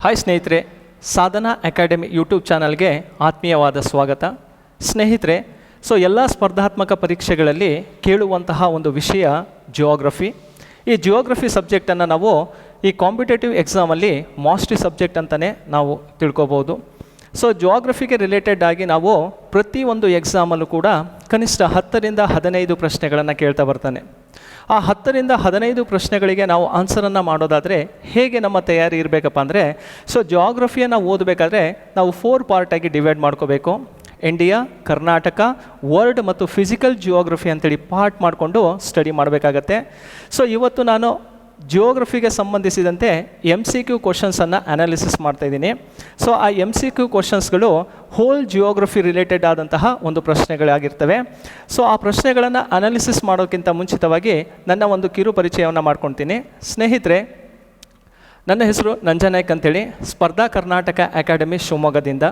Hi ಸ್ನೇಹಿತರೆ, ಸಾಧನಾ academy YouTube ಚಾನಲ್ಗೆ ಆತ್ಮೀಯವಾದ ಸ್ವಾಗತ. ಸ್ನೇಹಿತರೆ, ಎಲ್ಲ ಸ್ಪರ್ಧಾತ್ಮಕ ಪರೀಕ್ಷೆಗಳಲ್ಲಿ ಕೇಳುವಂತಹ ಒಂದು ವಿಷಯ ಜಿಯೋಗ್ರಫಿ. ಈ ಜಿಯೋಗ್ರಫಿ ಸಬ್ಜೆಕ್ಟನ್ನು ನಾವು ಈ ಕಾಂಪಿಟೇಟಿವ್ ಎಕ್ಸಾಮಲ್ಲಿ ಮಾಸ್ಟ್ರಿ ಸಬ್ಜೆಕ್ಟ್ ಅಂತಲೇ ನಾವು ತಿಳ್ಕೊಬೋದು. ಜಿಯೋಗ್ರಫಿಗೆ ರಿಲೇಟೆಡ್ ಆಗಿ ನಾವು ಪ್ರತಿಯೊಂದು ಎಕ್ಸಾಮಲ್ಲೂ ಕೂಡ ಕನಿಷ್ಠ 10ರಿಂದ 15 ಪ್ರಶ್ನೆಗಳನ್ನು ಕೇಳ್ತಾ ಬರ್ತಾನೆ. ಆ 10ರಿಂದ 15 ಪ್ರಶ್ನೆಗಳಿಗೆ ನಾವು ಆನ್ಸರನ್ನು ಮಾಡೋದಾದರೆ ಹೇಗೆ ನಮ್ಮ ತಯಾರಿ ಇರಬೇಕಪ್ಪ ಅಂದರೆ, ಜಿಯೋಗ್ರಫಿಯನ್ನು ಓದಬೇಕಾದ್ರೆ ನಾವು 4 ಪಾರ್ಟಾಗಿ ಡಿವೈಡ್ ಮಾಡ್ಕೋಬೇಕು. ಇಂಡಿಯಾ, ಕರ್ನಾಟಕ, ವರ್ಲ್ಡ್ ಮತ್ತು ಫಿಸಿಕಲ್ ಜಿಯೋಗ್ರಫಿ ಅಂತೇಳಿ ಪಾರ್ಟ್ ಮಾಡಿಕೊಂಡು ಸ್ಟಡಿ ಮಾಡಬೇಕಾಗತ್ತೆ. ಇವತ್ತು ನಾನು ಜಿಯೋಗ್ರಫಿಗೆ ಸಂಬಂಧಿಸಿದಂತೆ MCQ ಕ್ವಶನ್ಸನ್ನು ಅನಾಲಿಸಿಸ್ ಮಾಡ್ತಾಯಿದ್ದೀನಿ. ಆ MCQ ಕ್ವಶನ್ಸ್ಗಳು ಹೋಲ್ ಜಿಯೋಗ್ರಫಿ ರಿಲೇಟೆಡ್ ಆದಂತಹ ಒಂದು ಪ್ರಶ್ನೆಗಳಾಗಿರ್ತವೆ. ಆ ಪ್ರಶ್ನೆಗಳನ್ನು ಅನಾಲಿಸಿಸ್ ಮಾಡೋಕ್ಕಿಂತ ಮುಂಚಿತವಾಗಿ ನನ್ನ ಒಂದು ಕಿರು ಪರಿಚಯವನ್ನು ಮಾಡ್ಕೊಳ್ತೀನಿ. ಸ್ನೇಹಿತರೆ, ನನ್ನ ಹೆಸರು ನಂಜನಾಯ್ಕ್ ಅಂತೇಳಿ, ಸ್ಪರ್ಧಾ ಕರ್ನಾಟಕ ಅಕಾಡೆಮಿ ಶಿವಮೊಗ್ಗದಿಂದ.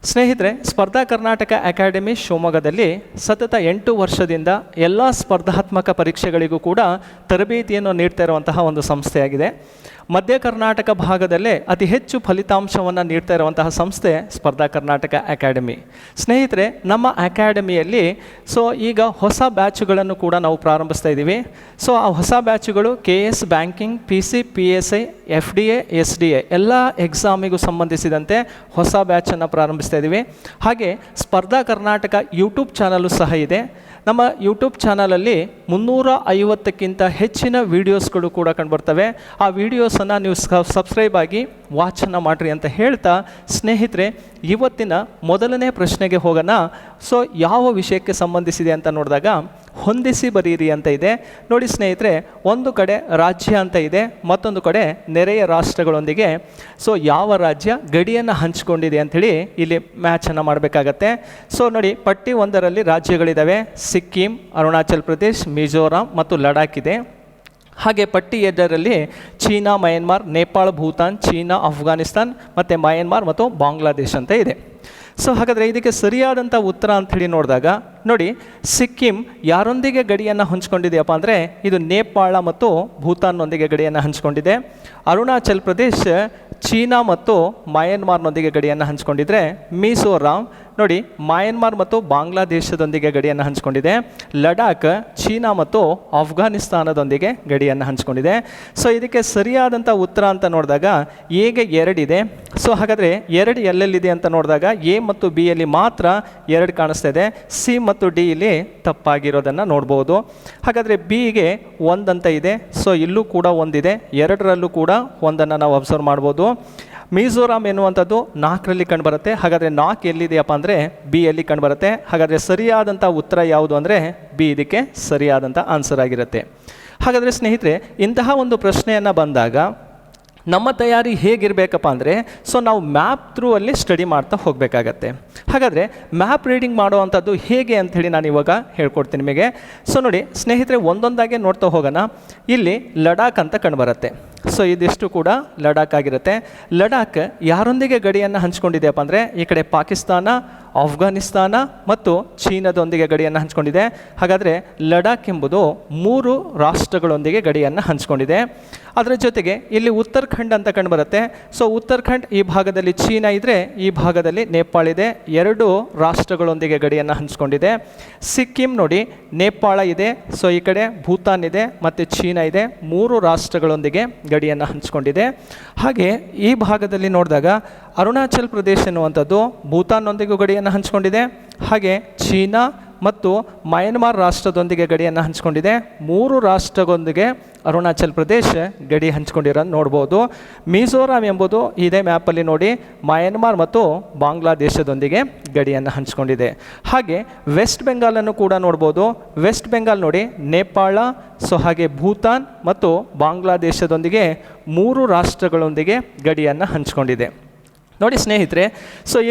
ಸ್ನೇಹಿತರೆ, ಸ್ಪರ್ಧಾ ಕರ್ನಾಟಕ ಅಕಾಡೆಮಿ ಶಿವಮೊಗ್ಗದಲ್ಲಿ ಸತತ 8 ವರ್ಷದಿಂದ ಎಲ್ಲ ಸ್ಪರ್ಧಾತ್ಮಕ ಪರೀಕ್ಷೆಗಳಿಗೂ ಕೂಡ ತರಬೇತಿಯನ್ನು ನೀಡ್ತಾ ಇರುವಂತಹ ಒಂದು ಸಂಸ್ಥೆಯಾಗಿದೆ. ಮಧ್ಯ ಕರ್ನಾಟಕ ಭಾಗದಲ್ಲೇ ಅತಿ ಹೆಚ್ಚು ಫಲಿತಾಂಶವನ್ನು ನೀಡ್ತಾ ಇರುವಂತಹ ಸಂಸ್ಥೆ ಸ್ಪರ್ಧಾ ಕರ್ನಾಟಕ ಅಕಾಡೆಮಿ. ಸ್ನೇಹಿತರೆ, ನಮ್ಮ ಅಕಾಡೆಮಿಯಲ್ಲಿ ಈಗ ಹೊಸ ಬ್ಯಾಚುಗಳನ್ನು ಕೂಡ ನಾವು ಪ್ರಾರಂಭಿಸ್ತಾ ಇದ್ದೀವಿ. ಆ ಹೊಸ ಬ್ಯಾಚುಗಳು KS banking, PC, PSI, FDA, SDA ಎಲ್ಲ ಎಕ್ಸಾಮಿಗೂ ಸಂಬಂಧಿಸಿದಂತೆ ಹೊಸ ಬ್ಯಾಚನ್ನು ಪ್ರಾರಂಭಿಸ್ತಾ ಇದ್ದೀವಿ. ಹಾಗೆ ಸ್ಪರ್ಧಾ ಕರ್ನಾಟಕ ಯೂಟ್ಯೂಬ್ ಚಾನಲು ಸಹ ಇದೆ. ನಮ್ಮ ಯೂಟ್ಯೂಬ್ ಚಾನಲಲ್ಲಿ 350ಕ್ಕಿಂತ ಹೆಚ್ಚಿನ ವೀಡಿಯೋಸ್ಗಳು ಕೂಡ ಕಂಡುಬರ್ತವೆ. ಆ ವಿಡಿಯೋಸನ್ನು ನೀವು ಸಬ್ಸ್ಕ್ರೈಬ್ ಆಗಿ ವಾಚನ್ನು ಮಾಡಿರಿ ಅಂತ ಹೇಳ್ತಾ, ಸ್ನೇಹಿತರೆ, ಇವತ್ತಿನ ಮೊದಲನೇ ಪ್ರಶ್ನೆಗೆ ಹೋಗೋಣ. ಯಾವ ವಿಷಯಕ್ಕೆ ಸಂಬಂಧಿಸಿದೆ ಅಂತ ನೋಡಿದಾಗ ಹೊಂದಿಸಿ ಬರೀರಿ ಅಂತ ಇದೆ. ನೋಡಿ ಸ್ನೇಹಿತರೆ, ಒಂದು ಕಡೆ ರಾಜ್ಯ ಅಂತ ಇದೆ, ಮತ್ತೊಂದು ಕಡೆ ನೆರೆಯ ರಾಷ್ಟ್ರಗಳೊಂದಿಗೆ ಯಾವ ರಾಜ್ಯ ಗಡಿಯನ್ನು ಹಂಚಿಕೊಂಡಿದೆ ಅಂಥೇಳಿ ಇಲ್ಲಿ ಮ್ಯಾಚನ್ನು ಮಾಡಬೇಕಾಗತ್ತೆ. ನೋಡಿ, ಪಟ್ಟಿ 1ರಲ್ಲಿ ರಾಜ್ಯಗಳಿದ್ದಾವೆ. ಸಿಕ್ಕಿಂ, ಅರುಣಾಚಲ್ ಪ್ರದೇಶ್, ಮಿಜೋರಾಂ ಮತ್ತು ಲಡಾಖ್ ಇದೆ. ಹಾಗೆ ಪಟ್ಟಿ 2ರಲ್ಲಿ ಚೀನಾ, ಮಯನ್ಮಾರ್, ನೇಪಾಳ, ಭೂತಾನ್, ಚೀನಾ, ಅಫ್ಘಾನಿಸ್ತಾನ್ ಮತ್ತು ಮಯನ್ಮಾರ್ ಮತ್ತು ಬಾಂಗ್ಲಾದೇಶ್ ಅಂತ ಇದೆ. ಹಾಗಾದರೆ ಇದಕ್ಕೆ ಸರಿಯಾದಂಥ ಉತ್ತರ ಅಂಥೇಳಿ ನೋಡಿದಾಗ ನೋಡಿ, ಸಿಕ್ಕಿಂ ಯಾರೊಂದಿಗೆ ಗಡಿಯನ್ನು ಹಂಚ್ಕೊಂಡಿದೆಯಪ್ಪ ಅಂದರೆ ಇದು ನೇಪಾಳ ಮತ್ತು ಭೂತಾನ್ನೊಂದಿಗೆ ಗಡಿಯನ್ನು ಹಂಚ್ಕೊಂಡಿದೆ. ಅರುಣಾಚಲ್ ಪ್ರದೇಶ್ ಚೀನಾ ಮತ್ತು ಮಯನ್ಮಾರ್ನೊಂದಿಗೆ ಗಡಿಯನ್ನು ಹಂಚ್ಕೊಂಡಿದ್ರೆ, ಮಿಜೋರಾಂ ನೋಡಿ ಮಯನ್ಮಾರ್ ಮತ್ತು ಬಾಂಗ್ಲಾದೇಶದೊಂದಿಗೆ ಗಡಿಯನ್ನು ಹಂಚ್ಕೊಂಡಿದೆ. ಲಡಾಖ್ ಚೀನಾ ಮತ್ತು ಅಫ್ಘಾನಿಸ್ತಾನದೊಂದಿಗೆ ಗಡಿಯನ್ನು ಹಂಚ್ಕೊಂಡಿದೆ. ಇದಕ್ಕೆ ಸರಿಯಾದಂಥ ಉತ್ತರ ಅಂತ ನೋಡಿದಾಗ ಎಗೆ 2 ಇದೆ. ಹಾಗಾದರೆ 2 ಎಲ್ಲೆಲ್ಲಿದೆ ಅಂತ ನೋಡಿದಾಗ ಎ ಮತ್ತು ಬಿ ಯಲ್ಲಿ ಮಾತ್ರ 2 ಕಾಣಿಸ್ತಾ ಇದೆ. ಸಿ ಮತ್ತು ಡಿ ಇಲ್ಲಿ ತಪ್ಪಾಗಿರೋದನ್ನು ನೋಡ್ಬೋದು. ಹಾಗಾದರೆ ಬಿಗೆ 1 ಅಂತ ಇದೆ. ಇಲ್ಲೂ ಕೂಡ 1 ಇದೆ. 2ರಲ್ಲೂ ಕೂಡ 1ಅನ್ನು ನಾವು ಅಬ್ಸರ್ವ್ ಮಾಡ್ಬೋದು. ಮಿಜೋರಾಂ ಎನ್ನುವಂಥದ್ದು 4ರಲ್ಲಿ ಕಂಡುಬರುತ್ತೆ. ಹಾಗಾದರೆ 4 ಎಲ್ಲಿದೆಯಪ್ಪ ಅಂದರೆ ಬಿ ಯಲ್ಲಿ ಕಂಡುಬರುತ್ತೆ. ಹಾಗಾದರೆ ಸರಿಯಾದಂಥ ಉತ್ತರ ಯಾವುದು ಅಂದರೆ ಬಿ ಇದಕ್ಕೆ ಸರಿಯಾದಂಥ ಆನ್ಸರ್ ಆಗಿರುತ್ತೆ. ಹಾಗಾದರೆ ಸ್ನೇಹಿತರೆ, ಇಂತಹ ಒಂದು ಪ್ರಶ್ನೆಯನ್ನು ಬಂದಾಗ ನಮ್ಮ ತಯಾರಿ ಹೇಗಿರಬೇಕಪ್ಪ ಅಂದರೆ ನಾವು ಮ್ಯಾಪ್ ಥ್ರೂ ಅಲ್ಲಿ ಸ್ಟಡಿ ಮಾಡ್ತಾ ಹೋಗಬೇಕಾಗತ್ತೆ. ಹಾಗಾದರೆ ಮ್ಯಾಪ್ ರೀಡಿಂಗ್ ಮಾಡುವಂಥದ್ದು ಹೇಗೆ ಅಂಥೇಳಿ ನಾನು ಇವಾಗ ಹೇಳ್ಕೊಡ್ತೀನಿ ನಿಮಗೆ. ನೋಡಿ ಸ್ನೇಹಿತರೆ, ಒಂದೊಂದಾಗೆ ನೋಡ್ತಾ ಹೋಗೋಣ. ಇಲ್ಲಿ ಲಡಾಖ್ ಅಂತ ಕಂಡುಬರುತ್ತೆ. ಇದಿಷ್ಟು ಕೂಡ ಲಡಾಖ್ ಆಗಿರುತ್ತೆ. ಲಡಾಖ್ ಯಾರೊಂದಿಗೆ ಗಡಿಯನ್ನು ಹಂಚ್ಕೊಂಡಿದೆಯಪ್ಪ ಅಂದರೆ ಈ ಕಡೆ ಪಾಕಿಸ್ತಾನ, ಅಫ್ಘಾನಿಸ್ತಾನ ಮತ್ತು ಚೀನಾದೊಂದಿಗೆ ಗಡಿಯನ್ನು ಹಂಚ್ಕೊಂಡಿದೆ. ಹಾಗಾದರೆ ಲಡಾಖ್ ಎಂಬುದು 3 ರಾಷ್ಟ್ರಗಳೊಂದಿಗೆ ಗಡಿಯನ್ನು ಹಂಚ್ಕೊಂಡಿದೆ. ಅದರ ಜೊತೆಗೆ ಇಲ್ಲಿ ಉತ್ತರಾಖಂಡ್ ಅಂತ ಕಂಡುಬರುತ್ತೆ. ಉತ್ತರಾಖಂಡ್ ಈ ಭಾಗದಲ್ಲಿ ಚೀನಾ ಇದ್ದರೆ, ಈ ಭಾಗದಲ್ಲಿ ನೇಪಾಳ ಇದೆ. 2 ರಾಷ್ಟ್ರಗಳೊಂದಿಗೆ ಗಡಿಯನ್ನು ಹಂಚ್ಕೊಂಡಿದೆ. ಸಿಕ್ಕಿಂ ನೋಡಿ ನೇಪಾಳ ಇದೆ, ಈ ಕಡೆ ಭೂತಾನ್ ಇದೆ ಮತ್ತು ಚೀನಾ ಇದೆ. 3 ರಾಷ್ಟ್ರಗಳೊಂದಿಗೆ ಗಡಿಯನ್ನು ಹಂಚ್ಕೊಂಡಿದೆ. ಹಾಗೆ ಈ ಭಾಗದಲ್ಲಿ ನೋಡಿದಾಗ ಅರುಣಾಚಲ್ ಪ್ರದೇಶ್ ಎನ್ನುವಂಥದ್ದು ಭೂತಾನ್ನೊಂದಿಗೂ ಗಡಿಯನ್ನು ಹಂಚ್ಕೊಂಡಿದೆ. ಹಾಗೆ ಚೀನಾ ಮತ್ತು ಮಯನ್ಮಾರ್ ರಾಷ್ಟ್ರದೊಂದಿಗೆ ಗಡಿಯನ್ನು ಹಂಚ್ಕೊಂಡಿದೆ. 3 ರಾಷ್ಟ್ರಗಳೊಂದಿಗೆ ಅರುಣಾಚಲ್ ಪ್ರದೇಶ್ ಗಡಿ ಹಂಚ್ಕೊಂಡಿರೋದು ನೋಡ್ಬೋದು. ಮಿಜೋರಾಂ ಎಂಬುದು ಇದೇ ಮ್ಯಾಪಲ್ಲಿ ನೋಡಿ ಮಯನ್ಮಾರ್ ಮತ್ತು ಬಾಂಗ್ಲಾದೇಶದೊಂದಿಗೆ ಗಡಿಯನ್ನು ಹಂಚ್ಕೊಂಡಿದೆ. ಹಾಗೆ ವೆಸ್ಟ್ ಬೆಂಗಾಲನ್ನು ಕೂಡ ನೋಡ್ಬೋದು. ವೆಸ್ಟ್ ಬೆಂಗಾಲ್ ನೋಡಿ ನೇಪಾಳ, ಹಾಗೆ ಭೂತಾನ್ ಮತ್ತು ಬಾಂಗ್ಲಾದೇಶದೊಂದಿಗೆ 3 ರಾಷ್ಟ್ರಗಳೊಂದಿಗೆ ಗಡಿಯನ್ನು ಹಂಚ್ಕೊಂಡಿದೆ. ನೋಡಿ ಸ್ನೇಹಿತರೆ,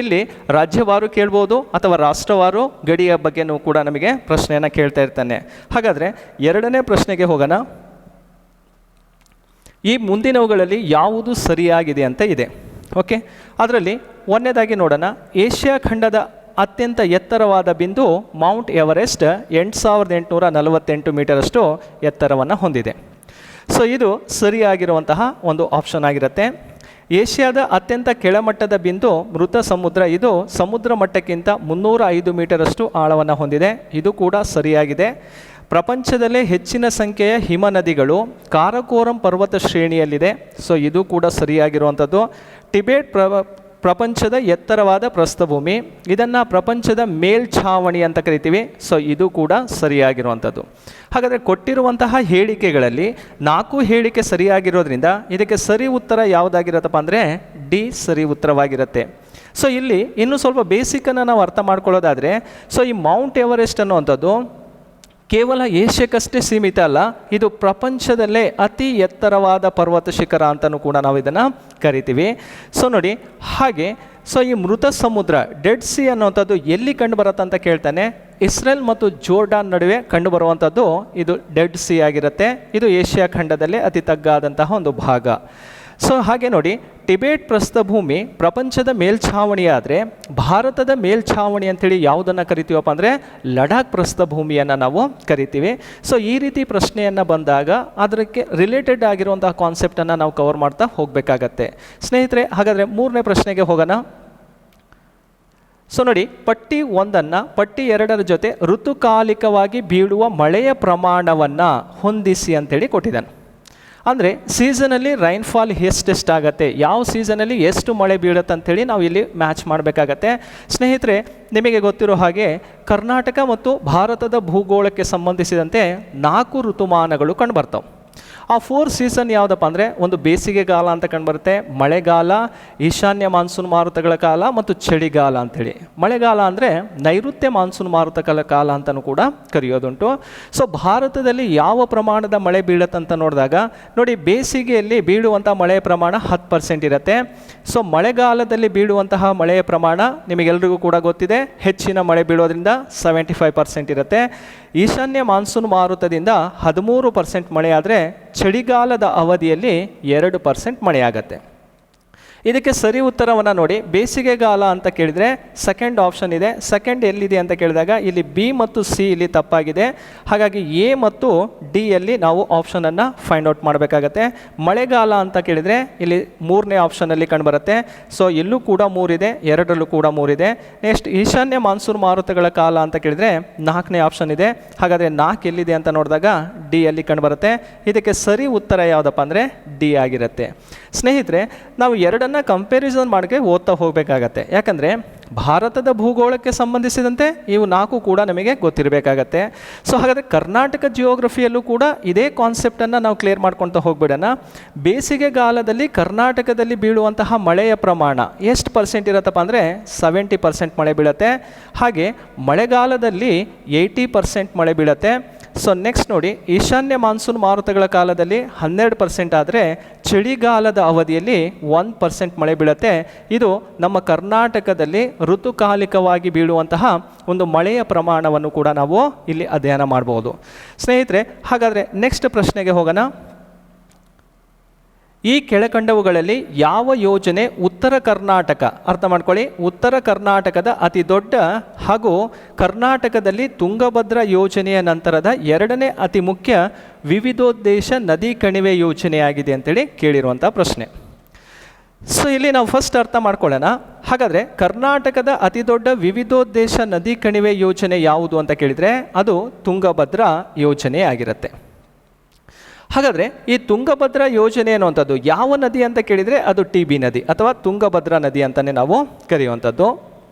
ಇಲ್ಲಿ ರಾಜ್ಯವಾರು ಕೇಳ್ಬೋದು ಅಥವಾ ರಾಷ್ಟ್ರವಾರು ಗಡಿಯ ಬಗ್ಗೆನೂ ಕೂಡ ನಮಗೆ ಪ್ರಶ್ನೆಯನ್ನು ಕೇಳ್ತಾ ಇರ್ತಾನೆ. ಹಾಗಾದರೆ 2ನೇ ಪ್ರಶ್ನೆಗೆ ಹೋಗೋಣ. ಈ ಮುಂದಿನವುಗಳಲ್ಲಿ ಯಾವುದು ಸರಿಯಾಗಿದೆ ಅಂತ ಇದೆ. ಓಕೆ, ಅದರಲ್ಲಿ 1ನೇದಾಗಿ ನೋಡೋಣ. ಏಷ್ಯಾ ಖಂಡದ ಅತ್ಯಂತ ಎತ್ತರವಾದ ಬಿಂದು ಮೌಂಟ್ ಎವರೆಸ್ಟ್ 8848 ಮೀಟರಷ್ಟು ಎತ್ತರವನ್ನು ಹೊಂದಿದೆ. ಇದು ಸರಿಯಾಗಿರುವಂತಹ ಒಂದು ಆಪ್ಷನ್ ಆಗಿರುತ್ತೆ. ಏಷ್ಯಾದ ಅತ್ಯಂತ ಕೆಳಮಟ್ಟದ ಬಿಂದು ಮೃತ ಸಮುದ್ರ. ಇದು ಸಮುದ್ರ ಮಟ್ಟಕ್ಕಿಂತ 305 ಮೀಟರಷ್ಟು ಆಳವನ್ನು ಹೊಂದಿದೆ. ಇದು ಕೂಡ ಸರಿಯಾಗಿದೆ. ಪ್ರಪಂಚದಲ್ಲೇ ಹೆಚ್ಚಿನ ಸಂಖ್ಯೆಯ ಹಿಮ ನದಿಗಳು ಕಾರಕೋರಂ ಪರ್ವತ ಶ್ರೇಣಿಯಲ್ಲಿದೆ. ಸೊ ಇದು ಕೂಡ ಸರಿಯಾಗಿರುವಂಥದ್ದು. ಟಿಬೆಟ್ ಪ್ರಪಂಚದ ಎತ್ತರವಾದ ಪ್ರಸ್ಥಭೂಮಿ. ಇದನ್ನು ಪ್ರಪಂಚದ ಮೇಲ್ಛಾವಣಿ ಅಂತ ಕರಿತೀವಿ. ಸೊ ಇದು ಕೂಡ ಸರಿಯಾಗಿರುವಂಥದ್ದು. ಹಾಗಾದರೆ ಕೊಟ್ಟಿರುವಂತಹ ಹೇಳಿಕೆಗಳಲ್ಲಿ 4 ಹೇಳಿಕೆ ಸರಿಯಾಗಿರೋದ್ರಿಂದ ಇದಕ್ಕೆ ಸರಿ ಉತ್ತರ ಯಾವುದಾಗಿರುತ್ತಪ್ಪ ಅಂದರೆ ಡಿ ಸರಿ ಉತ್ತರವಾಗಿರುತ್ತೆ. ಸೊ ಇಲ್ಲಿ ಇನ್ನೂ ಸ್ವಲ್ಪ ಬೇಸಿಕನ್ನು ನಾವು ಅರ್ಥ ಮಾಡ್ಕೊಳ್ಳೋದಾದರೆ, ಸೊ ಈ ಮೌಂಟ್ ಎವರೆಸ್ಟ್ ಅನ್ನುವಂಥದ್ದು ಕೇವಲ ಏಷ್ಯಾಕ್ಕಷ್ಟೇ ಸೀಮಿತ ಅಲ್ಲ, ಇದು ಪ್ರಪಂಚದಲ್ಲೇ ಅತಿ ಎತ್ತರವಾದ ಪರ್ವತ ಶಿಖರ ಅಂತಲೂ ಕೂಡ ನಾವು ಇದನ್ನು ಕರಿತೀವಿ. ಸೊ ನೋಡಿ, ಹಾಗೆ ಸೊ ಈ ಮೃತ ಸಮುದ್ರ ಡೆಡ್ ಸಿ ಅನ್ನುವಂಥದ್ದು ಎಲ್ಲಿ ಕಂಡು ಬರುತ್ತೆ ಅಂತ ಕೇಳ್ತಾನೆ. ಇಸ್ರೇಲ್ ಮತ್ತು ಜೋರ್ಡಾನ್ ನಡುವೆ ಕಂಡು ಬರುವಂಥದ್ದು ಇದು ಡೆಡ್ ಸಿ ಆಗಿರುತ್ತೆ. ಇದು ಏಷ್ಯಾ ಖಂಡದಲ್ಲೇ ಅತಿ ತಗ್ಗಾದಂತಹ ಒಂದು ಭಾಗ. ಸೊ ಹಾಗೆ ನೋಡಿ, ಟಿಬೆಟ್ ಪ್ರಸ್ಥಭೂಮಿ ಪ್ರಪಂಚದ ಮೇಲ್ಛಾವಣಿಯಾದರೆ ಭಾರತದ ಮೇಲ್ಛಾವಣಿ ಅಂಥೇಳಿ ಯಾವುದನ್ನು ಕರಿತೀವಪ್ಪ ಅಂದರೆ ಲಡಾಖ್ ಪ್ರಸ್ಥಭೂಮಿಯನ್ನು ನಾವು ಕರಿತೀವಿ. ಸೊ ಈ ರೀತಿ ಪ್ರಶ್ನೆಯನ್ನು ಬಂದಾಗ ಅದಕ್ಕೆ ರಿಲೇಟೆಡ್ ಆಗಿರುವಂತಹ ಕಾನ್ಸೆಪ್ಟನ್ನು ನಾವು ಕವರ್ ಮಾಡ್ತಾ ಹೋಗಬೇಕಾಗತ್ತೆ. ಸ್ನೇಹಿತರೆ, ಹಾಗಾದರೆ 3ನೇ ಪ್ರಶ್ನೆಗೆ ಹೋಗೋಣ. ಸೊ ನೋಡಿ, ಪಟ್ಟಿ 1 ಪಟ್ಟಿ 2 ಜೊತೆ ಋತುಕಾಲಿಕವಾಗಿ ಬೀಳುವ ಮಳೆಯ ಪ್ರಮಾಣವನ್ನು ಹೊಂದಿಸಿ ಅಂತೇಳಿ ಕೊಟ್ಟಿದ್ದಾನೆ. ಅಂದರೆ ಸೀಸನಲ್ಲಿ ರೈನ್ಫಾಲ್ ಎಷ್ಟೆಷ್ಟಾಗತ್ತೆ, ಯಾವ ಸೀಸನಲ್ಲಿ ಎಷ್ಟು ಮಳೆ ಬೀಳುತ್ತೆ ಅಂಥೇಳಿ ನಾವು ಇಲ್ಲಿ ಮ್ಯಾಚ್ ಮಾಡಬೇಕಾಗತ್ತೆ. ಸ್ನೇಹಿತರೆ, ನಿಮಗೆ ಗೊತ್ತಿರೋ ಹಾಗೆ ಕರ್ನಾಟಕ ಮತ್ತು ಭಾರತದ ಭೂಗೋಳಕ್ಕೆ ಸಂಬಂಧಿಸಿದಂತೆ 4 ಋತುಮಾನಗಳು ಕಂಡುಬರ್ತವೆ. ಆ 4 ಸೀಸನ್ ಯಾವುದಪ್ಪ ಅಂದರೆ, ಒಂದು ಬೇಸಿಗೆಗಾಲ ಅಂತ ಕಂಡುಬರುತ್ತೆ, ಮಳೆಗಾಲ, ಈಶಾನ್ಯ ಮಾನ್ಸೂನ್ ಮಾರುತಗಳ ಕಾಲ ಮತ್ತು ಚಳಿಗಾಲ ಅಂಥೇಳಿ. ಮಳೆಗಾಲ ಅಂದರೆ ನೈಋತ್ಯ ಮಾನ್ಸೂನ್ ಮಾರುತಗಳ ಕಾಲ ಅಂತಲೂ ಕೂಡ ಕರೆಯೋದುಂಟು. ಸೊ ಭಾರತದಲ್ಲಿ ಯಾವ ಪ್ರಮಾಣದ ಮಳೆ ಬೀಳುತ್ತಂತ ನೋಡಿದಾಗ ನೋಡಿ, ಬೇಸಿಗೆಯಲ್ಲಿ ಬೀಳುವಂಥ ಮಳೆಯ ಪ್ರಮಾಣ 10% ಇರುತ್ತೆ. ಸೊ ಮಳೆಗಾಲದಲ್ಲಿ ಬೀಳುವಂತಹ ಮಳೆಯ ಪ್ರಮಾಣ ನಿಮಗೆಲ್ರಿಗೂ ಕೂಡ ಗೊತ್ತಿದೆ, ಹೆಚ್ಚಿನ ಮಳೆ ಬೀಳೋದ್ರಿಂದ 75% ಇರುತ್ತೆ. ಈಶಾನ್ಯ ಮಾನ್ಸೂನ್ ಮಾರುತದಿಂದ 13% ಮಳೆ ಆದರೆ ಚಳಿಗಾಲದ ಅವಧಿಯಲ್ಲಿ 2% ಮಳೆಯಾಗತ್ತೆ. ಇದಕ್ಕೆ ಸರಿ ಉತ್ತರವನ್ನು ನೋಡಿ, ಬೇಸಿಗೆಗಾಲ ಅಂತ ಕೇಳಿದರೆ ಸೆಕೆಂಡ್ ಆಪ್ಷನ್ ಇದೆ. ಸೆಕೆಂಡ್ ಎಲ್ಲಿದೆ ಅಂತ ಕೇಳಿದಾಗ ಇಲ್ಲಿ ಬಿ ಮತ್ತು ಸಿ ಇಲ್ಲಿ ತಪ್ಪಾಗಿದೆ. ಹಾಗಾಗಿ ಎ ಮತ್ತು ಡಿ ಯಲ್ಲಿ ನಾವು ಆಪ್ಷನನ್ನು ಫೈಂಡ್ ಔಟ್ ಮಾಡಬೇಕಾಗತ್ತೆ. ಮಳೆಗಾಲ ಅಂತ ಕೇಳಿದರೆ ಇಲ್ಲಿ 3ನೇ ಆಪ್ಷನಲ್ಲಿ ಕಂಡುಬರುತ್ತೆ. ಸೊ ಇಲ್ಲೂ ಕೂಡ 3 ಇದೆ, 2ರಲ್ಲೂ ಕೂಡ 3 ಇದೆ. ನೆಕ್ಸ್ಟ್ ಈಶಾನ್ಯ ಮಾನ್ಸೂನ್ ಮಾರುತಗಳ ಕಾಲ ಅಂತ ಕೇಳಿದರೆ 4ನೇ ಆಪ್ಷನ್ ಇದೆ. ಹಾಗಾದರೆ 4 ಎಲ್ಲಿದೆ ಅಂತ ನೋಡಿದಾಗ ಡಿ ಯಲ್ಲಿ ಕಂಡುಬರುತ್ತೆ. ಇದಕ್ಕೆ ಸರಿ ಉತ್ತರ ಯಾವುದಪ್ಪ ಅಂದರೆ ಡಿ ಆಗಿರುತ್ತೆ. ಸ್ನೇಹಿತರೆ, ನಾವು ಎರಡನ್ನು ಕಂಪ್ಯಾರಿಸನ್ ಮಾಡೋಕ್ಕೆ ಓದ್ತಾ ಹೋಗಬೇಕಾಗತ್ತೆ. ಯಾಕಂದರೆ ಭಾರತದ ಭೂಗೋಳಕ್ಕೆ ಸಂಬಂಧಿಸಿದಂತೆ ಇವು 4 ಕೂಡ ನಮಗೆ ಗೊತ್ತಿರಬೇಕಾಗತ್ತೆ. ಸೊ ಹಾಗಾದರೆ ಕರ್ನಾಟಕ ಜಿಯೋಗ್ರಫಿಯಲ್ಲೂ ಕೂಡ ಇದೇ ಕಾನ್ಸೆಪ್ಟನ್ನು ನಾವು ಕ್ಲಿಯರ್ ಮಾಡ್ಕೊಳ್ತಾ ಹೋಗ್ಬಿಡೋಣ. ಬೇಸಿಗೆಗಾಲದಲ್ಲಿ ಕರ್ನಾಟಕದಲ್ಲಿ ಬೀಳುವಂತಹ ಮಳೆಯ ಪ್ರಮಾಣ ಎಷ್ಟು % ಇರುತ್ತಪ್ಪ ಅಂದರೆ 70% ಮಳೆ ಬೀಳುತ್ತೆ. ಹಾಗೆ ಮಳೆಗಾಲದಲ್ಲಿ 80% ಮಳೆ ಬೀಳುತ್ತೆ. ಸೊ ನೆಕ್ಸ್ಟ್ ನೋಡಿ, ಈಶಾನ್ಯ ಮಾನ್ಸೂನ್ ಮಾರುತಗಳ ಕಾಲದಲ್ಲಿ 12% ಆದರೆ ಚಳಿಗಾಲದ ಅವಧಿಯಲ್ಲಿ 1% ಮಳೆ ಬೀಳುತ್ತೆ. ಇದು ನಮ್ಮ ಕರ್ನಾಟಕದಲ್ಲಿ ಋತುಕಾಲಿಕವಾಗಿ ಬೀಳುವಂತಹ ಒಂದು ಮಳೆಯ ಪ್ರಮಾಣವನ್ನು ಕೂಡ ನಾವು ಇಲ್ಲಿ ಅಧ್ಯಯನ ಮಾಡಬಹುದು. ಸ್ನೇಹಿತರೆ, ಹಾಗಾದರೆ ನೆಕ್ಸ್ಟ್ ಪ್ರಶ್ನೆಗೆ ಹೋಗೋಣ. ಈ ಕೆಳಕಂಡವುಗಳಲ್ಲಿ ಯಾವ ಯೋಜನೆ ಉತ್ತರ ಕರ್ನಾಟಕ, ಅರ್ಥ ಮಾಡ್ಕೊಳ್ಳಿ, ಉತ್ತರ ಕರ್ನಾಟಕದ ಅತಿ ದೊಡ್ಡ ಹಾಗೂ ಕರ್ನಾಟಕದಲ್ಲಿ ತುಂಗಭದ್ರಾ ಯೋಜನೆಯ ನಂತರದ 2ನೇ ಅತಿ ಮುಖ್ಯ ವಿವಿಧೋದ್ದೇಶ ನದಿ ಕಣಿವೆ ಯೋಜನೆಯಾಗಿದೆ ಅಂತೇಳಿ ಕೇಳಿರುವಂಥ ಪ್ರಶ್ನೆ. ಸೊ ಇಲ್ಲಿ ನಾವು ಫಸ್ಟ್ ಅರ್ಥ ಮಾಡ್ಕೊಳ್ಳೋಣ. ಹಾಗಾದರೆ ಕರ್ನಾಟಕದ ಅತಿ ದೊಡ್ಡ ವಿವಿಧೋದ್ದೇಶ ನದಿ ಕಣಿವೆ ಯೋಜನೆ ಯಾವುದು ಅಂತ ಕೇಳಿದರೆ ಅದು ತುಂಗಭದ್ರಾ ಯೋಜನೆ ಆಗಿರುತ್ತೆ. ಹಾಗಾದರೆ ಈ ತುಂಗಭದ್ರಾ ಯೋಜನೆ ಅನ್ನುವಂಥದ್ದು ಯಾವ ನದಿ ಅಂತ ಕೇಳಿದರೆ ಅದು TB ನದಿ ಅಥವಾ ತುಂಗಭದ್ರಾ ನದಿ ಅಂತಲೇ ನಾವು ಕರೆಯುವಂಥದ್ದು.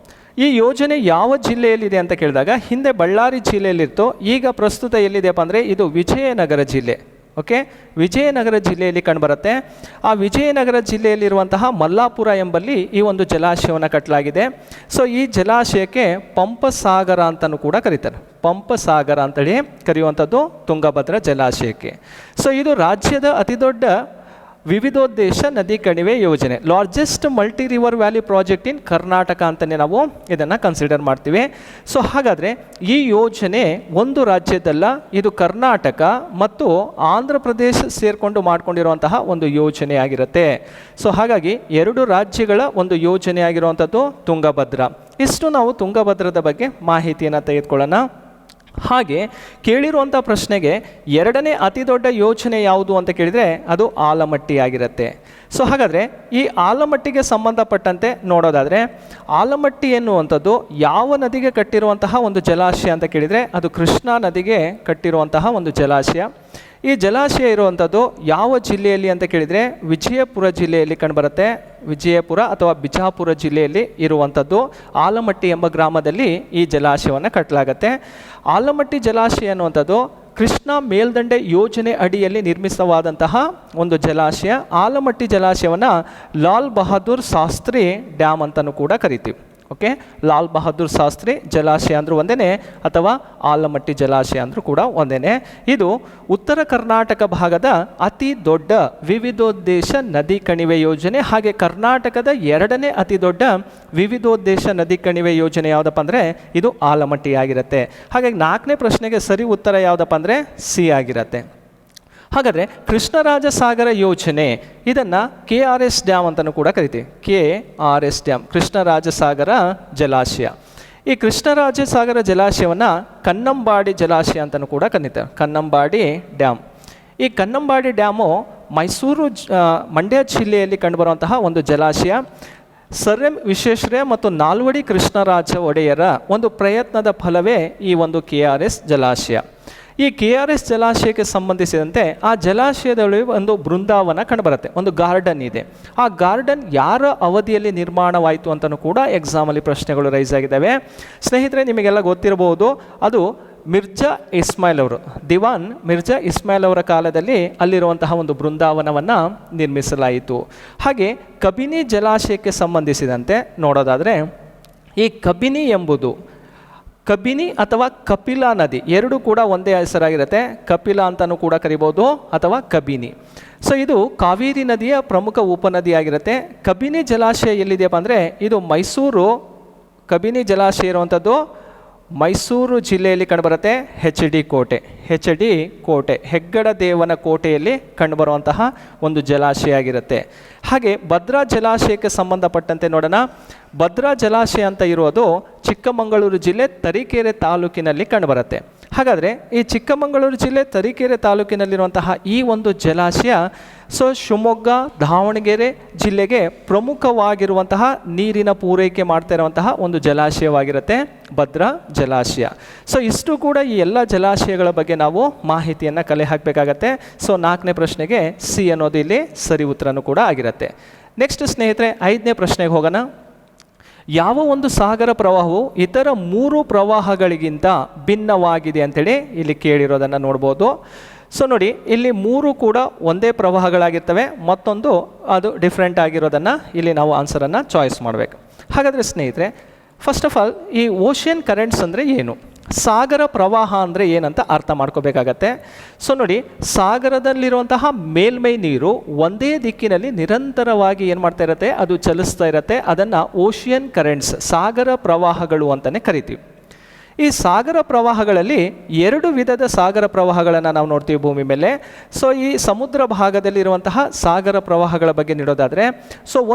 ಈ ಯೋಜನೆ ಯಾವ ಜಿಲ್ಲೆಯಲ್ಲಿದೆ ಅಂತ ಕೇಳಿದಾಗ ಹಿಂದೆ ಬಳ್ಳಾರಿ ಜಿಲ್ಲೆಯಲ್ಲಿತ್ತು, ಈಗ ಪ್ರಸ್ತುತ ಎಲ್ಲಿದೆಯಪ್ಪ ಅಂದರೆ ಇದು ವಿಜಯನಗರ ಜಿಲ್ಲೆ. ಓಕೆ, ವಿಜಯನಗರ ಜಿಲ್ಲೆಯಲ್ಲಿ ಕಂಡುಬರುತ್ತೆ. ಆ ವಿಜಯನಗರ ಜಿಲ್ಲೆಯಲ್ಲಿರುವಂತಹ ಮಲ್ಲಾಪುರ ಎಂಬಲ್ಲಿ ಈ ಒಂದು ಜಲಾಶಯವನ್ನು ಕಟ್ಟಲಾಗಿದೆ. ಸೊ ಈ ಜಲಾಶಯಕ್ಕೆ ಪಂಪಸಾಗರ ಅಂತಲೂ ಕೂಡ ಕರೀತಾರೆ. ಪಂಪಸಾಗರ ಅಂತೇಳಿ ಕರೆಯುವಂಥದ್ದು ತುಂಗಭದ್ರಾ ಜಲಾಶಯಕ್ಕೆ. ಸೊ ಇದು ರಾಜ್ಯದ ಅತಿದೊಡ್ಡ ವಿವಿಧೋದ್ದೇಶ ನದಿ ಕಣಿವೆ ಯೋಜನೆ, largest multi river valley project in Karnataka ಅಂತಲೇ ನಾವು ಇದನ್ನು ಕನ್ಸಿಡರ್ ಮಾಡ್ತೀವಿ. ಸೊ ಹಾಗಾದರೆ ಈ ಯೋಜನೆ ಒಂದು ರಾಜ್ಯದಲ್ಲ, ಇದು ಕರ್ನಾಟಕ ಮತ್ತು ಆಂಧ್ರ ಪ್ರದೇಶ ಸೇರಿಕೊಂಡು ಮಾಡ್ಕೊಂಡಿರುವಂತಹ ಒಂದು ಯೋಜನೆ ಆಗಿರುತ್ತೆ. ಸೊ ಹಾಗಾಗಿ 2 ರಾಜ್ಯಗಳ ಒಂದು ಯೋಜನೆ ಆಗಿರುವಂಥದ್ದು ತುಂಗಭದ್ರಾ. ಇಷ್ಟು ನಾವು ತುಂಗಭದ್ರದ ಬಗ್ಗೆ ಮಾಹಿತಿಯನ್ನು ತೆಗೆದುಕೊಳ್ಳೋಣ. ಹಾಗೆ ಕೇಳಿರುವಂಥ ಪ್ರಶ್ನೆಗೆ ಎರಡನೇ ಅತಿ ದೊಡ್ಡ ಯೋಜನೆ ಯಾವುದು ಅಂತ ಕೇಳಿದರೆ ಅದು ಆಲಮಟ್ಟಿ ಆಗಿರುತ್ತೆ. ಸೊ ಹಾಗಾದರೆ ಈ ಆಲಮಟ್ಟಿಗೆ ಸಂಬಂಧಪಟ್ಟಂತೆ ನೋಡೋದಾದರೆ ಆಲಮಟ್ಟಿ ಎನ್ನುವಂಥದ್ದು ಯಾವ ನದಿಗೆ ಕಟ್ಟಿರುವಂತಹ ಒಂದು ಜಲಾಶಯ ಅಂತ ಕೇಳಿದರೆ ಅದು ಕೃಷ್ಣಾ ನದಿಗೆ ಕಟ್ಟಿರುವಂತಹ ಒಂದು ಜಲಾಶಯ. ಈ ಜಲಾಶಯ ಇರುವಂಥದ್ದು ಯಾವ ಜಿಲ್ಲೆಯಲ್ಲಿ ಅಂತ ಕೇಳಿದರೆ ವಿಜಯಪುರ ಜಿಲ್ಲೆಯಲ್ಲಿ ಕಂಡುಬರುತ್ತೆ. ವಿಜಯಪುರ ಅಥವಾ ಬಿಜಾಪುರ ಜಿಲ್ಲೆಯಲ್ಲಿ ಇರುವಂಥದ್ದು ಆಲಮಟ್ಟಿ ಎಂಬ ಗ್ರಾಮದಲ್ಲಿ ಈ ಜಲಾಶಯವನ್ನು ಕಟ್ಟಲಾಗತ್ತೆ. ಆಲಮಟ್ಟಿ ಜಲಾಶಯ ಅನ್ನುವಂಥದ್ದು ಕೃಷ್ಣಾ ಮೇಲ್ದಂಡೆ ಯೋಜನೆ ಅಡಿಯಲ್ಲಿ ನಿರ್ಮಿತವಾದಂತಹ ಒಂದು ಜಲಾಶಯ. ಆಲಮಟ್ಟಿ ಜಲಾಶಯವನ್ನು ಲಾಲ್ ಬಹದ್ದೂರ್ ಶಾಸ್ತ್ರಿ ಡ್ಯಾಮ್ ಅಂತಲೂ ಕೂಡ ಕರಿತೀವಿ. ಓಕೆ, ಲಾಲ್ ಬಹದ್ದೂರ್ ಶಾಸ್ತ್ರಿ ಜಲಾಶಯ ಅಂದರೂ ಒಂದೇ ಅಥವಾ ಆಲಮಟ್ಟಿ ಜಲಾಶಯ ಅಂದರೂ ಕೂಡ ಒಂದೇ. ಇದು ಉತ್ತರ ಕರ್ನಾಟಕ ಭಾಗದ ಅತಿ ದೊಡ್ಡ ವಿವಿಧೋದ್ದೇಶ ನದಿ ಕಣಿವೆ ಯೋಜನೆ. ಹಾಗೆ ಕರ್ನಾಟಕದ ಎರಡನೇ ಅತಿ ದೊಡ್ಡ ವಿವಿಧೋದ್ದೇಶ ನದಿ ಕಣಿವೆ ಯೋಜನೆ ಯಾವುದಪ್ಪ ಅಂದರೆ ಇದು ಆಲಮಟ್ಟಿ ಆಗಿರುತ್ತೆ. ಹಾಗಾಗಿ 4ನೇ ಪ್ರಶ್ನೆಗೆ ಸರಿ ಉತ್ತರ ಯಾವುದಪ್ಪ ಅಂದರೆ ಸಿ ಆಗಿರುತ್ತೆ. ಹಾಗಾದರೆ ಕೃಷ್ಣರಾಜಸಾಗರ ಯೋಜನೆ ಇದನ್ನು KRS ಡ್ಯಾಮ್ ಅಂತಲೂ ಕೂಡ ಕರಿತೀವಿ. KRS ಡ್ಯಾಮ್ ಕೃಷ್ಣರಾಜಸಾಗರ ಜಲಾಶಯ. ಈ ಕೃಷ್ಣರಾಜಸಾಗರ ಜಲಾಶಯವನ್ನು ಕನ್ನಂಬಾಡಿ ಜಲಾಶಯ ಅಂತಲೂ ಕೂಡ ಕರೀತಾರೆ. ಕನ್ನಂಬಾಡಿ ಡ್ಯಾಮ್. ಈ ಕನ್ನಂಬಾಡಿ ಡ್ಯಾಮು ಮೈಸೂರು ಮಂಡ್ಯ ಜಿಲ್ಲೆಯಲ್ಲಿ ಕಂಡುಬರುವಂತಹ ಒಂದು ಜಲಾಶಯ. ಸರ್ ಎಂ ವಿಶ್ವೇಶ್ವರಯ್ಯ ಮತ್ತು ನಾಲ್ವಡಿ ಕೃಷ್ಣರಾಜ ಒಡೆಯರ ಒಂದು ಪ್ರಯತ್ನದ ಫಲವೇ ಈ ಒಂದು KRS ಜಲಾಶಯ. ಈ KRS ಜಲಾಶಯಕ್ಕೆ ಸಂಬಂಧಿಸಿದಂತೆ ಆ ಜಲಾಶಯದಲ್ಲಿ ಒಂದು ಬೃಂದಾವನ ಕಂಡುಬರುತ್ತೆ, ಒಂದು ಗಾರ್ಡನ್ ಇದೆ. ಆ ಗಾರ್ಡನ್ ಯಾರ ಅವಧಿಯಲ್ಲಿ ನಿರ್ಮಾಣವಾಯಿತು ಅಂತಲೂ ಕೂಡ ಎಕ್ಸಾಮಲ್ಲಿ ಪ್ರಶ್ನೆಗಳು ರೈಸ್ ಆಗಿದ್ದಾವೆ. ಸ್ನೇಹಿತರೆ, ನಿಮಗೆಲ್ಲ ಗೊತ್ತಿರಬಹುದು, ಅದು ಮಿರ್ಜಾ ಇಸ್ಮಾಯಿಲ್ ಅವರು, ದಿವಾನ್ ಮಿರ್ಜಾ ಇಸ್ಮಾಯಿಲ್ ಅವರ ಕಾಲದಲ್ಲಿ ಅಲ್ಲಿರುವಂತಹ ಒಂದು ಬೃಂದಾವನವನ್ನು ನಿರ್ಮಿಸಲಾಯಿತು. ಹಾಗೆ ಕಬಿನಿ ಜಲಾಶಯಕ್ಕೆ ಸಂಬಂಧಿಸಿದಂತೆ ನೋಡೋದಾದರೆ ಈ ಕಬಿನಿ ಎಂಬುದು ಕಬಿನಿ ಅಥವಾ ಕಪಿಲಾ ನದಿ ಎರಡೂ ಕೂಡ ಒಂದೇ ಹೆಸರಾಗಿರುತ್ತೆ. ಕಪಿಲಾ ಅಂತಲೂ ಕೂಡ ಕರಿಬೋದು ಅಥವಾ ಕಬಿನಿ. ಸೊ ಇದು ಕಾವೇರಿ ನದಿಯ ಪ್ರಮುಖ ಉಪನದಿಯಾಗಿರುತ್ತೆ. ಕಬಿನಿ ಜಲಾಶಯ ಎಲ್ಲಿದೆಯಪ್ಪ ಅಂದರೆ ಇದು ಮೈಸೂರು. ಕಬಿನಿ ಜಲಾಶಯ ಇರುವಂಥದ್ದು ಮೈಸೂರು ಜಿಲ್ಲೆಯಲ್ಲಿ ಕಂಡುಬರುತ್ತೆ. HD ಕೋಟೆ ಹೆಗ್ಗಡ ದೇವನ ಕೋಟೆಯಲ್ಲಿ ಕಂಡುಬರುವಂತಹ ಒಂದು ಜಲಾಶಯ ಆಗಿರುತ್ತೆ. ಹಾಗೆ ಭದ್ರಾ ಜಲಾಶಯಕ್ಕೆ ಸಂಬಂಧಪಟ್ಟಂತೆ ನೋಡೋಣ. ಭದ್ರಾ ಜಲಾಶಯ ಅಂತ ಇರೋದು ಚಿಕ್ಕಮಗಳೂರು ಜಿಲ್ಲೆ ತರೀಕೆರೆ ತಾಲೂಕಿನಲ್ಲಿ ಕಂಡುಬರುತ್ತೆ. ಹಾಗಾದರೆ ಈ ಚಿಕ್ಕಮಗಳೂರು ಜಿಲ್ಲೆ ತರೀಕೆರೆ ತಾಲೂಕಿನಲ್ಲಿರುವಂತಹ ಈ ಒಂದು ಜಲಾಶಯ ಶಿವಮೊಗ್ಗ ದಾವಣಗೆರೆ ಜಿಲ್ಲೆಗೆ ಪ್ರಮುಖವಾಗಿರುವಂತಹ ನೀರಿನ ಪೂರೈಕೆ ಮಾಡ್ತಾ ಇರುವಂತಹ ಒಂದು ಜಲಾಶಯವಾಗಿರುತ್ತೆ ಭದ್ರಾ ಜಲಾಶಯ. ಇಷ್ಟು ಕೂಡ ಈ ಎಲ್ಲ ಜಲಾಶಯಗಳ ಬಗ್ಗೆ ನಾವು ಮಾಹಿತಿಯನ್ನು ಕಲೆ ಹಾಕಬೇಕಾಗತ್ತೆ. 4ನೇ ಪ್ರಶ್ನೆಗೆ ಸಿ ಅನ್ನೋದು ಇಲ್ಲಿ ಸರಿ ಉತ್ತರನೂ ಕೂಡ ಆಗಿರುತ್ತೆ. ನೆಕ್ಸ್ಟ್ ಸ್ನೇಹಿತರೆ, 5ನೇ ಪ್ರಶ್ನೆಗೆ ಹೋಗೋಣ. ಯಾವ ಒಂದು ಸಾಗರ ಪ್ರವಾಹವು ಇತರ 3 ಪ್ರವಾಹಗಳಿಗಿಂತ ಭಿನ್ನವಾಗಿದೆ ಅಂತೇಳಿ ಇಲ್ಲಿ ಕೇಳಿರೋದನ್ನು ನೋಡ್ಬೋದು. ನೋಡಿ, ಇಲ್ಲಿ 3 ಕೂಡ ಒಂದೇ ಪ್ರವಾಹಗಳಾಗಿರ್ತವೆ, ಮತ್ತೊಂದು ಅದು ಡಿಫ್ರೆಂಟ್ ಆಗಿರೋದನ್ನು ಇಲ್ಲಿ ನಾವು ಆನ್ಸರನ್ನು ಚಾಯ್ಸ್ ಮಾಡಬೇಕು. ಹಾಗಾದರೆ ಸ್ನೇಹಿತರೆ, ಫಸ್ಟ್ ಆಫ್ ಆಲ್ ಈ ಓಷಿಯನ್ ಕರೆಂಟ್ಸ್ ಅಂದರೆ ಏನು, ಸಾಗರ ಪ್ರವಾಹ ಅಂದರೆ ಏನಂತ ಅರ್ಥ ಮಾಡ್ಕೋಬೇಕಾಗತ್ತೆ. ನೋಡಿ, ಸಾಗರದಲ್ಲಿರುವಂತಹ ಮೇಲ್ಮೈ ನೀರು ಒಂದೇ ದಿಕ್ಕಿನಲ್ಲಿ ನಿರಂತರವಾಗಿ ಏನು ಮಾಡ್ತಾ ಇರುತ್ತೆ, ಅದು ಚಲಿಸ್ತಾ ಇರುತ್ತೆ. ಅದನ್ನು ಓಷಿಯನ್ ಕರೆಂಟ್ಸ್, ಸಾಗರ ಪ್ರವಾಹಗಳು ಅಂತಲೇ ಕರಿತೀವಿ. ಈ ಸಾಗರ ಪ್ರವಾಹಗಳಲ್ಲಿ 2 ವಿಧದ ಸಾಗರ ಪ್ರವಾಹಗಳನ್ನು ನಾವು ನೋಡ್ತೀವಿ ಭೂಮಿ ಮೇಲೆ. ಈ ಸಮುದ್ರ ಭಾಗದಲ್ಲಿರುವಂತಹ ಸಾಗರ ಪ್ರವಾಹಗಳ ಬಗ್ಗೆ ನೀಡೋದಾದರೆ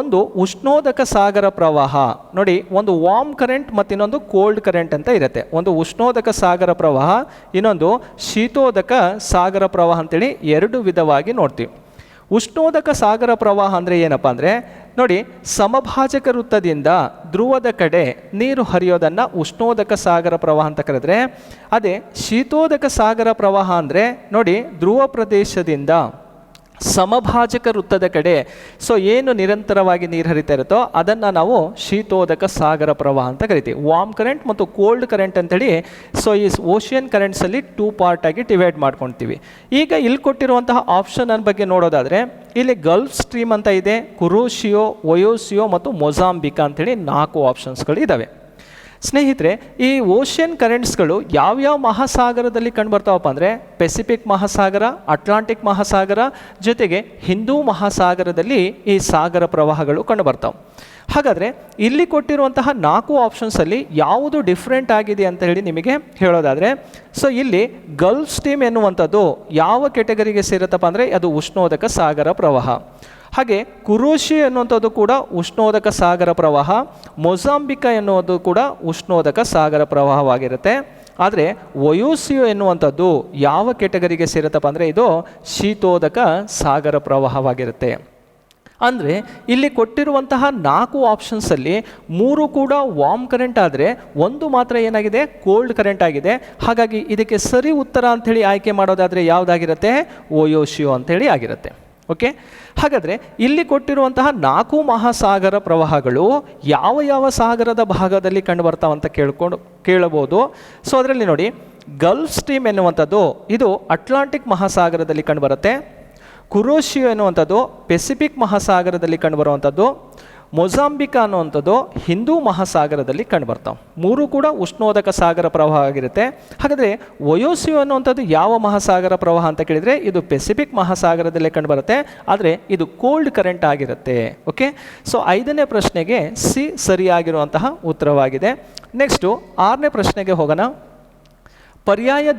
ಒಂದು ಉಷ್ಣೋದಕ ಸಾಗರ ಪ್ರವಾಹ. ನೋಡಿ, ಒಂದು ವಾರ್ಮ್ ಕರೆಂಟ್ ಮತ್ತು ಇನ್ನೊಂದು ಕೋಲ್ಡ್ ಕರೆಂಟ್ ಅಂತ ಇರುತ್ತೆ. ಒಂದು ಉಷ್ಣೋದಕ ಸಾಗರ ಪ್ರವಾಹ, ಇನ್ನೊಂದು ಶೀತೋದಕ ಸಾಗರ ಪ್ರವಾಹ ಅಂತೇಳಿ 2 ವಿಧವಾಗಿ ನೋಡ್ತೀವಿ. ಉಷ್ಣೋದಕ ಸಾಗರ ಪ್ರವಾಹ ಅಂದರೆ ಏನಪ್ಪ ಅಂದರೆ, ನೋಡಿ, ಸಮಭಾಜಕ ವೃತ್ತದಿಂದ ಧ್ರುವದ ಕಡೆ ನೀರು ಹರಿಯೋದನ್ನು ಉಷ್ಣೋದಕ ಸಾಗರ ಪ್ರವಾಹ ಅಂತ ಕರೆದ್ರೆ, ಅದೇ ಶೀತೋದಕ ಸಾಗರ ಪ್ರವಾಹ ಅಂದರೆ ನೋಡಿ, ಧ್ರುವ ಪ್ರದೇಶದಿಂದ ಸಮಭಾಜಕ ವೃತ್ತದ ಕಡೆ ಏನು ನಿರಂತರವಾಗಿ ನೀರು ಹರಿತಾ ಇರುತ್ತೋ ಅದನ್ನು ನಾವು ಶೀತೋದಕ ಸಾಗರ ಪ್ರವಾಹ ಅಂತ ಕರಿತೀವಿ. ವಾರ್ಮ್ ಕರೆಂಟ್ ಮತ್ತು ಕೋಲ್ಡ್ ಕರೆಂಟ್ ಅಂತೇಳಿ ಈ ಓಷಿಯನ್ ಕರೆಂಟ್ಸಲ್ಲಿ 2 ಪಾರ್ಟ್ ಆಗಿ ಡಿವೈಡ್ ಮಾಡ್ಕೊಳ್ತೀವಿ. ಈಗ ಇಲ್ಲಿ ಕೊಟ್ಟಿರುವಂತಹ ಆಪ್ಷನ್ ಬಗ್ಗೆ ನೋಡೋದಾದರೆ ಇಲ್ಲಿ ಗಲ್ಫ್ ಸ್ಟ್ರೀಮ್ ಅಂತ ಇದೆ, ಕುರೋಶಿಯೋ, ಒಯೋಸಿಯೋ ಮತ್ತು ಮೊಜಾಂಬಿಕಾ ಅಂತೇಳಿ 4 ಆಪ್ಷನ್ಸ್ಗಳು ಇದ್ದಾವೆ. ಸ್ನೇಹಿತರೆ, ಈ ಓಷಿಯನ್ ಕರೆಂಟ್ಸ್ಗಳು ಯಾವ್ಯಾವ ಮಹಾಸಾಗರದಲ್ಲಿ ಕಂಡುಬರ್ತಾವಪ್ಪ ಅಂದರೆ ಪೆಸಿಫಿಕ್ ಮಹಾಸಾಗರ, ಅಟ್ಲಾಂಟಿಕ್ ಮಹಾಸಾಗರ ಜೊತೆಗೆ ಹಿಂದೂ ಮಹಾಸಾಗರದಲ್ಲಿ ಈ ಸಾಗರ ಪ್ರವಾಹಗಳು ಕಂಡುಬರ್ತಾವೆ. ಹಾಗಾದರೆ ಇಲ್ಲಿ ಕೊಟ್ಟಿರುವಂತಹ 4 ಆಪ್ಷನ್ಸಲ್ಲಿ ಯಾವುದು ಡಿಫ್ರೆಂಟ್ ಆಗಿದೆ ಅಂತ ಹೇಳಿ ನಿಮಗೆ ಹೇಳೋದಾದರೆ ಇಲ್ಲಿ ಗಲ್ಫ್ ಸ್ಟ್ರೀಮ್ ಎನ್ನುವಂಥದ್ದು ಯಾವ ಕೆಟಗರಿಗೆ ಸೇರುತ್ತಪ್ಪ ಅಂದರೆ ಅದು ಉಷ್ಣೋದಕ ಸಾಗರ ಪ್ರವಾಹ. ಹಾಗೆ ಕುರೋಶಿ ಎನ್ನುವಂಥದ್ದು ಕೂಡ ಉಷ್ಣೋದಕ ಸಾಗರ ಪ್ರವಾಹ, ಮೊಜಾಂಬಿಕಾ ಎನ್ನುವುದು ಕೂಡ ಉಷ್ಣೋದಕ ಸಾಗರ ಪ್ರವಾಹವಾಗಿರುತ್ತೆ. ಆದರೆ ವಯೋಸಿಯು ಎನ್ನುವಂಥದ್ದು ಯಾವ ಕೆಟಗರಿಗೆ ಸೇರುತ್ತಪ್ಪ ಅಂದರೆ ಇದು ಶೀತೋದಕ ಸಾಗರ ಪ್ರವಾಹವಾಗಿರುತ್ತೆ. ಅಂದರೆ ಇಲ್ಲಿ ಕೊಟ್ಟಿರುವಂತಹ 4 ಆಪ್ಷನ್ಸಲ್ಲಿ 3 ಕೂಡ ವಾರ್ಮ್ ಕರೆಂಟ್ ಆದರೆ 1 ಮಾತ್ರ ಏನಾಗಿದೆ, ಕೋಲ್ಡ್ ಕರೆಂಟ್ ಆಗಿದೆ. ಹಾಗಾಗಿ ಇದಕ್ಕೆ ಸರಿ ಉತ್ತರ ಅಂಥೇಳಿ ಆಯ್ಕೆ ಮಾಡೋದಾದರೆ ಯಾವುದಾಗಿರುತ್ತೆ, ಓಯೋಶಿಯೋ ಅಂಥೇಳಿ ಆಗಿರುತ್ತೆ. ಓಕೆ, ಹಾಗಾದರೆ ಇಲ್ಲಿ ಕೊಟ್ಟಿರುವಂತಹ 4 ಮಹಾಸಾಗರ ಪ್ರವಾಹಗಳು ಯಾವ ಯಾವ ಸಾಗರದ ಭಾಗದಲ್ಲಿ ಕಂಡು ಬರ್ತಾವಂತ ಕೇಳಬಹುದು. ಸೊ ಅದರಲ್ಲಿ ನೋಡಿ, ಗಲ್ಫ್ ಸ್ಟ್ರೀಮ್ ಎನ್ನುವಂಥದ್ದು ಇದು ಅಟ್ಲಾಂಟಿಕ್ ಮಹಾಸಾಗರದಲ್ಲಿ ಕಂಡುಬರುತ್ತೆ. ಕುರೋಶಿಯೋ ಎನ್ನುವಂಥದ್ದು ಪೆಸಿಫಿಕ್ ಮಹಾಸಾಗರದಲ್ಲಿ ಕಂಡುಬರುವಂಥದ್ದು. ಮೊಜಾಂಬಿಕಾ ಅನ್ನುವಂಥದ್ದು ಹಿಂದೂ ಮಹಾಸಾಗರದಲ್ಲಿ ಕಂಡುಬರ್ತಾವೆ. 3 ಕೂಡ ಉಷ್ಣೋದಕ ಸಾಗರ ಪ್ರವಾಹ ಆಗಿರುತ್ತೆ. ಹಾಗಾದರೆ ವಯೋಸಿಯೋ ಅನ್ನುವಂಥದ್ದು ಯಾವ ಮಹಾಸಾಗರ ಪ್ರವಾಹ ಅಂತ ಕೇಳಿದರೆ ಇದು ಪೆಸಿಫಿಕ್ ಮಹಾಸಾಗರದಲ್ಲೇ ಕಂಡುಬರುತ್ತೆ, ಆದರೆ ಇದು ಕೋಲ್ಡ್ ಕರೆಂಟ್ ಆಗಿರುತ್ತೆ. ಓಕೆ, ಸೊ 5ನೇ ಪ್ರಶ್ನೆಗೆ ಸಿ ಸರಿಯಾಗಿರುವಂತಹ ಉತ್ತರವಾಗಿದೆ. ನೆಕ್ಸ್ಟು 6ನೇ ಪ್ರಶ್ನೆಗೆ ಹೋಗೋಣ. ಪರ್ಯಾಯ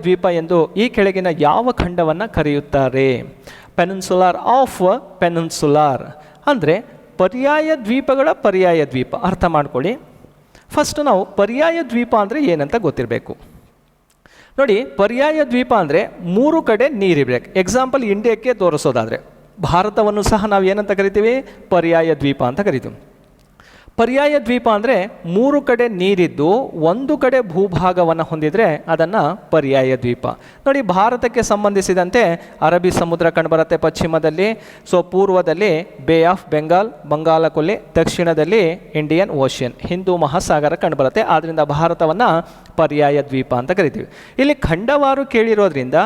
ದ್ವೀಪ ಎಂದು ಈ ಕೆಳಗಿನ ಯಾವ ಖಂಡವನ್ನು ಕರೆಯುತ್ತಾರೆ? ಪೆನಿನ್ಸುಲಾರ್ ಆಫ್ ಪೆನಿನ್ಸುಲಾರ್ ಅಂದರೆ ಪರ್ಯಾಯ ದ್ವೀಪ ಅರ್ಥ ಮಾಡ್ಕೊಳ್ಳಿ. ಫಸ್ಟ್ ನಾವು ಪರ್ಯಾಯ ದ್ವೀಪ ಅಂದರೆ ಏನಂತ ಗೊತ್ತಿರಬೇಕು. ನೋಡಿ, ಪರ್ಯಾಯ ದ್ವೀಪ ಅಂದರೆ 3 ಕಡೆ ನೀರಿರಬೇಕು. ಎಕ್ಸಾಂಪಲ್ ಇಂಡಿಯಾಕ್ಕೆ ತೋರಿಸೋದಾದರೆ ಭಾರತವನ್ನು ಸಹ ನಾವು ಏನಂತ ಕರಿತೀವಿ, ಪರ್ಯಾಯ ದ್ವೀಪ ಅಂತ ಕರಿತೀವಿ. ಪರ್ಯಾಯ ದ್ವೀಪ ಅಂದರೆ 3 ಕಡೆ ನೀರಿದ್ದು 1 ಕಡೆ ಭೂಭಾಗವನ್ನು ಹೊಂದಿದರೆ ಅದನ್ನು ಪರ್ಯಾಯ ದ್ವೀಪ. ನೋಡಿ, ಭಾರತಕ್ಕೆ ಸಂಬಂಧಿಸಿದಂತೆ ಅರಬ್ಬಿ ಸಮುದ್ರ ಕಂಡುಬರುತ್ತೆ ಪಶ್ಚಿಮದಲ್ಲಿ. ಸೊ ಪೂರ್ವದಲ್ಲಿ ಬೇ ಆಫ್ ಬೆಂಗಾಲ್, ಬಂಗಾಳಕೊಲ್ಲಿ, ದಕ್ಷಿಣದಲ್ಲಿ ಇಂಡಿಯನ್ ಓಷಿಯನ್, ಹಿಂದೂ ಮಹಾಸಾಗರ ಕಂಡುಬರುತ್ತೆ. ಆದ್ದರಿಂದ ಭಾರತವನ್ನು ಪರ್ಯಾಯ ದ್ವೀಪ ಅಂತ ಕರಿತೀವಿ. ಇಲ್ಲಿ ಖಂಡವಾರು ಕೇಳಿರೋದ್ರಿಂದ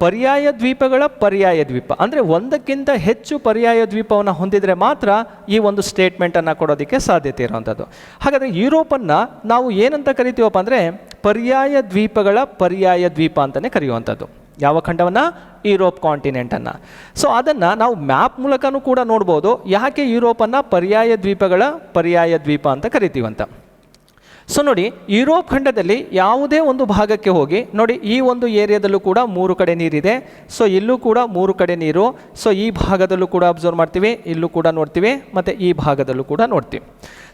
ಪರ್ಯಾಯ ದ್ವೀಪ ಅಂದರೆ ಒಂದಕ್ಕಿಂತ ಹೆಚ್ಚು ಪರ್ಯಾಯ ದ್ವೀಪವನ್ನು ಹೊಂದಿದರೆ ಮಾತ್ರ ಈ ಒಂದು ಸ್ಟೇಟ್ಮೆಂಟನ್ನು ಕೊಡೋದಕ್ಕೆ ಸಾಧ್ಯತೆ ಇರುವಂಥದ್ದು. ಹಾಗಾದರೆ ಯುರೋಪನ್ನು ನಾವು ಏನಂತ ಕರಿತೀವಪ್ಪ ಅಂದರೆ ಪರ್ಯಾಯ ದ್ವೀಪ ಅಂತಲೇ ಕರೆಯುವಂಥದ್ದು. ಯಾವ ಖಂಡವನ್ನು? ಯುರೋಪ್ ಕಾಂಟಿನೆಂಟನ್ನು. ಸೊ ಅದನ್ನು ನಾವು ಮ್ಯಾಪ್ ಮೂಲಕನೂ ಕೂಡ ನೋಡ್ಬೋದು, ಯಾಕೆ ಯುರೋಪನ್ನು ಪರ್ಯಾಯ ದ್ವೀಪ ಅಂತ ಕರಿತೀವಂತ. ಸೊ ನೋಡಿ, ಯುರೋಪ್ ಖಂಡದಲ್ಲಿ ಯಾವುದೇ ಒಂದು ಭಾಗಕ್ಕೆ ಹೋಗಿ ನೋಡಿ, ಈ ಒಂದು ಏರಿಯಾದಲ್ಲೂ ಕೂಡ 3 ಕಡೆ ನೀರಿದೆ. ಸೊ ಇಲ್ಲೂ ಕೂಡ 3 ಕಡೆ ನೀರು. ಸೊ ಈ ಭಾಗದಲ್ಲೂ ಕೂಡ ಅಬ್ಸರ್ವ್ ಮಾಡ್ತೀವಿ, ಇಲ್ಲೂ ಕೂಡ ನೋಡ್ತೀವಿ, ಮತ್ತು ಈ ಭಾಗದಲ್ಲೂ ಕೂಡ ನೋಡ್ತೀವಿ.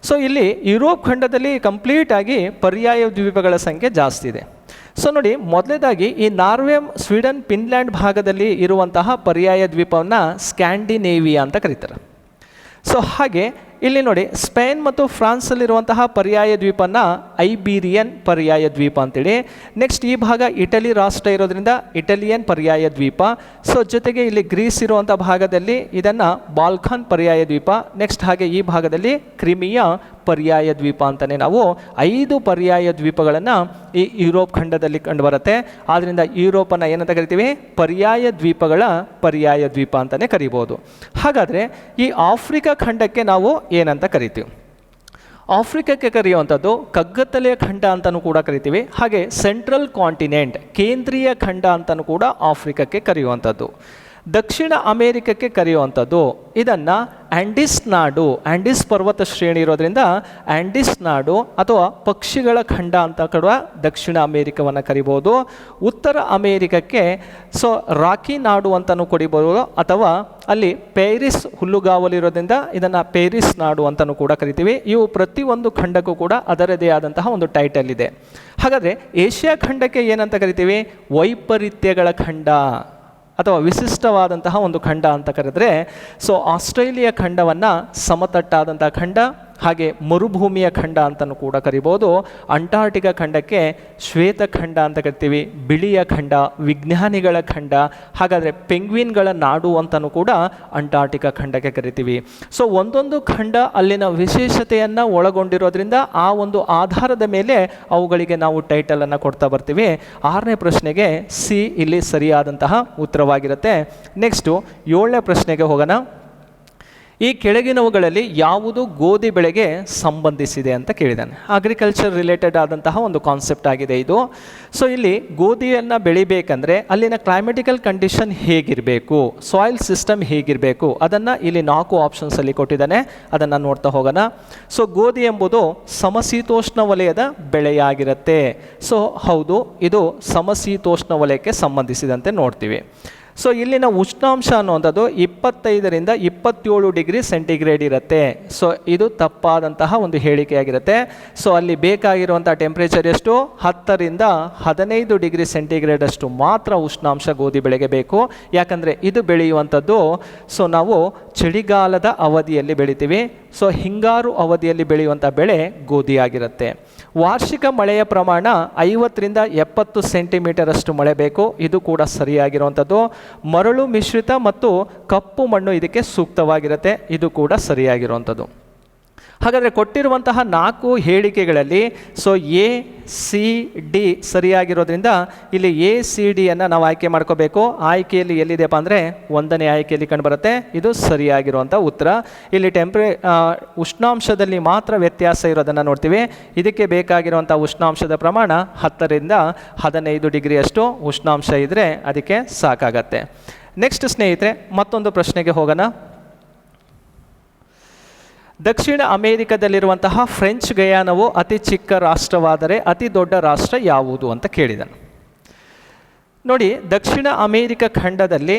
ಸೊ ಇಲ್ಲಿ ಯುರೋಪ್ ಖಂಡದಲ್ಲಿ ಕಂಪ್ಲೀಟಾಗಿ ಪರ್ಯಾಯ ದ್ವೀಪಗಳ ಸಂಖ್ಯೆ ಜಾಸ್ತಿ ಇದೆ. ಸೊ ನೋಡಿ, ಮೊದಲನೇದಾಗಿ ಈ ನಾರ್ವೆ, ಸ್ವೀಡನ್, ಫಿನ್ಲ್ಯಾಂಡ್ ಭಾಗದಲ್ಲಿ ಇರುವಂತಹ ಪರ್ಯಾಯ ದ್ವೀಪವನ್ನು ಸ್ಕ್ಯಾಂಡಿನೇವಿಯಾ ಅಂತ ಕರೀತಾರೆ. ಸೊ ಹಾಗೆ ಇಲ್ಲಿ ನೋಡಿ, ಸ್ಪೇನ್ ಮತ್ತು ಫ್ರಾನ್ಸಲ್ಲಿರುವಂತಹ ಪರ್ಯಾಯ ದ್ವೀಪನ ಐಬೀರಿಯನ್ ಪರ್ಯಾಯ ದ್ವೀಪ ಅಂತೇಳಿ. ನೆಕ್ಸ್ಟ್ ಈ ಭಾಗ ಇಟಲಿ ರಾಷ್ಟ್ರ ಇರೋದ್ರಿಂದ ಇಟಲಿಯನ್ ಪರ್ಯಾಯ ದ್ವೀಪ. ಸೊ ಜೊತೆಗೆ ಇಲ್ಲಿ ಗ್ರೀಸ್ ಇರುವಂಥ ಭಾಗದಲ್ಲಿ ಇದನ್ನು ಬಾಲ್ಕನ್ ಪರ್ಯಾಯ ದ್ವೀಪ. ನೆಕ್ಸ್ಟ್ ಹಾಗೆ ಈ ಭಾಗದಲ್ಲಿ ಕ್ರಿಮಿಯಾ ಪರ್ಯಾಯ ದ್ವೀಪ ಅಂತಲೇ ನಾವು 5 ಪರ್ಯಾಯ ದ್ವೀಪಗಳನ್ನು ಈ ಯುರೋಪ್ ಖಂಡದಲ್ಲಿ ಕಂಡುಬರುತ್ತೆ. ಆದ್ದರಿಂದ ಯುರೋಪನ್ನು ಏನಂತ ಕರಿತೀವಿ? ಪರ್ಯಾಯ ದ್ವೀಪ ಅಂತಲೇ ಕರಿಬೋದು. ಹಾಗಾದರೆ ಈ ಆಫ್ರಿಕಾ ಖಂಡಕ್ಕೆ ನಾವು ಏನಂತ ಕರಿತೀವಿ? ಆಫ್ರಿಕಾಕ್ಕೆ ಕರೆಯುವಂಥದ್ದು ಕಗ್ಗತ್ತಲೆಯ ಖಂಡ ಅಂತಲೂ ಕೂಡ ಕರಿತೀವಿ. ಹಾಗೆ ಸೆಂಟ್ರಲ್ ಕಾಂಟಿನೆಂಟ್, ಕೇಂದ್ರೀಯ ಖಂಡ ಅಂತಲೂ ಕೂಡ ಆಫ್ರಿಕಾಕ್ಕೆ ಕರೆಯುವಂಥದ್ದು. ದಕ್ಷಿಣ ಅಮೇರಿಕಕ್ಕೆ ಕರೆಯುವಂಥದ್ದು ಇದನ್ನು ಆ್ಯಂಡಿಸ್ ನಾಡು, ಆ್ಯಂಡಿಸ್ ಪರ್ವತ ಶ್ರೇಣಿ ಇರೋದ್ರಿಂದ ಆ್ಯಂಡಿಸ್ ನಾಡು ಅಥವಾ ಪಕ್ಷಿಗಳ ಖಂಡ ಅಂತ ಕೂಡ ದಕ್ಷಿಣ ಅಮೇರಿಕವನ್ನು ಕರಿಬೋದು. ಉತ್ತರ ಅಮೇರಿಕಕ್ಕೆ ರಾಕಿ ನಾಡು ಅಂತಲೂ ಕರಿಬೋದು, ಅಥವಾ ಅಲ್ಲಿ ಪೇರಿಸ್ ಹುಲ್ಲುಗಾವಲಿರೋದ್ರಿಂದ ಇದನ್ನು ಪೇರಿಸ್ ನಾಡು ಅಂತಲೂ ಕೂಡ ಕರಿತೀವಿ. ಇವು ಪ್ರತಿಯೊಂದು ಖಂಡಕ್ಕೂ ಕೂಡ ಅದರದೇ ಆದಂತಹ ಒಂದು ಟೈಟಲ್ ಇದೆ. ಹಾಗಾದರೆ ಏಷ್ಯಾ ಖಂಡಕ್ಕೆ ಏನಂತ ಕರಿತೀವಿ? ವೈಪರೀತ್ಯಗಳ ಖಂಡ ಅಥವಾ ವಿಶಿಷ್ಟವಾದಂತಹ ಒಂದು ಖಂಡ ಅಂತ ಕರೆದರೆ, ಸೊ ಆಸ್ಟ್ರೇಲಿಯಾ ಖಂಡವನ್ನು ಸಮತಟ್ಟಾದಂಥ ಖಂಡ, ಹಾಗೆ ಮರುಭೂಮಿಯ ಖಂಡ ಅಂತಲೂ ಕೂಡ ಕರಿಬೋದು. ಅಂಟಾರ್ಟಿಕಾ ಖಂಡಕ್ಕೆ ಶ್ವೇತ ಖಂಡ ಅಂತ ಕರಿತೀವಿ, ಬಿಳಿಯ ಖಂಡ, ವಿಜ್ಞಾನಿಗಳ ಖಂಡ. ಹಾಗಾದರೆ ಪೆಂಗ್ವಿನ್ಗಳ ನಾಡು ಅಂತಲೂ ಕೂಡ ಅಂಟಾರ್ಟಿಕಾ ಖಂಡಕ್ಕೆ ಕರಿತೀವಿ. ಸೊ ಒಂದೊಂದು ಖಂಡ ಅಲ್ಲಿನ ವಿಶೇಷತೆಯನ್ನು ಒಳಗೊಂಡಿರೋದ್ರಿಂದ ಆ ಒಂದು ಆಧಾರದ ಮೇಲೆ ಅವುಗಳಿಗೆ ನಾವು ಟೈಟಲನ್ನು ಕೊಡ್ತಾ ಬರ್ತೀವಿ. 6ನೇ ಪ್ರಶ್ನೆಗೆ ಸಿ ಇಲ್ಲಿ ಸರಿಯಾದಂತಹ ಉತ್ತರವಾಗಿರುತ್ತೆ. ನೆಕ್ಸ್ಟು 7ನೇ ಪ್ರಶ್ನೆಗೆ ಹೋಗೋಣ. ಈ ಕೆಳಗಿನವುಗಳಲ್ಲಿ ಯಾವುದು ಗೋಧಿ ಬೆಳೆಗೆ ಸಂಬಂಧಿಸಿದೆ ಅಂತ ಕೇಳಿದ್ದಾನೆ. ಅಗ್ರಿಕಲ್ಚರ್ ರಿಲೇಟೆಡ್ ಆದಂತಹ ಒಂದು ಕಾನ್ಸೆಪ್ಟ್ ಆಗಿದೆ ಇದು. ಸೊ ಇಲ್ಲಿ ಗೋಧಿಯನ್ನು ಬೆಳಿಬೇಕಂದ್ರೆ ಅಲ್ಲಿನ ಕ್ಲೈಮೆಟಿಕಲ್ ಕಂಡೀಷನ್ ಹೇಗಿರಬೇಕು, ಸಾಯಿಲ್ ಸಿಸ್ಟಮ್ ಹೇಗಿರಬೇಕು, ಅದನ್ನು ಇಲ್ಲಿ 4 ಆಪ್ಷನ್ಸಲ್ಲಿ ಕೊಟ್ಟಿದ್ದಾನೆ. ಅದನ್ನು ನೋಡ್ತಾ ಹೋಗೋಣ. ಸೊ ಗೋಧಿ ಎಂಬುದು ಸಮಶೀತೋಷ್ಣ ವಲಯದ ಬೆಳೆಯಾಗಿರುತ್ತೆ. ಸೊ ಹೌದು, ಇದು ಸಮಶೀತೋಷ್ಣ ವಲಯಕ್ಕೆ ಸಂಬಂಧಿಸಿದಂತೆ ನೋಡ್ತೀವಿ. ಸೊ ಇಲ್ಲಿನ ಉಷ್ಣಾಂಶ ಅನ್ನುವಂಥದ್ದು 25ರಿಂದ 27 ಡಿಗ್ರಿ ಸೆಂಟಿಗ್ರೇಡ್ ಇರುತ್ತೆ. ಸೊ ಇದು ತಪ್ಪಾದಂತಹ ಒಂದು ಹೇಳಿಕೆಯಾಗಿರುತ್ತೆ. ಸೊ ಅಲ್ಲಿ ಬೇಕಾಗಿರುವಂಥ ಟೆಂಪ್ರೇಚರ್ ಎಷ್ಟು? 10ರಿಂದ 15 ಡಿಗ್ರಿ ಸೆಂಟಿಗ್ರೇಡ್ ಅಷ್ಟು ಮಾತ್ರ ಉಷ್ಣಾಂಶ ಗೋಧಿ ಬೆಳೆಗೆ ಬೇಕು. ಯಾಕಂದರೆ ಇದು ಬೆಳೆಯುವಂಥದ್ದು ಸೊ ನಾವು ಚಳಿಗಾಲದ ಅವಧಿಯಲ್ಲಿ ಬೆಳಿತೀವಿ. ಸೊ ಹಿಂಗಾರು ಅವಧಿಯಲ್ಲಿ ಬೆಳೆಯುವಂಥ ಬೆಳೆ ಗೋಧಿ ಆಗಿರುತ್ತೆ. ವಾರ್ಷಿಕ ಮಳೆಯ ಪ್ರಮಾಣ 50ರಿಂದ 70 ಸೆಂಟಿಮೀಟರ್ ಅಷ್ಟು ಮಳೆ ಬೇಕು. ಇದು ಕೂಡ ಸರಿಯಾಗಿರುವಂಥದ್ದು. ಮರಳು ಮಿಶ್ರಿತ ಮತ್ತು ಕಪ್ಪು ಮಣ್ಣು ಇದಕ್ಕೆ ಸೂಕ್ತವಾಗಿರುತ್ತೆ. ಇದು ಕೂಡ ಸರಿಯಾಗಿರುವಂಥದ್ದು. ಹಾಗಾದರೆ ಕೊಟ್ಟಿರುವಂತಹ 4 ಹೇಳಿಕೆಗಳಲ್ಲಿ ಸೊ ಎ ಸಿ ಡಿ ಸರಿಯಾಗಿರೋದ್ರಿಂದ ಇಲ್ಲಿ ಎ ಸಿ ಡಿಯನ್ನು ನಾವು ಆಯ್ಕೆ ಮಾಡ್ಕೋಬೇಕು. ಆಯ್ಕೆಯಲ್ಲಿ ಎಲ್ಲಿದೆಯಪ್ಪ ಅಂದರೆ 1ನೇ ಆಯ್ಕೆಯಲ್ಲಿ ಕಂಡುಬರುತ್ತೆ. ಇದು ಸರಿಯಾಗಿರುವಂಥ ಉತ್ತರ. ಇಲ್ಲಿ ಉಷ್ಣಾಂಶದಲ್ಲಿ ಮಾತ್ರ ವ್ಯತ್ಯಾಸ ಇರೋದನ್ನು ನೋಡ್ತೀವಿ. ಇದಕ್ಕೆ ಬೇಕಾಗಿರುವಂಥ ಉಷ್ಣಾಂಶದ ಪ್ರಮಾಣ 10ರಿಂದ 15 ಡಿಗ್ರಿಯಷ್ಟು ಉಷ್ಣಾಂಶ ಇದ್ದರೆ ಅದಕ್ಕೆ ಸಾಕಾಗತ್ತೆ. ನೆಕ್ಸ್ಟ್ ಸ್ನೇಹಿತರೆ, ಮತ್ತೊಂದು ಪ್ರಶ್ನೆಗೆ ಹೋಗೋಣ. ದಕ್ಷಿಣ ಅಮೇರಿಕದಲ್ಲಿರುವಂತಹ ಫ್ರೆಂಚ್ ಗಯಾನವು ಅತಿ ಚಿಕ್ಕ ರಾಷ್ಟ್ರವಾದರೆ ಅತಿ ದೊಡ್ಡ ರಾಷ್ಟ್ರ ಯಾವುದು ಅಂತ ಕೇಳಿದನು. ನೋಡಿ, ದಕ್ಷಿಣ ಅಮೇರಿಕ ಖಂಡದಲ್ಲಿ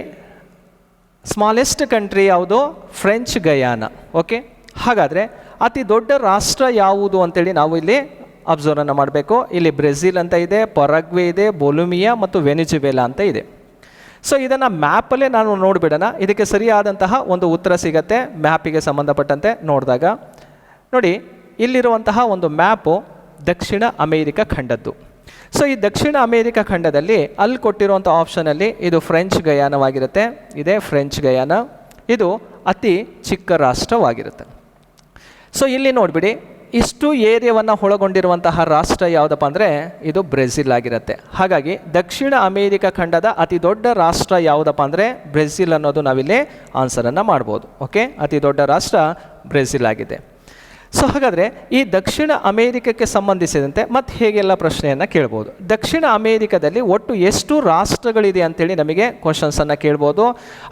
ಸ್ಮಾಲೆಸ್ಟ್ ಕಂಟ್ರಿ ಯಾವುದು? French Guiana. ಓಕೆ, ಹಾಗಾದರೆ ಅತಿ ದೊಡ್ಡ ರಾಷ್ಟ್ರ ಯಾವುದು ಅಂತೇಳಿ ನಾವು ಇಲ್ಲಿ ಅಬ್ಸರ್ವನ್ನು ಮಾಡಬೇಕು. ಇಲ್ಲಿ ಬ್ರೆಜಿಲ್ ಅಂತ ಇದೆ, ಪರಗ್ವೆ ಇದೆ, ಬೊಲುಮಿಯಾ ಮತ್ತು ವೆನಿಜುವೆಲಾ ಅಂತ ಇದೆ. ಸೊ ಇದನ್ನು ಮ್ಯಾಪಲ್ಲೇ ನಾನು ನೋಡಿಬಿಡೋಣ. ಇದಕ್ಕೆ ಸರಿಯಾದಂತಹ ಒಂದು ಉತ್ತರ ಸಿಗತ್ತೆ ಮ್ಯಾಪಿಗೆ ಸಂಬಂಧಪಟ್ಟಂತೆ ನೋಡಿದಾಗ. ನೋಡಿ, ಇಲ್ಲಿರುವಂತಹ ಒಂದು ಮ್ಯಾಪು ದಕ್ಷಿಣ ಅಮೇರಿಕ ಖಂಡದ್ದು. ಸೊ ಈ ದಕ್ಷಿಣ ಅಮೇರಿಕ ಖಂಡದಲ್ಲಿ ಅಲ್ಲಿ ಕೊಟ್ಟಿರುವಂಥ ಆಪ್ಷನಲ್ಲಿ ಇದು ಫ್ರೆಂಚ್ ಗಯಾನವಾಗಿರುತ್ತೆ. ಇದೇ ಫ್ರೆಂಚ್ ಗಯಾನ. ಇದು ಅತಿ ಚಿಕ್ಕ ರಾಷ್ಟ್ರವಾಗಿರುತ್ತೆ. ಸೊ ಇಲ್ಲಿ ನೋಡಿಬಿಡಿ, ಇಷ್ಟು ಏರಿಯಾವನ್ನು ಒಳಗೊಂಡಿರುವಂತಹ ರಾಷ್ಟ್ರ ಯಾವುದಪ್ಪ ಅಂದರೆ ಇದು ಬ್ರೆಜಿಲ್ ಆಗಿರುತ್ತೆ. ಹಾಗಾಗಿ ದಕ್ಷಿಣ ಅಮೇರಿಕ ಖಂಡದ ಅತಿ ದೊಡ್ಡ ರಾಷ್ಟ್ರ ಯಾವುದಪ್ಪ ಅಂದರೆ ಬ್ರೆಜಿಲ್ ಅನ್ನೋದು ನಾವಿಲ್ಲಿ ಆನ್ಸರನ್ನು ಮಾಡ್ಬೋದು. ಓಕೆ, ಅತಿ ದೊಡ್ಡ ರಾಷ್ಟ್ರ ಬ್ರೆಜಿಲ್ ಆಗಿದೆ. ಸೊ ಹಾಗಾದರೆ ಈ ದಕ್ಷಿಣ ಅಮೇರಿಕಕ್ಕೆ ಸಂಬಂಧಿಸಿದಂತೆ ಮತ್ತೆ ಹೇಗೆಲ್ಲ ಪ್ರಶ್ನೆಯನ್ನು ಕೇಳ್ಬೋದು. ದಕ್ಷಿಣ ಅಮೇರಿಕದಲ್ಲಿ ಒಟ್ಟು ಎಷ್ಟು ರಾಷ್ಟ್ರಗಳಿದೆ ಅಂತೇಳಿ ನಮಗೆ ಕ್ವಶನ್ಸನ್ನು ಕೇಳ್ಬೋದು.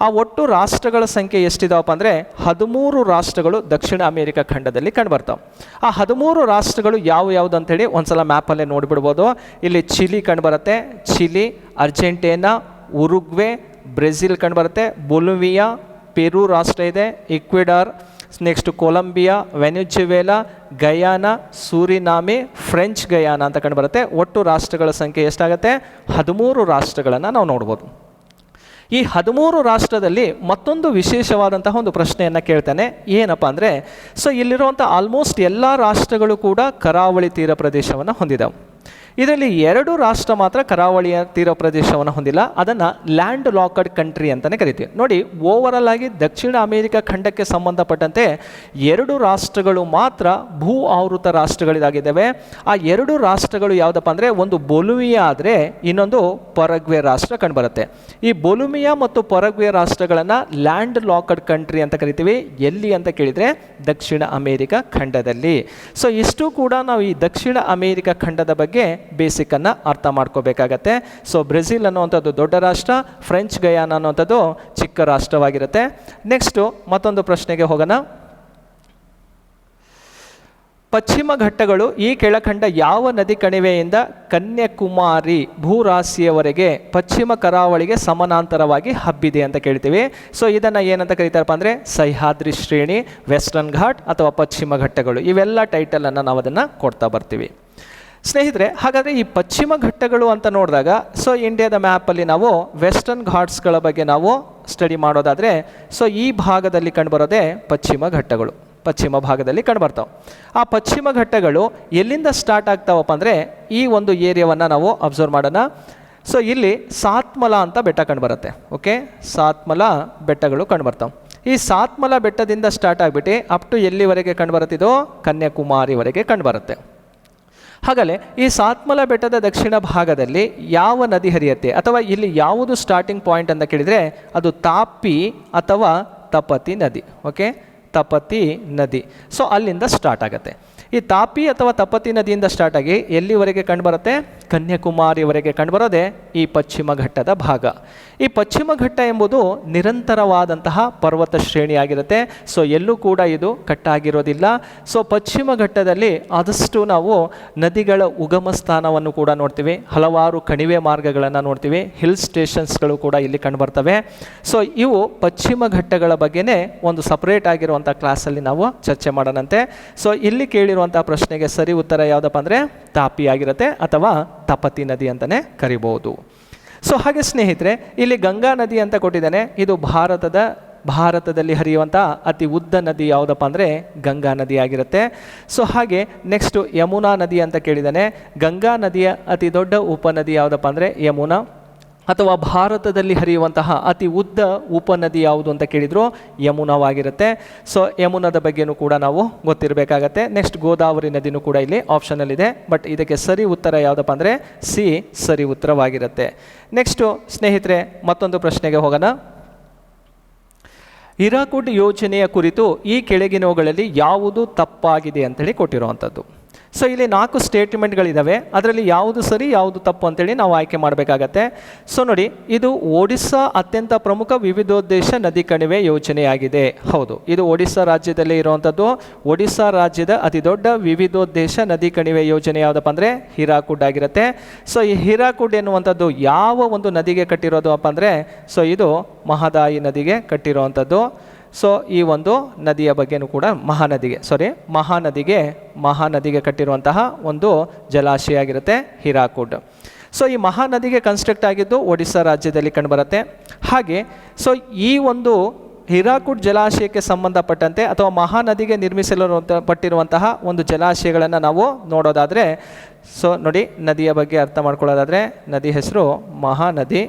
ಆ ಒಟ್ಟು ರಾಷ್ಟ್ರಗಳ ಸಂಖ್ಯೆ ಎಷ್ಟಿದಾವಪ್ಪ ಅಂದರೆ 13 ರಾಷ್ಟ್ರಗಳು ದಕ್ಷಿಣ ಅಮೇರಿಕ ಖಂಡದಲ್ಲಿ ಕಂಡುಬರ್ತಾವೆ. ಆ 13 ರಾಷ್ಟ್ರಗಳು ಯಾವುದು ಅಂಥೇಳಿ ಒಂದ್ಸಲ ಮ್ಯಾಪಲ್ಲೇ ನೋಡಿಬಿಡ್ಬೋದು. ಇಲ್ಲಿ ಚಿಲಿ ಕಂಡುಬರುತ್ತೆ, ಚಿಲಿ, ಅರ್ಜೆಂಟೀನಾ, ಉರುಗ್ವೆ, ಬ್ರೆಜಿಲ್ ಕಂಡುಬರುತ್ತೆ, ಬೊಲಿವಿಯಾ, ಪೆರು ರಾಷ್ಟ್ರ ಇದೆ, Ecuador, next Colombia, Venezuela, Guyana, Suriname, French Guiana ಅಂತ ಕಂಡುಬರುತ್ತೆ. ಒಟ್ಟು ರಾಷ್ಟ್ರಗಳ ಸಂಖ್ಯೆ ಎಷ್ಟಾಗುತ್ತೆ? 13 ರಾಷ್ಟ್ರಗಳನ್ನು ನಾವು ನೋಡ್ಬೋದು. ಈ 13 ರಾಷ್ಟ್ರದಲ್ಲಿ ಮತ್ತೊಂದು ವಿಶೇಷವಾದಂತಹ ಒಂದು ಪ್ರಶ್ನೆಯನ್ನು ಕೇಳ್ತಾನೆ. ಏನಪ್ಪ ಅಂದರೆ, ಸೊ ಇಲ್ಲಿರುವಂಥ ಆಲ್ಮೋಸ್ಟ್ ಎಲ್ಲ ರಾಷ್ಟ್ರಗಳು ಕೂಡ ಕರಾವಳಿ ತೀರ ಪ್ರದೇಶವನ್ನು ಹೊಂದಿದ್ದಾವೆ. ಇದರಲ್ಲಿ 2 ರಾಷ್ಟ್ರ ಮಾತ್ರ ಕರಾವಳಿಯ ತೀರ ಪ್ರದೇಶವನ್ನು ಹೊಂದಿಲ್ಲ. ಅದನ್ನು ಲ್ಯಾಂಡ್ ಲಾಕಡ್ ಕಂಟ್ರಿ ಅಂತಲೇ ಕರಿತೀವಿ. ನೋಡಿ, ಓವರಾಲ್ ಆಗಿ ದಕ್ಷಿಣ ಅಮೇರಿಕ ಖಂಡಕ್ಕೆ ಸಂಬಂಧಪಟ್ಟಂತೆ 2 ರಾಷ್ಟ್ರಗಳು ಮಾತ್ರ ಭೂ ಆವೃತ ರಾಷ್ಟ್ರಗಳಿದಾಗಿದ್ದಾವೆ. ಆ 2 ರಾಷ್ಟ್ರಗಳು ಯಾವುದಪ್ಪ ಅಂದರೆ, ಒಂದು ಬೊಲಿವಿಯಾ ಆದರೆ ಇನ್ನೊಂದು ಪರಗ್ವೆ ರಾಷ್ಟ್ರ ಕಂಡುಬರುತ್ತೆ. ಈ ಬೊಲಿವಿಯಾ ಮತ್ತು ಪರಗ್ವೆ ರಾಷ್ಟ್ರಗಳನ್ನು ಲ್ಯಾಂಡ್ ಲಾಕಡ್ ಕಂಟ್ರಿ ಅಂತ ಕರಿತೀವಿ. ಎಲ್ಲಿ ಅಂತ ಕೇಳಿದರೆ ದಕ್ಷಿಣ ಅಮೇರಿಕ ಖಂಡದಲ್ಲಿ. ಸೊ ಇಷ್ಟು ಕೂಡ ನಾವು ಈ ದಕ್ಷಿಣ ಅಮೇರಿಕ ಖಂಡದ ಬಗ್ಗೆ ಬೇಸಿಕನ್ನು ಅರ್ಥ ಮಾಡ್ಕೋಬೇಕಾಗತ್ತೆ. ಸೊ ಬ್ರೆಜಿಲ್ ಅನ್ನುವಂಥದ್ದು ದೊಡ್ಡ ರಾಷ್ಟ್ರ, ಫ್ರೆಂಚ್ ಗಯಾನ ಅನ್ನುವಂಥದ್ದು ಚಿಕ್ಕ ರಾಷ್ಟ್ರವಾಗಿರುತ್ತೆ. ನೆಕ್ಸ್ಟು ಮತ್ತೊಂದು ಪ್ರಶ್ನೆಗೆ ಹೋಗೋಣ. ಪಶ್ಚಿಮ ಘಟ್ಟಗಳು ಈ ಕೆಳಕಂಡ ಯಾವ ನದಿ ಕಣಿವೆಯಿಂದ ಕನ್ಯಾಕುಮಾರಿ ಭೂರಾಶಿಯವರೆಗೆ ಪಶ್ಚಿಮ ಕರಾವಳಿಗೆ ಸಮಾನಾಂತರವಾಗಿ ಹಬ್ಬಿದೆ ಅಂತ ಕೇಳ್ತೀವಿ. ಸೊ ಇದನ್ನು ಏನಂತ ಕರೀತಾರಪ್ಪ ಅಂದರೆ ಸಹ್ಯಾದ್ರಿ ಶ್ರೇಣಿ, ವೆಸ್ಟರ್ನ್ ಘಾಟ್ ಅಥವಾ ಪಶ್ಚಿಮ ಘಟ್ಟಗಳು. ಇವೆಲ್ಲ ಟೈಟಲನ್ನು ನಾವು ಅದನ್ನು ಕೊಡ್ತಾ ಬರ್ತೀವಿ. ಸ್ನೇಹಿತರೆ, ಹಾಗಾದರೆ ಈ ಪಶ್ಚಿಮ ಘಟ್ಟಗಳು ಅಂತ ನೋಡಿದಾಗ ಸೊ ಇಂಡಿಯಾದ ಮ್ಯಾಪಲ್ಲಿ ನಾವು ವೆಸ್ಟರ್ನ್ ಘಾಟ್ಸ್ಗಳ ಬಗ್ಗೆ ನಾವು ಸ್ಟಡಿ ಮಾಡೋದಾದರೆ ಸೊ ಈ ಭಾಗದಲ್ಲಿ ಕಂಡುಬರೋದೇ ಪಶ್ಚಿಮ ಘಟ್ಟಗಳು. ಪಶ್ಚಿಮ ಭಾಗದಲ್ಲಿ ಕಂಡುಬರ್ತಾವೆ. ಆ ಪಶ್ಚಿಮ ಘಟ್ಟಗಳು ಎಲ್ಲಿಂದ ಸ್ಟಾರ್ಟ್ ಆಗ್ತಾವಪ್ಪ ಅಂದರೆ ಈ ಒಂದು ಏರಿಯಾವನ್ನು ನಾವು ಅಬ್ಸರ್ವ್ ಮಾಡೋಣ. ಸೊ ಇಲ್ಲಿ ಸಾತ್ಮಲ ಅಂತ ಬೆಟ್ಟ ಕಂಡುಬರುತ್ತೆ. ಓಕೆ, ಸಾತ್ಮಲ ಬೆಟ್ಟಗಳು ಕಂಡುಬರ್ತಾವೆ. ಈ ಸಾತ್ಮಲ ಬೆಟ್ಟದಿಂದ ಸ್ಟಾರ್ಟ್ ಆಗಿಬಿಟ್ಟು ಅಪ್ ಟು ಎಲ್ಲಿವರೆಗೆ ಕಂಡುಬರುತ್ತಿದೋ ಕನ್ಯಾಕುಮಾರಿವರೆಗೆ ಕಂಡುಬರುತ್ತೆ. ಹಾಗಲೇ ಈ ಸಾತ್ಮಲ ಬೆಟ್ಟದ ದಕ್ಷಿಣ ಭಾಗದಲ್ಲಿ ಯಾವ ನದಿ ಹರಿಯುತ್ತೆ ಅಥವಾ ಇಲ್ಲಿ ಯಾವುದು ಸ್ಟಾರ್ಟಿಂಗ್ ಪಾಯಿಂಟ್ ಅಂತ ಕೇಳಿದರೆ ಅದು ತಾಪಿ ಅಥವಾ ತಪತಿ ನದಿ. ಓಕೆ, ತಪತಿ ನದಿ. ಸೊ ಅಲ್ಲಿಂದ ಸ್ಟಾರ್ಟ್ ಆಗುತ್ತೆ. ಈ ತಾಪಿ ಅಥವಾ ತಪತಿ ನದಿಯಿಂದ ಸ್ಟಾರ್ಟ್ ಆಗಿ ಎಲ್ಲಿವರೆಗೆ ಕಂಡುಬರುತ್ತೆ? ಕನ್ಯಾಕುಮಾರಿವರೆಗೆ ಕಂಡುಬರೋದೆ ಈ ಪಶ್ಚಿಮ ಘಟ್ಟದ ಭಾಗ. ಈ ಪಶ್ಚಿಮ ಘಟ್ಟ ಎಂಬುದು ನಿರಂತರವಾದಂತಹ ಪರ್ವತ ಶ್ರೇಣಿಯಾಗಿರುತ್ತೆ. ಸೊ ಎಲ್ಲೂ ಕೂಡ ಇದು ಕಟ್ಟಾಗಿರೋದಿಲ್ಲ. ಸೊ ಪಶ್ಚಿಮ ಘಟ್ಟದಲ್ಲಿ ಆದಷ್ಟು ನಾವು ನದಿಗಳ ಉಗಮ ಸ್ಥಾನವನ್ನು ಕೂಡ ನೋಡ್ತೀವಿ, ಹಲವಾರು ಕಣಿವೆ ಮಾರ್ಗಗಳನ್ನು ನೋಡ್ತೀವಿ, ಹಿಲ್ ಸ್ಟೇಷನ್ಸ್ಗಳು ಕೂಡ ಇಲ್ಲಿ ಕಂಡುಬರ್ತವೆ. ಸೊ ಇವು ಪಶ್ಚಿಮ ಘಟ್ಟಗಳ ಬಗ್ಗೆನೇ ಒಂದು ಸಪ್ರೇಟ್ ಆಗಿರುವಂಥ ಕ್ಲಾಸಲ್ಲಿ ನಾವು ಚರ್ಚೆ ಮಾಡೋಣಂತೆ. ಸೊ ಇಲ್ಲಿ ಕೇಳಿರುವಂಥ ಪ್ರಶ್ನೆಗೆ ಸರಿ ಉತ್ತರ ಯಾವುದಪ್ಪ ಅಂದರೆ ತಾಪಿ ಆಗಿರುತ್ತೆ ಅಥವಾ ತಪತಿ ನದಿ ಅಂತಲೇ ಕರಿಬಹುದು. ಸೊ ಹಾಗೆ ಸ್ನೇಹಿತರೆ, ಇಲ್ಲಿ ಗಂಗಾ ನದಿ ಅಂತ ಕೊಟ್ಟಿದ್ದಾನೆ. ಇದು ಭಾರತದಲ್ಲಿ ಹರಿಯುವಂಥ ಅತಿ ಉದ್ದ ನದಿ ಯಾವುದಪ್ಪ ಅಂದರೆ ಗಂಗಾ ನದಿ ಆಗಿರುತ್ತೆ. ಸೊ ಹಾಗೆ ನೆಕ್ಸ್ಟು ಯಮುನಾ ನದಿ ಅಂತ ಕೇಳಿದ್ದಾನೆ. ಗಂಗಾ ನದಿಯ ಅತಿ ದೊಡ್ಡ ಉಪನದಿ ಯಾವುದಪ್ಪ ಅಂದರೆ ಯಮುನಾ. ಅಥವಾ ಭಾರತದಲ್ಲಿ ಹರಿಯುವಂತಹ ಅತಿ ಉದ್ದ ಉಪನದಿ ಯಾವುದು ಅಂತ ಕೇಳಿದ್ರು ಯಮುನಾವಾಗಿರುತ್ತೆ. ಸೊ ಯಮುನಾದ ಬಗ್ಗೆನೂ ಕೂಡ ನಾವು ಗೊತ್ತಿರಬೇಕಾಗತ್ತೆ. ನೆಕ್ಸ್ಟ್ ಗೋದಾವರಿ ನದಿನೂ ಕೂಡ ಇಲ್ಲಿ ಆಪ್ಷನಲ್ಲಿದೆ. ಬಟ್ ಇದಕ್ಕೆ ಸರಿ ಉತ್ತರ ಯಾವುದಪ್ಪ ಅಂದರೆ ಸಿ ಸರಿ ಉತ್ತರವಾಗಿರುತ್ತೆ. ನೆಕ್ಸ್ಟು ಸ್ನೇಹಿತರೆ, ಮತ್ತೊಂದು ಪ್ರಶ್ನೆಗೆ ಹೋಗೋಣ. ಹಿರಾಕುಡ್ ಯೋಜನೆಯ ಕುರಿತು ಈ ಕೆಳಗಿನವುಗಳಲ್ಲಿ ಯಾವುದು ತಪ್ಪಾಗಿದೆ ಅಂತೇಳಿ ಕೊಟ್ಟಿರುವಂಥದ್ದು. ಸೊ ಇಲ್ಲಿ 4 ಸ್ಟೇಟ್ಮೆಂಟ್ಗಳಿದ್ದಾವೆ. ಅದರಲ್ಲಿ ಯಾವುದು ಸರಿ ಯಾವುದು ತಪ್ಪು ಅಂತೇಳಿ ನಾವು ಆಯ್ಕೆ ಮಾಡಬೇಕಾಗತ್ತೆ. ಸೊ ನೋಡಿ, ಇದು ಒಡಿಸ್ಸಾ ಅತ್ಯಂತ ಪ್ರಮುಖ ವಿವಿಧೋದ್ದೇಶ ನದಿ ಕಣಿವೆ ಯೋಜನೆಯಾಗಿದೆ. ಹೌದು, ಇದು ಒಡಿಸ್ಸಾ ರಾಜ್ಯದಲ್ಲಿ ಇರುವಂಥದ್ದು. ಒಡಿಸ್ಸಾ ರಾಜ್ಯದ ಅತಿ ದೊಡ್ಡ ವಿವಿಧೋದ್ದೇಶ ನದಿ ಕಣಿವೆ ಯೋಜನೆ ಯಾವುದಪ್ಪ ಅಂದರೆ ಹಿರಾಕುಡ್ ಆಗಿರುತ್ತೆ. ಸೊ ಈ ಹಿರಾಕುಡ್ ಎನ್ನುವಂಥದ್ದು ಯಾವ ಒಂದು ನದಿಗೆ ಕಟ್ಟಿರೋದು ಅಪ್ಪ ಅಂದರೆ ಸೊ ಇದು ಮಹದಾಯಿ ನದಿಗೆ ಕಟ್ಟಿರುವಂಥದ್ದು. ಸೊ ಈ ಒಂದು ನದಿಯ ಬಗ್ಗೆನೂ ಕೂಡ ಮಹಾನದಿಗೆ ಕಟ್ಟಿರುವಂತಹ ಒಂದು ಜಲಾಶಯ ಆಗಿರುತ್ತೆ ಹಿರಾಕುಡ್. ಸೊ ಈ ಮಹಾನದಿಗೆ ಕನ್ಸ್ಟ್ರಕ್ಟ್ ಆಗಿದ್ದು ಒಡಿಸ್ಸಾ ರಾಜ್ಯದಲ್ಲಿ ಕಂಡುಬರುತ್ತೆ. ಹಾಗೆ ಸೊ ಈ ಒಂದು ಹಿರಾಕುಡ್ ಜಲಾಶಯಕ್ಕೆ ಸಂಬಂಧಪಟ್ಟಂತೆ ಅಥವಾ ಮಹಾನದಿಗೆ ಪಟ್ಟಿರುವಂತಹ ಒಂದು ಜಲಾಶಯಗಳನ್ನು ನಾವು ನೋಡೋದಾದರೆ, ಸೊ ನೋಡಿ, ನದಿಯ ಬಗ್ಗೆ ಅರ್ಥ ಮಾಡ್ಕೊಳ್ಳೋದಾದರೆ ನದಿ ಹೆಸರು ಮಹಾನದಿ,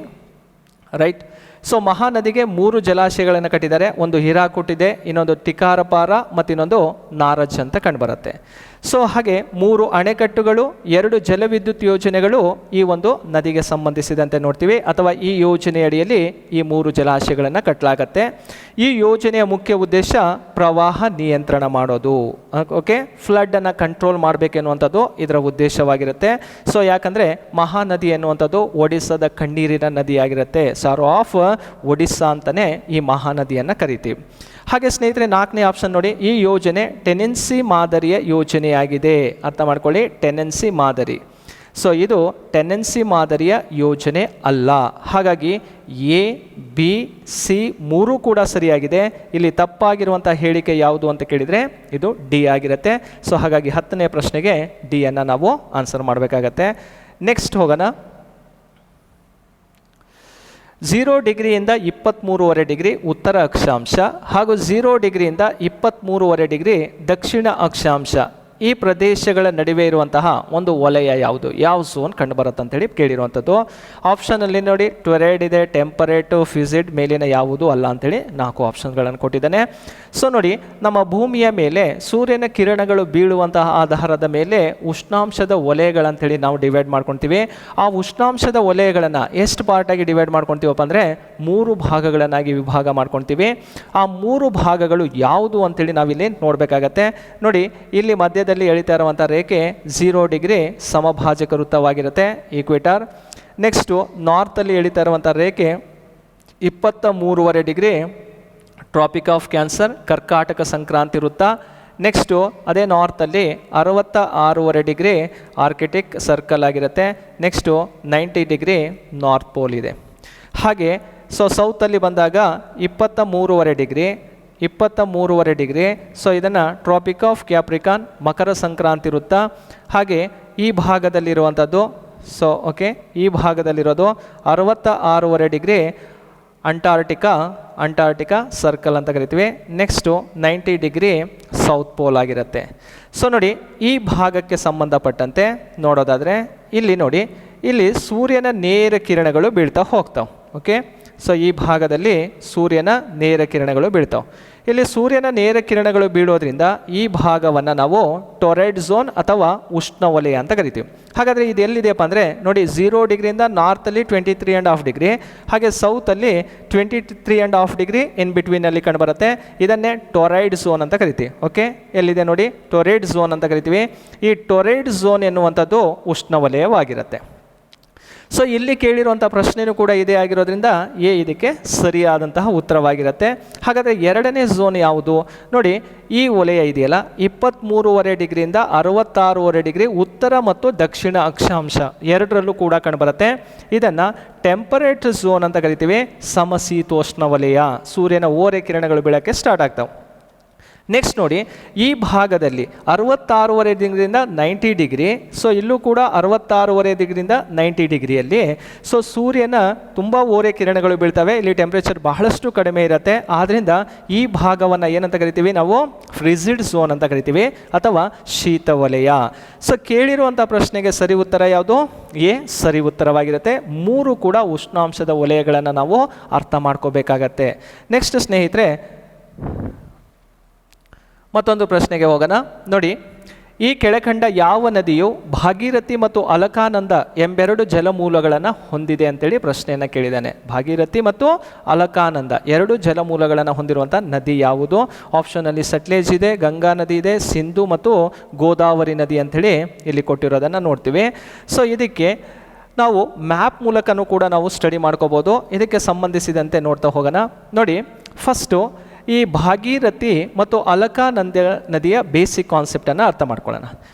ರೈಟ್. ಸೊ ಮಹಾನದಿಗೆ 3 ಜಲಾಶಯಗಳನ್ನು ಕಟ್ಟಿದ್ದಾರೆ. ಒಂದು ಹಿರಾಕುಡ್ ಇದೆ, ಇನ್ನೊಂದು ಟಿಕಾರಪಾರ ಮತ್ತು ಇನ್ನೊಂದು ನಾರಜ್ ಅಂತ ಕಂಡುಬರುತ್ತೆ. ಸೊ ಹಾಗೆ 3 ಅಣೆಕಟ್ಟುಗಳು, 2 ಜಲವಿದ್ಯುತ್ ಯೋಜನೆಗಳು ಈ ಒಂದು ನದಿಗೆ ಸಂಬಂಧಿಸಿದಂತೆ ನೋಡ್ತೀವಿ. ಅಥವಾ ಈ ಯೋಜನೆಯಡಿಯಲ್ಲಿ ಈ 3 ಜಲಾಶಯಗಳನ್ನು ಕಟ್ಟಲಾಗತ್ತೆ. ಈ ಯೋಜನೆಯ ಮುಖ್ಯ ಉದ್ದೇಶ ಪ್ರವಾಹ ನಿಯಂತ್ರಣ ಮಾಡೋದು. ಓಕೆ, ಫ್ಲಡ್ಡನ್ನು ಕಂಟ್ರೋಲ್ ಮಾಡಬೇಕೆನ್ನುವಂಥದ್ದು ಇದರ ಉದ್ದೇಶವಾಗಿರುತ್ತೆ. ಸೊ ಯಾಕಂದರೆ ಮಹಾನದಿ ಎನ್ನುವಂಥದ್ದು ಒಡಿಸ್ಸಾದ ಕಣ್ಣೀರಿನ ನದಿಯಾಗಿರುತ್ತೆ. ಸಾರೋ ಆಫ್ ಒಡಿಸ್ಸಾ ಅಂತಲೇ ಈ ಮಹಾನದಿಯನ್ನು ಕರಿತೀವಿ. ಹಾಗೆ ಸ್ನೇಹಿತರೆ, 4ನೇ ಆಪ್ಷನ್ ನೋಡಿ, ಈ ಯೋಜನೆ ಟೆನೆನ್ಸಿ ಮಾದರಿಯ ಯೋಜನೆಯಾಗಿದೆ. ಅರ್ಥ ಮಾಡ್ಕೊಳ್ಳಿ, ಟೆನೆನ್ಸಿ ಮಾದರಿ. ಸೊ ಇದು ಟೆನೆನ್ಸಿ ಮಾದರಿಯ ಯೋಜನೆ ಅಲ್ಲ. ಹಾಗಾಗಿ ಎ, ಬಿ, ಸಿ 3 ಕೂಡ ಸರಿಯಾಗಿದೆ. ಇಲ್ಲಿ ತಪ್ಪಾಗಿರುವಂಥ ಹೇಳಿಕೆ ಯಾವುದು ಅಂತ ಕೇಳಿದರೆ ಇದು ಡಿ ಆಗಿರುತ್ತೆ. ಸೊ ಹಾಗಾಗಿ 10ನೇ ಪ್ರಶ್ನೆಗೆ ಡಿ ಅನ್ನು ನಾವು ಆನ್ಸರ್ ಮಾಡಬೇಕಾಗತ್ತೆ. ನೆಕ್ಸ್ಟ್ ಹೋಗೋಣ. 0 ಡಿಗ್ರಿಯಿಂದ 23.5 ಡಿಗ್ರಿ ಉತ್ತರ ಅಕ್ಷಾಂಶ ಹಾಗೂ 0 ಡಿಗ್ರಿಯಿಂದ 23.5 ಡಿಗ್ರಿ ದಕ್ಷಿಣ ಅಕ್ಷಾಂಶ, ಈ ಪ್ರದೇಶಗಳ ನಡುವೆ ಇರುವಂತಹ ಒಂದು ವಲಯ ಯಾವುದು, ಯಾವ ಝೋನ್ ಕಂಡುಬರುತ್ತೆ ಅಂತೇಳಿ ಕೇಳಿರುವಂಥದ್ದು. ಆಪ್ಷನಲ್ಲಿ ನೋಡಿ, ಟೊರೆಡ್ ಇದೆ, ಟೆಂಪರೇಟು, ಫಿಸಿಡ್, ಮೇಲಿನ ಯಾವುದೂ ಅಲ್ಲ ಅಂತೇಳಿ 4 ಆಪ್ಷನ್ಗಳನ್ನು ಕೊಟ್ಟಿದ್ದಾನೆ. ಸೊ ನೋಡಿ, ನಮ್ಮ ಭೂಮಿಯ ಮೇಲೆ ಸೂರ್ಯನ ಕಿರಣಗಳು ಬೀಳುವಂತಹ ಆಧಾರದ ಮೇಲೆ ಉಷ್ಣಾಂಶದ ವಲಯಗಳಂತೇಳಿ ನಾವು ಡಿವೈಡ್ ಮಾಡ್ಕೊತೀವಿ. ಆ ಉಷ್ಣಾಂಶದ ವಲಯಗಳನ್ನು ಎಷ್ಟು ಪಾರ್ಟಾಗಿ ಡಿವೈಡ್ ಮಾಡ್ಕೊತೀವಪ್ಪ ಅಂದರೆ 3 ಭಾಗಗಳನ್ನಾಗಿ ವಿಭಾಗ ಮಾಡ್ಕೊತೀವಿ. ಆ 3 ಭಾಗಗಳು ಯಾವುದು ಅಂತೇಳಿ ನಾವಿಲ್ಲಿ ನೋಡಬೇಕಾಗತ್ತೆ. ನೋಡಿ, ಇಲ್ಲಿ ಮಧ್ಯದಲ್ಲಿ ಎಳಿತಾ ಇರುವಂಥ ರೇಖೆ 0 ಡಿಗ್ರಿ ಸಮಭಾಜಕ ವೃತ್ತವಾಗಿರುತ್ತೆ, ಈಕ್ವೇಟರ್. ನೆಕ್ಸ್ಟು ನಾರ್ತಲ್ಲಿ ಎಳಿತಾ ಇರುವಂಥ ರೇಖೆ 23.5 ಡಿಗ್ರಿ ಟ್ರಾಪಿಕ್ ಆಫ್ ಕ್ಯಾನ್ಸರ್, ಕರ್ಕಾಟಕ ಸಂಕ್ರಾಂತಿ ವೃತ್ತ. ನೆಕ್ಸ್ಟು ಅದೇ ನಾರ್ತಲ್ಲಿ 66.5 ಡಿಗ್ರಿ ಆರ್ಕಿಟಿಕ್ ಸರ್ಕಲ್ ಆಗಿರುತ್ತೆ. ನೆಕ್ಸ್ಟು 90 ಡಿಗ್ರಿ ನಾರ್ತ್ ಪೋಲ್ ಇದೆ. ಹಾಗೆ ಸೊ ಸೌತಲ್ಲಿ ಬಂದಾಗ 23.5 ಡಿಗ್ರಿ. ಸೊ ಇದನ್ನು ಟ್ರಾಪಿಕ್ ಆಫ್ ಕ್ಯಾಪ್ರಿಕಾನ್, ಮಕರ ಸಂಕ್ರಾಂತಿ ವೃತ್ತ. ಹಾಗೆ ಈ ಭಾಗದಲ್ಲಿರುವಂಥದ್ದು, ಸೊ ಓಕೆ, ಈ ಭಾಗದಲ್ಲಿರೋದು 66.5 ಡಿಗ್ರಿ ಅಂಟಾರ್ಟಿಕಾ ಸರ್ಕಲ್ ಅಂತ ಕರಿತೀವಿ. ನೆಕ್ಸ್ಟು 90 ಡಿಗ್ರಿ ಸೌತ್ ಪೋಲ್ ಆಗಿರುತ್ತೆ. ಸೊ ನೋಡಿ, ಈ ಭಾಗಕ್ಕೆ ಸಂಬಂಧಪಟ್ಟಂತೆ ನೋಡೋದಾದರೆ ಇಲ್ಲಿ ನೋಡಿ, ಇಲ್ಲಿ ಸೂರ್ಯನ ನೇರ ಕಿರಣಗಳು ಬೀಳ್ತಾ ಹೋಗ್ತಾವೆ. ಓಕೆ, ಸೊ ಈ ಭಾಗದಲ್ಲಿ ಸೂರ್ಯನ ನೇರ ಕಿರಣಗಳು ಬೀಳ್ತಾವೆ. ಇಲ್ಲಿ ಸೂರ್ಯನ ನೇರ ಕಿರಣಗಳು ಬೀಳೋದ್ರಿಂದ ಈ ಭಾಗವನ್ನು ನಾವು ಟೊರೈಡ್ ಝೋನ್ ಅಥವಾ ಉಷ್ಣವಲಯ ಅಂತ ಕರಿತೀವಿ. ಹಾಗಾದರೆ ಇದು ಎಲ್ಲಿದೆಯಪ್ಪ ಅಂದರೆ ನೋಡಿ, 0 ಡಿಗ್ರಿಯಿಂದ ನಾರ್ತಲ್ಲಿ 23.5 ಡಿಗ್ರಿ, ಹಾಗೆ ಸೌತಲ್ಲಿ 23.5 ಡಿಗ್ರಿ ಇನ್ ಬಿಟ್ವೀನಲ್ಲಿ ಕಂಡುಬರುತ್ತೆ. ಇದನ್ನೇ ಟೊರೈಡ್ ಝೋನ್ ಅಂತ ಕರಿತೀವಿ. ಓಕೆ, ಎಲ್ಲಿದೆ ನೋಡಿ, ಟೊರೈಡ್ ಝೋನ್ ಅಂತ ಕರಿತೀವಿ. ಈ ಟೊರೈಡ್ ಝೋನ್ ಎನ್ನುವಂಥದ್ದು ಉಷ್ಣವಲಯವಾಗಿರುತ್ತೆ. ಸೊ ಇಲ್ಲಿ ಕೇಳಿರುವಂಥ ಪ್ರಶ್ನೆಯೂ ಕೂಡ ಇದೇ ಆಗಿರೋದ್ರಿಂದ ಇದಕ್ಕೆ ಸರಿಯಾದಂತಹ ಉತ್ತರವಾಗಿರುತ್ತೆ. ಹಾಗಾದರೆ ಎರಡನೇ ಝೋನ್ ಯಾವುದು ನೋಡಿ, ಈ ವಲಯ ಇದೆಯಲ್ಲ 23.5 ಡಿಗ್ರಿಯಿಂದ 66.5 ಡಿಗ್ರಿ ಉತ್ತರ ಮತ್ತು ದಕ್ಷಿಣ ಅಕ್ಷಾಂಶ ಎರಡರಲ್ಲೂ ಕೂಡ ಕಂಡುಬರುತ್ತೆ. ಇದನ್ನು ಟೆಂಪರೇಟ್ ಝೋನ್ ಅಂತ ಕರಿತೀವಿ. ಸಮಶೀತೋಷ್ಣ ವಲಯ, ಸೂರ್ಯನ ಓರೆ ಕಿರಣಗಳು ಬೀಳಕ್ಕೆ ಸ್ಟಾರ್ಟ್ ಆಗ್ತವೆ. ನೆಕ್ಸ್ಟ್ ನೋಡಿ, ಈ ಭಾಗದಲ್ಲಿ 66.5 ಡಿಗ್ರಿಯಿಂದ 90 ಡಿಗ್ರಿ, ಸೊ ಇಲ್ಲೂ ಕೂಡ 66.5 ಡಿಗ್ರಿಯಿಂದ 90 ಡಿಗ್ರಿಯಲ್ಲಿ ಸೊ ಸೂರ್ಯನ ತುಂಬ ಓರೆ ಕಿರಣಗಳು ಬೀಳ್ತವೆ. ಇಲ್ಲಿ ಟೆಂಪ್ರೇಚರ್ ಬಹಳಷ್ಟು ಕಡಿಮೆ ಇರುತ್ತೆ. ಆದ್ದರಿಂದ ಈ ಭಾಗವನ್ನು ಏನಂತ ಕರಿತೀವಿ ನಾವು, ಫ್ರಿಜಿಡ್ ಝೋನ್ ಅಂತ ಕರಿತೀವಿ ಅಥವಾ ಶೀತ ವಲಯ. ಸೊ ಕೇಳಿರುವಂಥ ಪ್ರಶ್ನೆಗೆ ಸರಿ ಉತ್ತರ ಯಾವುದು? ಎ ಸರಿ ಉತ್ತರವಾಗಿರುತ್ತೆ. 3 ಕೂಡ ಉಷ್ಣಾಂಶದ ವಲಯಗಳನ್ನು ನಾವು ಅರ್ಥ ಮಾಡ್ಕೋಬೇಕಾಗತ್ತೆ. ನೆಕ್ಸ್ಟ್ ಸ್ನೇಹಿತರೆ, ಮತ್ತೊಂದು ಪ್ರಶ್ನೆಗೆ ಹೋಗೋಣ. ನೋಡಿ, ಈ ಕೆಳಕಂಡ ಯಾವ ನದಿಯು ಭಾಗೀರಥಿ ಮತ್ತು ಅಲಕಾನಂದ ಎಂಬೆರಡು ಜಲಮೂಲಗಳನ್ನು ಹೊಂದಿದೆ ಅಂತೇಳಿ ಪ್ರಶ್ನೆಯನ್ನು ಕೇಳಿದ್ದಾನೆ. ಭಾಗೀರಥಿ ಮತ್ತು ಅಲಕಾನಂದ ಎರಡು ಜಲಮೂಲಗಳನ್ನು ಹೊಂದಿರುವಂಥ ನದಿ ಯಾವುದು? ಆಪ್ಷನಲ್ಲಿ ಸಟ್ಲೇಜ್ ಇದೆ, ಗಂಗಾ ನದಿ ಇದೆ, ಸಿಂಧು ಮತ್ತು ಗೋದಾವರಿ ನದಿ ಅಂಥೇಳಿ ಇಲ್ಲಿ ಕೊಟ್ಟಿರೋದನ್ನು ನೋಡ್ತೀವಿ. ಸೊ ಇದಕ್ಕೆ ನಾವು ಮ್ಯಾಪ್ ಮೂಲಕನೂ ಕೂಡ ನಾವು ಸ್ಟಡಿ ಮಾಡ್ಕೋಬೋದು. ಇದಕ್ಕೆ ಸಂಬಂಧಿಸಿದಂತೆ ನೋಡ್ತಾ ಹೋಗೋಣ. ನೋಡಿ, ಫಸ್ಟು ಈ ಭಾಗೀರಥಿ ಮತ್ತು ಅಲಕಾನಂದ ನದಿಯ ಬೇಸಿಕ್ ಕಾನ್ಸೆಪ್ಟನ್ನು ಅರ್ಥ ಮಾಡ್ಕೊಳ್ಳೋಣ.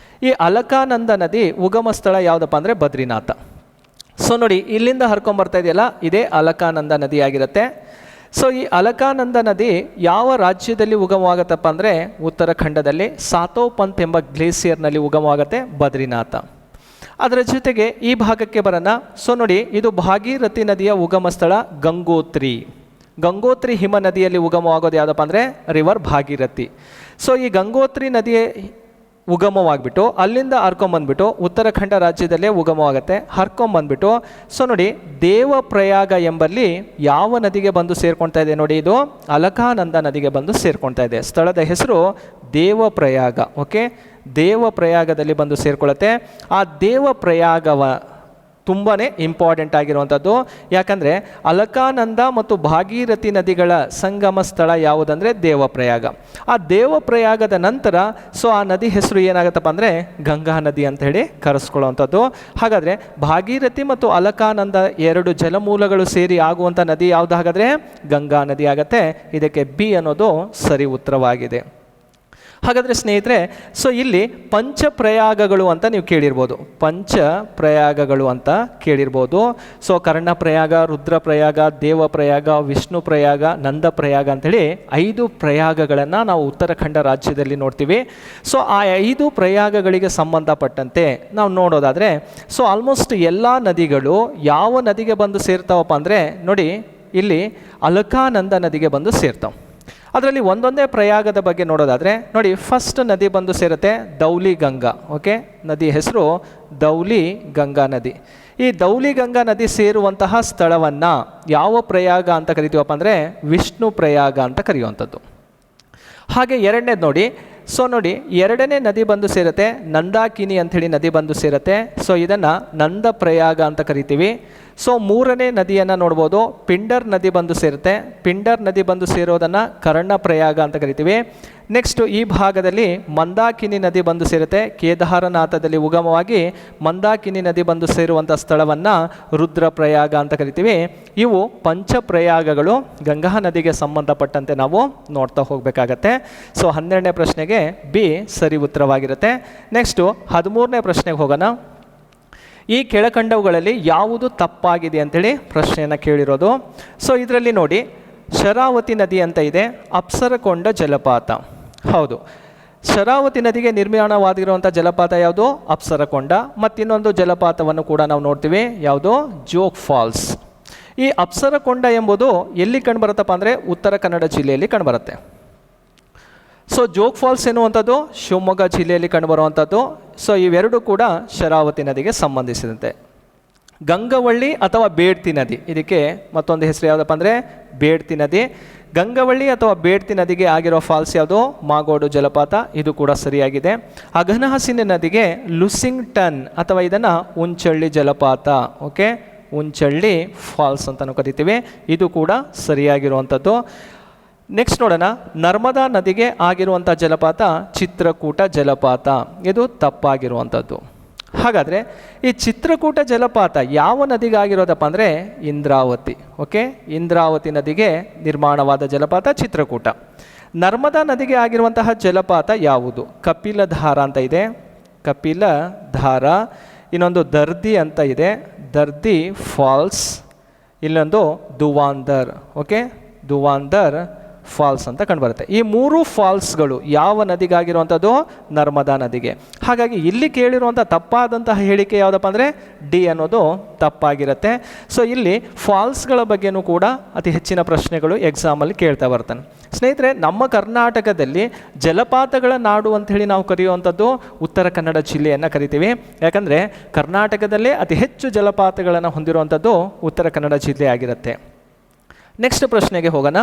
ಈ ಅಲಕಾನಂದ ನದಿ ಉಗಮ ಸ್ಥಳ ಯಾವುದಪ್ಪ ಅಂದರೆ ಬದ್ರಿನಾಥ. ಸೊ ನೋಡಿ, ಇಲ್ಲಿಂದ ಹರ್ಕೊಂಬರ್ತಾ ಇದೆಯಲ್ಲ, ಇದೇ ಅಲಕಾನಂದ ನದಿ ಆಗಿರುತ್ತೆ. ಸೊ ಈ ಅಲಕಾನಂದ ನದಿ ಯಾವ ರಾಜ್ಯದಲ್ಲಿ ಉಗಮವಾಗುತ್ತಪ್ಪ ಅಂದರೆ ಉತ್ತರಾಖಂಡದಲ್ಲಿ ಸಾತೋಪಂತ್ ಎಂಬ ಗ್ಲೇಸಿಯರ್ನಲ್ಲಿ ಉಗಮವಾಗುತ್ತೆ ಬದ್ರಿನಾಥ. ಅದರ ಜೊತೆಗೆ ಈ ಭಾಗಕ್ಕೆ ಬರೋಣ. ಸೊ ನೋಡಿ, ಇದು ಭಾಗೀರಥಿ ನದಿಯ ಉಗಮ ಸ್ಥಳ ಗಂಗೋತ್ರಿ. ಗಂಗೋತ್ರಿ ಹಿಮ ನದಿಯಲ್ಲಿ ಉಗಮವಾಗೋದು ಯಾವುದಪ್ಪ ಅಂದರೆ ರಿವರ್ ಭಾಗೀರಥಿ. ಸೊ ಈ ಗಂಗೋತ್ರಿ ನದಿಯ ಉಗಮವಾಗಿಬಿಟ್ಟು ಅಲ್ಲಿಂದ ಹರ್ಕೊಂಬಂದ್ಬಿಟ್ಟು ಉತ್ತರಾಖಂಡ ರಾಜ್ಯದಲ್ಲೇ ಉಗಮವಾಗುತ್ತೆ. ಹರ್ಕೊಂಬಂದ್ಬಿಟ್ಟು ಸೊ ನೋಡಿ, ದೇವಪ್ರಯಾಗ ಎಂಬಲ್ಲಿ ಯಾವ ನದಿಗೆ ಬಂದು ಸೇರ್ಕೊಳ್ತಾ ಇದೆ ನೋಡಿ, ಇದು ಅಲಕಾನಂದ ನದಿಗೆ ಬಂದು ಸೇರ್ಕೊಳ್ತಾ ಇದೆ. ಸ್ಥಳದ ಹೆಸರು ದೇವಪ್ರಯಾಗ. ಓಕೆ, ದೇವಪ್ರಯಾಗದಲ್ಲಿ ಬಂದು ಸೇರ್ಕೊಳ್ಳುತ್ತೆ. ಆ ದೇವಪ್ರಯಾಗವ ತುಂಬಾ ಇಂಪಾರ್ಟೆಂಟ್ ಆಗಿರುವಂಥದ್ದು. ಯಾಕಂದರೆ ಅಲಕಾನಂದ ಮತ್ತು ಭಾಗೀರಥಿ ನದಿಗಳ ಸಂಗಮ ಸ್ಥಳ ಯಾವುದಂದರೆ ದೇವಪ್ರಯಾಗ. ಆ ದೇವಪ್ರಯಾಗದ ನಂತರ ಸೊ ಆ ನದಿ ಹೆಸರು ಏನಾಗುತ್ತಪ್ಪ ಅಂದರೆ ಗಂಗಾ ನದಿ ಅಂತ ಹೇಳಿ ಕರೆಸ್ಕೊಳ್ಳುವಂಥದ್ದು. ಹಾಗಾದರೆ ಭಾಗೀರಥಿ ಮತ್ತು ಅಲಕಾನಂದ ಎರಡು ಜಲಮೂಲಗಳು ಸೇರಿ ಆಗುವಂಥ ನದಿ ಯಾವುದು? ಹಾಗಾದರೆ ಗಂಗಾ ನದಿ ಆಗುತ್ತೆ. ಇದಕ್ಕೆ ಬಿ ಅನ್ನೋದು ಸರಿ ಉತ್ತರವಾಗಿದೆ. ಹಾಗಾದರೆ ಸ್ನೇಹಿತರೆ, ಸೊ ಇಲ್ಲಿ ಪಂಚಪ್ರಯಾಗಗಳು ಅಂತ ನೀವು ಕೇಳಿರ್ಬೋದು. ಪಂಚಪ್ರಯಾಗಗಳು ಅಂತ ಕೇಳಿರ್ಬೋದು. ಸೊ ಕರ್ಣಪ್ರಯಾಗ, ರುದ್ರಪ್ರಯಾಗ, ದೇವಪ್ರಯಾಗ, ವಿಷ್ಣು ಪ್ರಯಾಗ, ನಂದ ಪ್ರಯಾಗ ಅಂಥೇಳಿ 5 ಪ್ರಯಾಗಗಳನ್ನು ನಾವು ಉತ್ತರಾಖಂಡ ರಾಜ್ಯದಲ್ಲಿ ನೋಡ್ತೀವಿ. ಸೊ ಆ 5 ಪ್ರಯಾಗಗಳಿಗೆ ಸಂಬಂಧಪಟ್ಟಂತೆ ನಾವು ನೋಡೋದಾದರೆ ಸೊ ಆಲ್ಮೋಸ್ಟ್ ಎಲ್ಲ ನದಿಗಳು ಯಾವ ನದಿಗೆ ಬಂದು ಸೇರ್ತಾವಪ್ಪ ಅಂದರೆ ನೋಡಿ, ಇಲ್ಲಿ ಅಲಕಾನಂದ ನದಿಗೆ ಬಂದು ಸೇರ್ತಾವೆ. ಅದರಲ್ಲಿ ಒಂದೊಂದೇ ಪ್ರಯಾಗದ ಬಗ್ಗೆ ನೋಡೋದಾದರೆ ನೋಡಿ, ಫಸ್ಟ್ ನದಿ ಬಂದು ಸೇರುತ್ತೆ ದೌಲಿ ಗಂಗಾ. ಓಕೆ, ನದಿ ಹೆಸರು ದೌಲಿ ಗಂಗಾ ನದಿ. ಈ ದೌಲಿ ಗಂಗಾ ನದಿ ಸೇರುವಂತಹ ಸ್ಥಳವನ್ನು ಯಾವ ಪ್ರಯಾಗ ಅಂತ ಕರಿತೀವಪ್ಪ ಅಂದರೆ ವಿಷ್ಣು ಪ್ರಯಾಗ ಅಂತ ಕರೆಯುವಂಥದ್ದು. ಹಾಗೆ ಎರಡನೇದು ನೋಡಿ, ಸೊ ನೋಡಿ ಎರಡನೇ ನದಿ ಬಂದು ಸೇರುತ್ತೆ ನಂದಾಕಿನಿ ಅಂಥೇಳಿ ನದಿ ಬಂದು ಸೇರುತ್ತೆ. ಸೊ ಇದನ್ನು ನಂದ ಪ್ರಯಾಗ ಅಂತ ಕರಿತೀವಿ. ಸೊ ಮೂರನೇ ನದಿಯನ್ನು ನೋಡ್ಬೋದು, ಪಿಂಡರ್ ನದಿ ಬಂದು ಸೇರುತ್ತೆ. ಪಿಂಡರ್ ನದಿ ಬಂದು ಸೇರೋದನ್ನು ಕರ್ಣಪ್ರಯಾಗ ಅಂತ ಕರಿತೀವಿ. ನೆಕ್ಸ್ಟು ಈ ಭಾಗದಲ್ಲಿ ಮಂದಾಕಿನಿ ನದಿ ಬಂದು ಸೇರುತ್ತೆ. ಕೇದಾರನಾಥದಲ್ಲಿ ಉಗಮವಾಗಿ ಮಂದಾಕಿನಿ ನದಿ ಬಂದು ಸೇರುವಂಥ ಸ್ಥಳವನ್ನು ರುದ್ರಪ್ರಯಾಗ ಅಂತ ಕರಿತೀವಿ. ಇವು ಪಂಚಪ್ರಯಾಗಗಳು ಗಂಗಾ ನದಿಗೆ ಸಂಬಂಧಪಟ್ಟಂತೆ ನಾವು ನೋಡ್ತಾ ಹೋಗಬೇಕಾಗತ್ತೆ. ಸೊ 12ನೇ ಪ್ರಶ್ನೆಗೆ ಬಿ ಸರಿ ಉತ್ತರವಾಗಿರುತ್ತೆ. ನೆಕ್ಸ್ಟು 13ನೇ ಪ್ರಶ್ನೆಗೆ ಹೋಗೋಣ. ಈ ಕೆಳಕಂಡವುಗಳಲ್ಲಿ ಯಾವುದು ತಪ್ಪಾಗಿದೆ ಅಂಥೇಳಿ ಪ್ರಶ್ನೆಯನ್ನು ಕೇಳಿರೋದು. ಸೊ ಇದರಲ್ಲಿ ನೋಡಿ, ಶರಾವತಿ ನದಿ ಅಂತ ಇದೆ, ಅಪ್ಸರಕೊಂಡ ಜಲಪಾತ. ಹೌದು, ಶರಾವತಿ ನದಿಗೆ ನಿರ್ಮಾಣವಾಗಿರುವಂಥ ಜಲಪಾತ ಯಾವುದು? ಅಪ್ಸರಕೊಂಡ. ಮತ್ತಿನ್ನೊಂದು ಜಲಪಾತವನ್ನು ಕೂಡ ನಾವು ನೋಡ್ತೀವಿ, ಯಾವುದು? ಜೋಗ್ ಫಾಲ್ಸ್. ಈ ಅಪ್ಸರಕೊಂಡ ಎಂಬುದು ಎಲ್ಲಿ ಕಂಡುಬರುತ್ತಪ್ಪ ಅಂದರೆ ಉತ್ತರ ಕನ್ನಡ ಜಿಲ್ಲೆಯಲ್ಲಿ ಕಂಡುಬರುತ್ತೆ. ಸೊ ಜೋಗ್ ಫಾಲ್ಸ್ ಎನ್ನುವಂಥದ್ದು ಶಿವಮೊಗ್ಗ ಜಿಲ್ಲೆಯಲ್ಲಿ ಕಂಡುಬರುವಂಥದ್ದು. ಸೊ ಇವೆರಡೂ ಕೂಡ ಶರಾವತಿ ನದಿಗೆ ಸಂಬಂಧಿಸಿದಂತೆ. ಗಂಗವಳ್ಳಿ ಅಥವಾ ಬೇಡ್ತಿ ನದಿ, ಇದಕ್ಕೆ ಮತ್ತೊಂದು ಹೆಸರು ಯಾವುದಪ್ಪ ಅಂದರೆ ಬೇಡ್ತಿ ನದಿ. ಗಂಗವಳ್ಳಿ ಅಥವಾ ಬೇಡ್ತಿ ನದಿಗೆ ಆಗಿರೋ ಫಾಲ್ಸ್ ಯಾವುದು? ಮಾಗೋಡು ಜಲಪಾತ. ಇದು ಕೂಡ ಸರಿಯಾಗಿದೆ. ಅಘನಹಸಿನಿ ನದಿಗೆ ಲುಸಿಂಗ್ಟನ್ ಅಥವಾ ಇದನ್ನು ಉಂಚಳ್ಳಿ ಜಲಪಾತ, ಓಕೆ, ಉಂಚಳ್ಳಿ ಫಾಲ್ಸ್ ಅಂತಲೂ ಕರಿತೀವಿ. ಇದು ಕೂಡ ಸರಿಯಾಗಿರುವಂಥದ್ದು. ನೆಕ್ಸ್ಟ್ ನೋಡೋಣ, ನರ್ಮದಾ ನದಿಗೆ ಆಗಿರುವಂಥ ಜಲಪಾತ ಚಿತ್ರಕೂಟ ಜಲಪಾತ. ಇದು ತಪ್ಪಾಗಿರುವಂಥದ್ದು. ಹಾಗಾದರೆ ಈ ಚಿತ್ರಕೂಟ ಜಲಪಾತ ಯಾವ ನದಿಗೆ ಆಗಿರೋದಪ್ಪ ಅಂದರೆ ಇಂದ್ರಾವತಿ, ಓಕೆ, ಇಂದ್ರಾವತಿ ನದಿಗೆ ನಿರ್ಮಾಣವಾದ ಜಲಪಾತ ಚಿತ್ರಕೂಟ. ನರ್ಮದಾ ನದಿಗೆ ಆಗಿರುವಂತಹ ಜಲಪಾತ ಯಾವುದು? ಕಪಿಲಧಾರ ಅಂತ ಇದೆ, ಕಪಿಲಧಾರ. ಇನ್ನೊಂದು ದರ್ದಿ ಅಂತ ಇದೆ, ದರ್ದಿ ಫಾಲ್ಸ್. ಇಲ್ಲೊಂದು ದುವಾಂದರ್, ಓಕೆ, ದುವಾಂದರ್ ಫಾಲ್ಸ್ ಅಂತ ಕಂಡುಬರುತ್ತೆ. ಈ ಮೂರು ಫಾಲ್ಸ್ಗಳು ಯಾವ ನದಿಗಾಗಿರುವಂಥದ್ದು? ನರ್ಮದಾ ನದಿಗೆ. ಹಾಗಾಗಿ ಇಲ್ಲಿ ಕೇಳಿರುವಂಥ ತಪ್ಪಾದಂತಹ ಹೇಳಿಕೆ ಯಾವುದಪ್ಪ ಅಂದರೆ ಡಿ ಅನ್ನೋದು ತಪ್ಪಾಗಿರುತ್ತೆ. ಸೊ ಇಲ್ಲಿ ಫಾಲ್ಸ್ಗಳ ಬಗ್ಗೆನೂ ಕೂಡ ಅತಿ ಹೆಚ್ಚಿನ ಪ್ರಶ್ನೆಗಳು ಎಕ್ಸಾಮಲ್ಲಿ ಕೇಳ್ತಾ ಬರ್ತಾನೆ. ಸ್ನೇಹಿತರೆ, ನಮ್ಮ ಕರ್ನಾಟಕದಲ್ಲಿ ಜಲಪಾತಗಳ ನಾಡು ಅಂಥೇಳಿ ನಾವು ಕರೆಯುವಂಥದ್ದು ಉತ್ತರ ಕನ್ನಡ ಜಿಲ್ಲೆಯನ್ನು ಕರಿತೀವಿ. ಯಾಕಂದರೆ ಕರ್ನಾಟಕದಲ್ಲೇ ಅತಿ ಹೆಚ್ಚು ಜಲಪಾತಗಳನ್ನು ಹೊಂದಿರುವಂಥದ್ದು ಉತ್ತರ ಕನ್ನಡ ಜಿಲ್ಲೆ ಆಗಿರುತ್ತೆ. ನೆಕ್ಸ್ಟ್ ಪ್ರಶ್ನೆಗೆ ಹೋಗೋಣ.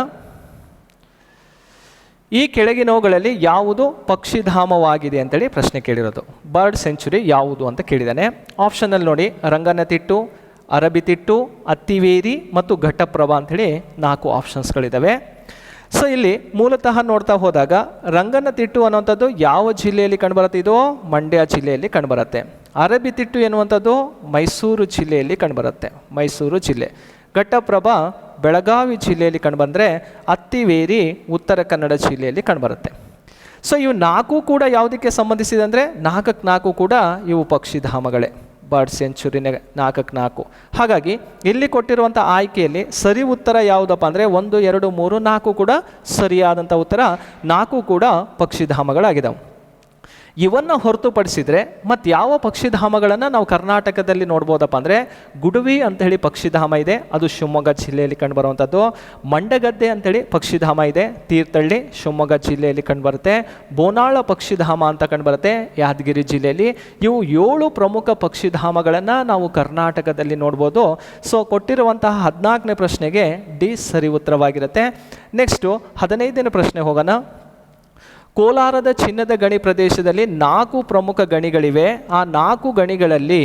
ಈ ಕೆಳಗಿನವುಗಳಲ್ಲಿ ಯಾವುದು ಪಕ್ಷಿಧಾಮವಾಗಿದೆ ಅಂತೇಳಿ ಪ್ರಶ್ನೆ ಕೇಳಿರೋದು. ಬರ್ಡ್ ಸೆಂಚುರಿ ಯಾವುದು ಅಂತ ಕೇಳಿದ್ದಾನೆ. ಆಪ್ಷನಲ್ಲಿ ನೋಡಿ, ರಂಗನತಿಟ್ಟು, ಅರಬಿತಿಟ್ಟು, ಅತ್ತಿವೇರಿ ಮತ್ತು ಘಟ್ಟಪ್ರಭಾ ಅಂಥೇಳಿ 4 ಆಪ್ಷನ್ಸ್ಗಳಿದ್ದಾವೆ. ಸೊ ಇಲ್ಲಿ ಮೂಲತಃ ನೋಡ್ತಾ ಹೋದಾಗ ರಂಗನತಿಟ್ಟು ಅನ್ನುವಂಥದ್ದು ಯಾವ ಜಿಲ್ಲೆಯಲ್ಲಿ ಕಂಡುಬರುತ್ತೆ? ಇದು ಮಂಡ್ಯ ಜಿಲ್ಲೆಯಲ್ಲಿ ಕಂಡುಬರುತ್ತೆ. ಅರಬಿತಿಟ್ಟು ಎನ್ನುವಂಥದ್ದು ಮೈಸೂರು ಜಿಲ್ಲೆಯಲ್ಲಿ ಕಂಡುಬರುತ್ತೆ, ಮೈಸೂರು ಜಿಲ್ಲೆ. ಘಟ್ಟಪ್ರಭಾ ಬೆಳಗಾವಿ ಜಿಲ್ಲೆಯಲ್ಲಿ ಕಂಡುಬಂದರೆ ಅತ್ತಿವೇರಿ ಉತ್ತರ ಕನ್ನಡ ಜಿಲ್ಲೆಯಲ್ಲಿ ಕಂಡುಬರುತ್ತೆ. ಸೊ ಇವು 4 ಕೂಡ ಯಾವುದಕ್ಕೆ ಸಂಬಂಧಿಸಿದೆ ಅಂದರೆ 4 ಕೂಡ ಇವು ಪಕ್ಷಿಧಾಮಗಳೇ, ಬರ್ಡ್ ಸೆಂಚುರಿನ 4. ಹಾಗಾಗಿ ಇಲ್ಲಿ ಕೊಟ್ಟಿರುವಂಥ ಆಯ್ಕೆಯಲ್ಲಿ ಸರಿ ಉತ್ತರ ಯಾವುದಪ್ಪ ಅಂದರೆ 1, 2, 3, 4 ಕೂಡ ಸರಿಯಾದಂಥ ಉತ್ತರ. 4 ಕೂಡ ಪಕ್ಷಿಧಾಮಗಳಾಗಿದ್ದಾವೆ. ಇವನ್ನು ಹೊರತುಪಡಿಸಿದರೆ ಮತ್ತು ಯಾವ ಪಕ್ಷಿಧಾಮಗಳನ್ನು ನಾವು ಕರ್ನಾಟಕದಲ್ಲಿ ನೋಡ್ಬೋದಪ್ಪ ಅಂದರೆ ಗುಡುವಿ ಅಂಥೇಳಿ ಪಕ್ಷಿಧಾಮ ಇದೆ, ಅದು ಶಿವಮೊಗ್ಗ ಜಿಲ್ಲೆಯಲ್ಲಿ ಕಂಡುಬರುವಂಥದ್ದು. ಮಂಡಗದ್ದೆ ಅಂಥೇಳಿ ಪಕ್ಷಿಧಾಮ ಇದೆ, ತೀರ್ಥಹಳ್ಳಿ ಶಿವಮೊಗ್ಗ ಜಿಲ್ಲೆಯಲ್ಲಿ ಕಂಡುಬರುತ್ತೆ. ಬೋನಾಳ ಪಕ್ಷಿಧಾಮ ಅಂತ ಕಂಡುಬರುತ್ತೆ, ಯಾದಗಿರಿ ಜಿಲ್ಲೆಯಲ್ಲಿ. ಇವು 7 ಪ್ರಮುಖ ಪಕ್ಷಿಧಾಮಗಳನ್ನು ನಾವು ಕರ್ನಾಟಕದಲ್ಲಿ ನೋಡ್ಬೋದು. ಸೊ ಕೊಟ್ಟಿರುವಂತಹ 14ನೇ ಪ್ರಶ್ನೆಗೆ ಡಿ ಸರಿ ಉತ್ತರವಾಗಿರುತ್ತೆ. ನೆಕ್ಸ್ಟು 15ನೇ ಪ್ರಶ್ನೆ ಹೋಗೋಣ. ಕೋಲಾರದ ಚಿನ್ನದ ಗಣಿ ಪ್ರದೇಶದಲ್ಲಿ 4 ಪ್ರಮುಖ ಗಣಿಗಳಿವೆ. ಆ 4 ಗಣಿಗಳಲ್ಲಿ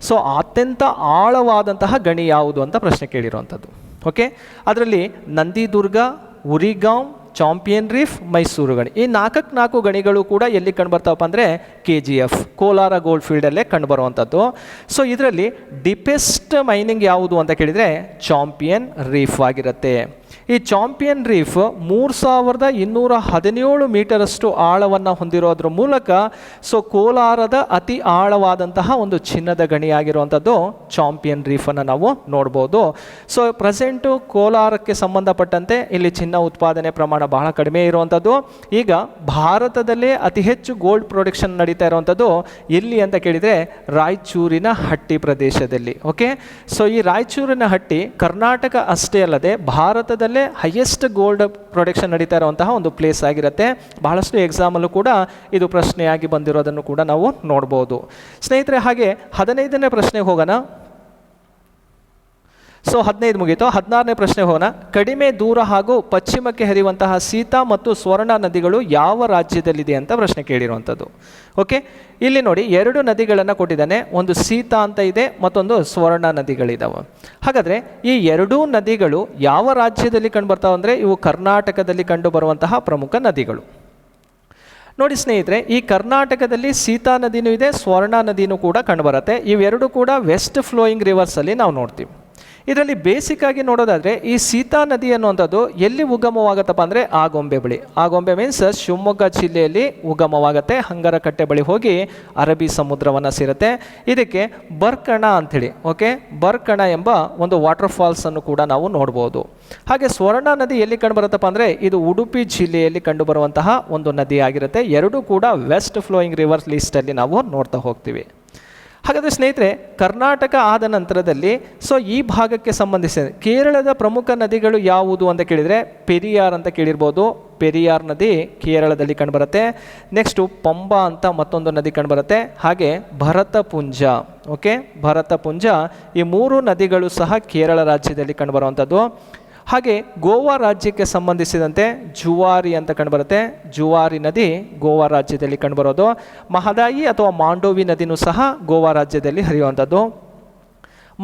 ಸೊ ಅತ್ಯಂತ ಆಳವಾದಂತಹ ಗಣಿ ಯಾವುದು ಅಂತ ಪ್ರಶ್ನೆ ಕೇಳಿರುವಂಥದ್ದು. ಓಕೆ, ಅದರಲ್ಲಿ ನಂದಿದುರ್ಗ, ಉರಿಗಾಂವ್, ಚಾಂಪಿಯನ್ ರೀಫ್, ಮೈಸೂರು ಗಣಿ. ಈ 4 ಗಣಿಗಳು ಕೂಡ ಎಲ್ಲಿ ಕಂಡುಬರ್ತಾವಪ್ಪ ಅಂದರೆ KGF, ಕೋಲಾರ ಗೋಲ್ಡ್ ಫೀಲ್ಡಲ್ಲೇ ಕಂಡುಬರುವಂಥದ್ದು. ಸೊ ಇದರಲ್ಲಿ ಡಿಪೆಸ್ಟ್ ಮೈನಿಂಗ್ ಯಾವುದು ಅಂತ ಕೇಳಿದರೆ ಚಾಂಪಿಯನ್ ರೀಫ್ ಆಗಿರುತ್ತೆ. ಈ ಚಾಂಪಿಯನ್ ರೀಫ್ 3217 ಮೀಟರಷ್ಟು ಆಳವನ್ನು ಹೊಂದಿರೋದ್ರ ಮೂಲಕ ಸೊ ಕೋಲಾರದ ಅತಿ ಆಳವಾದಂತಹ ಒಂದು ಚಿನ್ನದ ಗಣಿಯಾಗಿರುವಂಥದ್ದು ಚಾಂಪಿಯನ್ ರೀಫನ್ನು ನಾವು ನೋಡ್ಬೋದು. ಸೊ ಪ್ರೆಸೆಂಟು ಕೋಲಾರಕ್ಕೆ ಸಂಬಂಧಪಟ್ಟಂತೆ ಇಲ್ಲಿ ಚಿನ್ನ ಉತ್ಪಾದನೆ ಪ್ರಮಾಣ ಬಹಳ ಕಡಿಮೆ ಇರುವಂಥದ್ದು. ಈಗ ಭಾರತದಲ್ಲೇ ಅತಿ ಹೆಚ್ಚು ಗೋಲ್ಡ್ ಪ್ರೊಡಕ್ಷನ್ ನಡೀತಾ ಇರುವಂಥದ್ದು ಎಲ್ಲಿ ಅಂತ ಕೇಳಿದರೆ ರಾಯಚೂರಿನ ಹಟ್ಟಿ ಪ್ರದೇಶದಲ್ಲಿ. ಓಕೆ, ಸೊ ಈ ರಾಯಚೂರಿನ ಹಟ್ಟಿ ಕರ್ನಾಟಕ ಅಷ್ಟೇ ಅಲ್ಲದೆ ಭಾರತದಲ್ಲೇ ಹೈಯೆಸ್ಟ್ ಗೋಲ್ಡ್ ಪ್ರೊಡಕ್ಷನ್ ನಡೀತಾ ಇರುವಂತಹ ಒಂದು ಪ್ಲೇಸ್ ಆಗಿರುತ್ತೆ. ಬಹಳಷ್ಟು ಎಕ್ಸಾಮಲ್ಲೂ ಕೂಡ ಇದು ಪ್ರಶ್ನೆಯಾಗಿ ಬಂದಿರೋದನ್ನು ಕೂಡ ನಾವು ನೋಡ್ಬೋದು. ಸ್ನೇಹಿತರೆ, ಹಾಗೆ 15ನೇ ಪ್ರಶ್ನೆಗೆ ಹೋಗೋಣ. ಸೊ 15 ಮುಗೀತು. 16ನೇ ಪ್ರಶ್ನೆ ಹೋಗೋಣ. ಕಡಿಮೆ ದೂರ ಹಾಗೂ ಪಶ್ಚಿಮಕ್ಕೆ ಹರಿಯುವಂತಹ ಸೀತಾ ಮತ್ತು ಸ್ವರ್ಣ ನದಿಗಳು ಯಾವ ರಾಜ್ಯದಲ್ಲಿದೆ ಅಂತ ಪ್ರಶ್ನೆ ಕೇಳಿರುವಂಥದ್ದು. ಓಕೆ, ಇಲ್ಲಿ ನೋಡಿ 2 ನದಿಗಳನ್ನು ಕೊಟ್ಟಿದ್ದಾನೆ. ಒಂದು ಸೀತಾ ಅಂತ ಇದೆ, ಮತ್ತೊಂದು ಸ್ವರ್ಣ ನದಿಗಳಿದ್ದಾವೆ. ಹಾಗಾದರೆ ಈ 2 ನದಿಗಳು ಯಾವ ರಾಜ್ಯದಲ್ಲಿ ಕಂಡುಬರ್ತಾವೆ ಅಂದರೆ ಇವು ಕರ್ನಾಟಕದಲ್ಲಿ ಕಂಡುಬರುವಂತಹ ಪ್ರಮುಖ ನದಿಗಳು. ನೋಡಿ ಸ್ನೇಹಿತರೆ, ಈ ಕರ್ನಾಟಕದಲ್ಲಿ ಸೀತಾ ನದಿನೂ ಇದೆ, ಸ್ವರ್ಣ ನದಿನೂ ಕೂಡ ಕಂಡುಬರುತ್ತೆ. ಇವೆರಡು ಕೂಡ ವೆಸ್ಟ್ ಫ್ಲೋಯಿಂಗ್ ರಿವರ್ಸಲ್ಲಿ ನಾವು ನೋಡ್ತೀವಿ. ಇದರಲ್ಲಿ ಬೇಸಿಕ್ ಆಗಿ ನೋಡೋದಾದರೆ ಈ ಸೀತಾ ನದಿ ಅನ್ನುವಂಥದ್ದು ಎಲ್ಲಿ ಉಗಮವಾಗುತ್ತಪ್ಪ ಅಂದರೆ ಆಗೊಂಬೆ ಬಳಿ. ಆಗೊಂಬೆ ಮೀನ್ಸ್ ಶಿವಮೊಗ್ಗ ಜಿಲ್ಲೆಯಲ್ಲಿ ಉಗಮವಾಗುತ್ತೆ, ಹಂಗರಕಟ್ಟೆ ಬಳಿ ಹೋಗಿ ಅರಬ್ಬಿ ಸಮುದ್ರವನ್ನು ಸೇರುತ್ತೆ. ಇದಕ್ಕೆ ಬರ್ಕಣ ಅಂಥೇಳಿ, ಓಕೆ, ಬರ್ಕಣ ಎಂಬ ಒಂದು ವಾಟರ್ ಫಾಲ್ಸನ್ನು ಕೂಡ ನಾವು ನೋಡ್ಬೋದು. ಹಾಗೆ ಸ್ವರ್ಣ ನದಿ ಎಲ್ಲಿ ಕಂಡುಬರುತ್ತಪ್ಪ ಅಂದರೆ ಇದು ಉಡುಪಿ ಜಿಲ್ಲೆಯಲ್ಲಿ ಕಂಡುಬರುವಂತಹ ಒಂದು ನದಿ ಆಗಿರುತ್ತೆ. ಎರಡೂ ಕೂಡ ವೆಸ್ಟ್ ಫ್ಲೋಯಿಂಗ್ ರಿವರ್ಸ್ ಲೀಸ್ಟಲ್ಲಿ ನಾವು ನೋಡ್ತಾ ಹೋಗ್ತೀವಿ. ಹಾಗಾದರೆ ಸ್ನೇಹಿತರೆ, ಕರ್ನಾಟಕ ಆದ ನಂತರದಲ್ಲಿ ಸೊ ಈ ಭಾಗಕ್ಕೆ ಸಂಬಂಧಿಸಿದ ಕೇರಳದ ಪ್ರಮುಖ ನದಿಗಳು ಯಾವುದು ಅಂತ ಕೇಳಿದರೆ ಪೆರಿಯಾರ್ ಅಂತ ಕೇಳಿರ್ಬೋದು. ಪೆರಿಯಾರ್ ನದಿ ಕೇರಳದಲ್ಲಿ ಕಂಡುಬರುತ್ತೆ. ನೆಕ್ಸ್ಟು ಪಂಬಾ ಅಂತ ಮತ್ತೊಂದು ನದಿ ಕಂಡುಬರುತ್ತೆ. ಹಾಗೆ ಭರತಪುಂಜ, ಓಕೆ, ಭರತಪುಂಜ, ಈ 3 ನದಿಗಳು ಸಹ ಕೇರಳ ರಾಜ್ಯದಲ್ಲಿ ಕಂಡುಬರುವಂಥದ್ದು. ಹಾಗೆ ಗೋವಾ ರಾಜ್ಯಕ್ಕೆ ಸಂಬಂಧಿಸಿದಂತೆ ಜುವಾರಿ ಅಂತ ಕಂಡುಬರುತ್ತೆ. ಜುವಾರಿ ನದಿ ಗೋವಾ ರಾಜ್ಯದಲ್ಲಿ ಕಂಡುಬರೋದು. ಮಹದಾಯಿ ಅಥವಾ ಮಾಂಡೋವಿ ನದಿನೂ ಸಹ ಗೋವಾ ರಾಜ್ಯದಲ್ಲಿ ಹರಿಯುವಂಥದ್ದು.